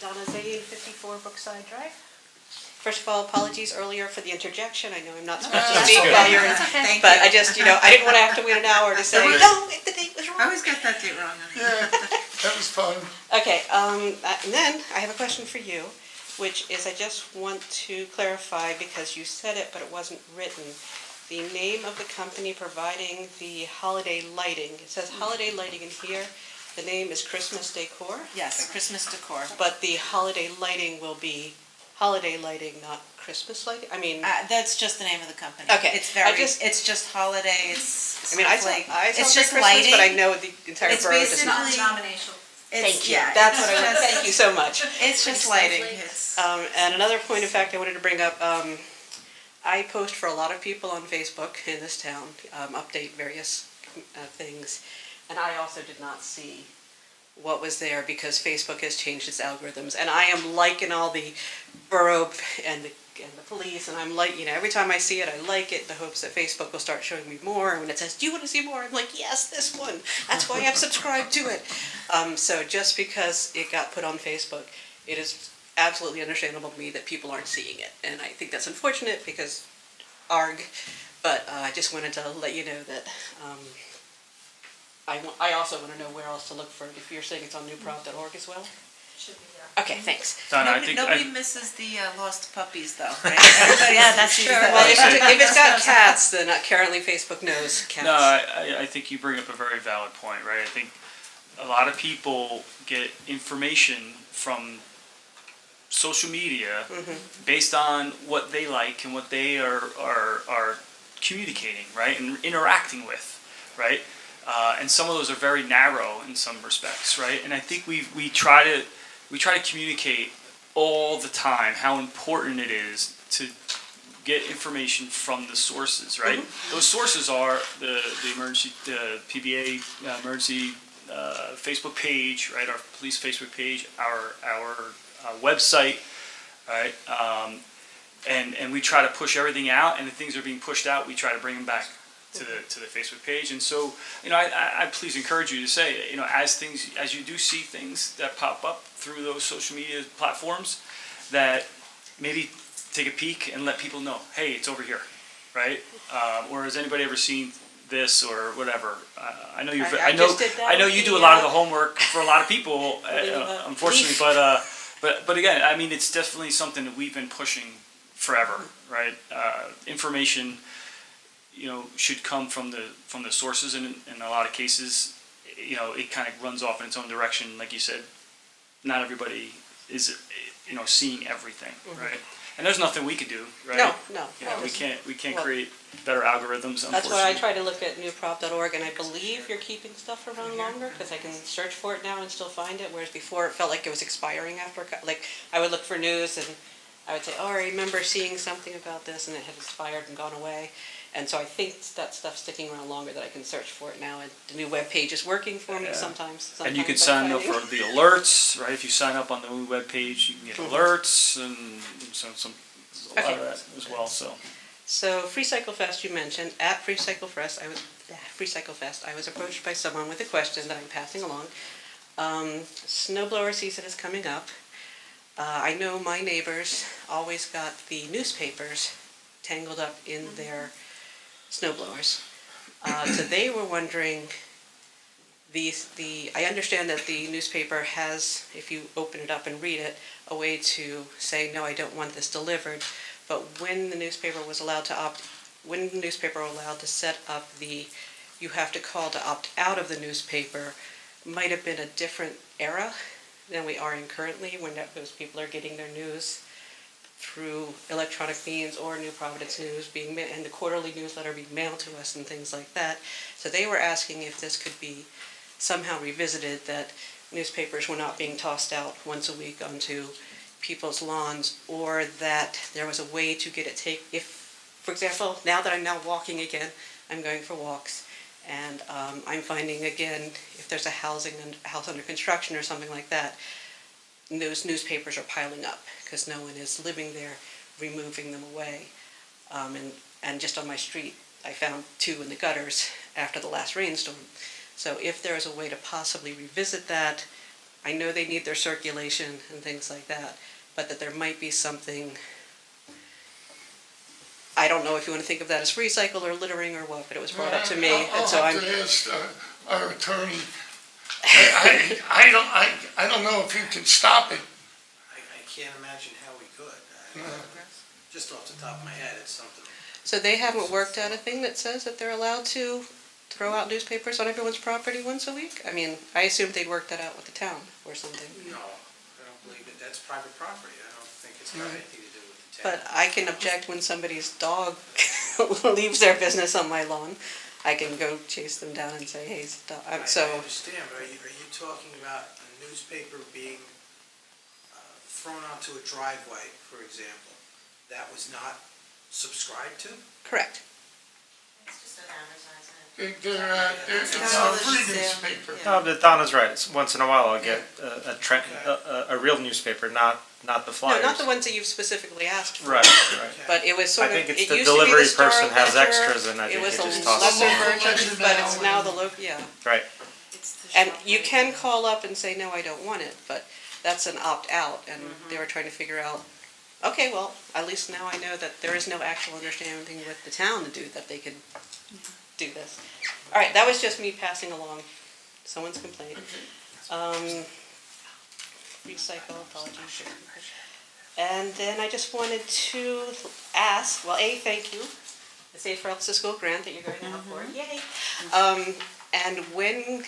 Donna Zaidi, 54 Brookside Drive. First of all, apologies earlier for the interjection. I know I'm not supposed to that's speak okay. while you're in. That's okay. Thank But you. I just, I didn't want to have to wait an hour to say, no, the date was I wrong. always get that date wrong. Yeah, that was fun. Okay, and then I have a question for you, which is I just want to clarify, because you said it, but it wasn't written. The name of the company providing the holiday lighting, it says holiday lighting in here. The name is Christmas Decor, Yes, Christmas decor. but the holiday lighting will be holiday lighting, not Christmas lighting? I mean, That's just the name of the company. Okay, It's very, I just- it's just holiday, it's I mean, I like, celebrate it's just Christmas, lighting. but I know the entire It's borough does not. basically. Thank you, that's what I want, thank you so much. It's just lighting. It's, And another point of fact I wanted to bring up, I post for a lot of people on Facebook in this town, update various things, and I also did not see what was there because Facebook has changed its algorithms, and I am liking all the borough and the police, and I'm like, every time I see it, I like it in the hopes that Facebook will start showing me more, and when it says, do you want to see more? I'm like, yes, this one, that's why I'm subscribed to it. So just because it got put on Facebook, it is absolutely understandable to me that people aren't seeing it, and I think that's unfortunate because ARG, but I just wanted to let you know that I also want to know where else to look for it, if you're saying it's on newprov.org as well? should be there. Okay, thanks. Donna, I think, Nobody misses the lost puppies though, right? Yeah, that's true. Well, if it's got cats, then currently Facebook knows cats. no, I think you bring up a very valid point, right? I think a lot of people get information from social media based on what they like and what they are communicating, right, and interacting with, right? And some of those are very narrow in some respects, right? And I think we try to communicate all the time how important it is to get information from the sources, right? Those sources are the emergency, the PBA emergency Facebook page, right? Our police Facebook page, our website, right? And we try to push everything out, and the things that are being pushed out, we try to bring them back to the Facebook page. And so, I please encourage you to say, as you do see things that pop up through those social media platforms, that maybe take a peek and let people know, hey, it's over here, right? Or has anybody ever seen this or whatever? I know you're. I just did that I know with you do the, a lot of the homework for a lot of people, unfortunately. leaf. But again, I mean, it's definitely something that we've been pushing forever, right? Information, should come from the sources, and in a lot of cases, it kind of runs off in its own direction. Like you said, not everybody is, seeing everything, right? And there's nothing we could do, right? No. We can't Well, create better algorithms, unfortunately. That's why I try to look at newprov.org, and I believe you're keeping stuff around longer, because I can search for it now and still find it, whereas before it felt like it was expiring after, I would look for news, and I would say, oh, I remember seeing something about this, and it had expired and gone away. And so I think that stuff's sticking around longer, that I can search for it now, and the new webpage is working for me sometimes. And you can Sometimes sign I'm up for finding- the alerts, right? If you sign up on the new webpage, you can get alerts and a lot of that as well, so. So Free Cycle Fest, you mentioned, at Free Cycle Fest, I was approached by someone with a question that I'm passing along. Snowblower season is coming up. I know my neighbors always got the newspapers tangled up in their snowblowers. So they were wondering, I understand that the newspaper has, if you open it up and read it, a way to say, no, I don't want this delivered. But when the newspaper was allowed to set up you have to call to opt out of the newspaper, might have been a different era than we are in currently, when those people are getting their news through electronic means or New Providence News and the quarterly newsletter being mailed to us and things like that. So they were asking if this could be somehow revisited, that newspapers were not being tossed out once a week onto people's lawns, or that there was a way to get it for example, now that I'm now walking again, I'm going for walks, and I'm finding again, if there's a house under construction or something like that, those newspapers are piling up because no one is living there, removing them away. And just on my street, I found 2 in the gutters after the last rainstorm. So if there is a way to possibly revisit that, I know they need their circulation and things like that, but that there might be something I don't know if you want to think of that as recycle or littering or what, but it was brought up to me, and so I'll I'm, have to ask our attorney. I don't know if you can stop it. I can't imagine how we could. Just off the top of my head, it's something. so they haven't worked out a thing that says that they're allowed to throw out newspapers on everyone's property once a week? I mean, I assumed they'd worked that out with the town or something. No, I don't believe it. That's private property. I don't think it's got anything to do with the town. But I can object when somebody's dog leaves their business on my lawn. I can go chase them down and say, hey, stop. I So, understand, but are you talking about a newspaper being thrown onto a driveway, for example, that was not subscribed to? correct. It's just an advertisement. It's a free newspaper. No, but Donna's right. It's once in a while I'll get a real newspaper, not the No, flyers. not the ones that you've specifically asked for. Right, right. But it was I sort of, think it it's used the to be the delivery Star person has Ledger. extras and I think It was it a just tosses lesser them. version, but it's now the local, yeah. Right. And you can call up and say, no, I don't want it, but that's an opt-out, and they were trying to figure out, okay, well, at least now I know that there is no actual understanding with the town to do, that they could do this. All right, that was just me passing along someone's complaint. Recycle, apologies. And then I just wanted to ask, well, A, thank you, the Safe Routes to School grant that you're going to have for, yay. And when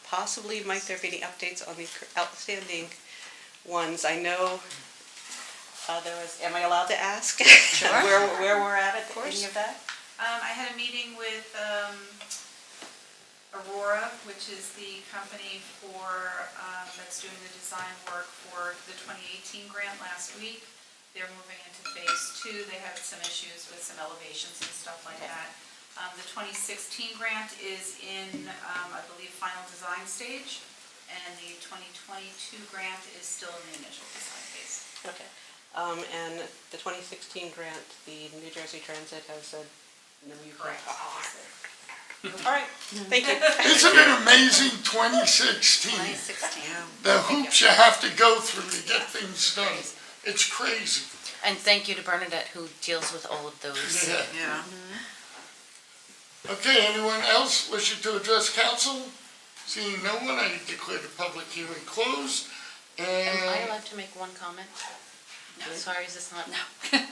possibly might there be any updates on the outstanding ones? I know there was, am I allowed to ask? Sure. Where we're at any of that? I had a meeting with Aurora, which is the company that's doing the design work for the 2018 grant last week. They're moving into phase 2. They had some issues with some elevations and stuff like that. The 2016 grant is in, I believe, final design stage, and the 2022 grant is still in the initial design phase. Okay. And the 2016 grant, the New Jersey Transit has said, no, you can't. Correct. All right, thank you. Isn't it amazing, 2016? 2016. The hoops you have to go through to get things done. It's crazy. And thank you to Bernadette, who deals with all of those. Yeah. Okay, anyone else wishing to address council? Seeing no one, I declare the public hearing closed. Am I allowed to make one comment? Sorry, is this not? No.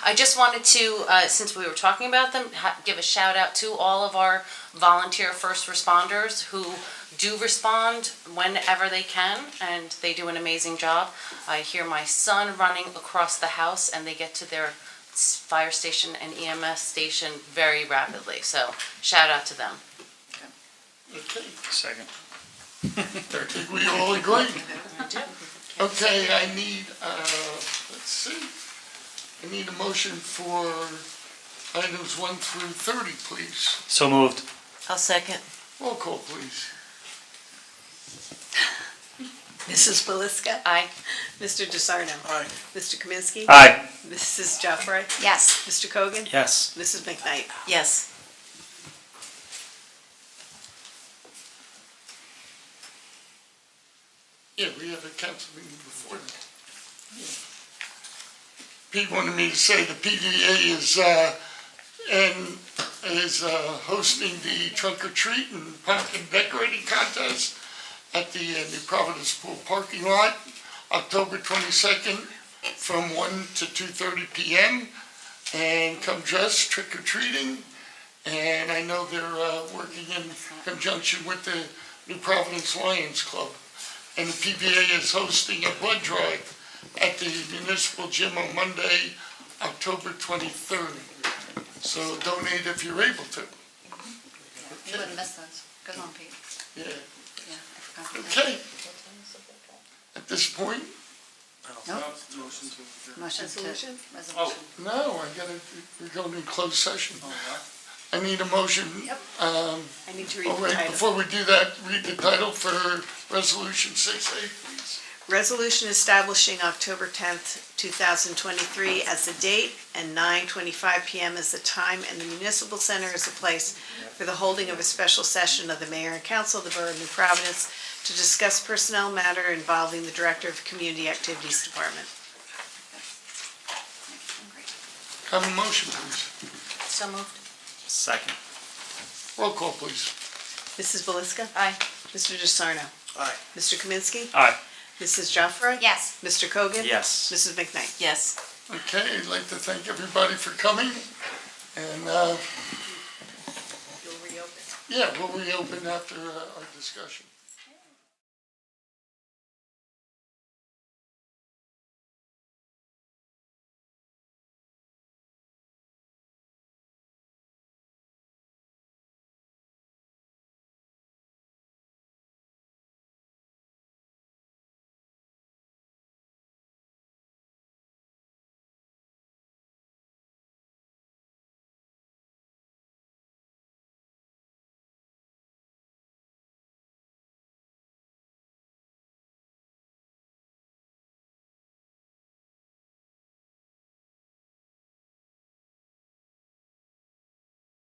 I just wanted to, since we were talking about them, give a shout out to all of our volunteer first responders who do respond whenever they can, and they do an amazing job. I hear my son running across the house and they get to their fire station and EMS station very rapidly, so shout out to them. Okay, Second. I think we all agree. I do. Okay, I need, let's see, I need a motion for items 1 through 30, please. So moved. I'll second. Roll call, please. Mrs. Belisca? Aye. Mr. DeSarno? Aye. Mr. Kaminsky? Aye. Mrs. Joffrey? Yes. Mr. Cogan? Yes. Mrs. McKnight? Yes. Yeah, we have a council meeting before that. Pete wanted me to say the PDA is hosting the trunk or treat and pumpkin decorating contest at the New Providence Pool parking lot, October 22nd, from 1 to 2:30 p.m. And come dressed trick or treating. And I know they're working in conjunction with the New Providence Lions Club. And the PBA is hosting a blood drive at the municipal gym on Monday, October 23rd. So donate if you're able to. You wouldn't miss those. Good one, Pete. Yeah. Yeah, I forgot to Okay. At this point, Nope. Motion to adjourn. Motion to, Resolution? resolution. no, we're going in closed session. I need a motion. Yep. I need to read Oh, the wait, title. before we do that, read the title for Resolution 6A, please. Resolution establishing October 10th, 2023 as the date and 9:25 p.m. as the time, and the Municipal Center as the place for the holding of a special session of the Mayor and Council of the Borough of New Providence to discuss personnel matter involving the Director of Community Activities Department. Have a motion, please. So moved. Second. Roll call, please. Mrs. Belisca? Aye. Mr. DeSarno? Aye. Mr. Kaminsky? Aye. Mrs. Jaffra? Yes. Mr. Kogan? Yes. Mrs. McKnight? Yes. Okay, I'd like to thank everybody for coming, and, You'll reopen. yeah, we'll reopen after our discussion.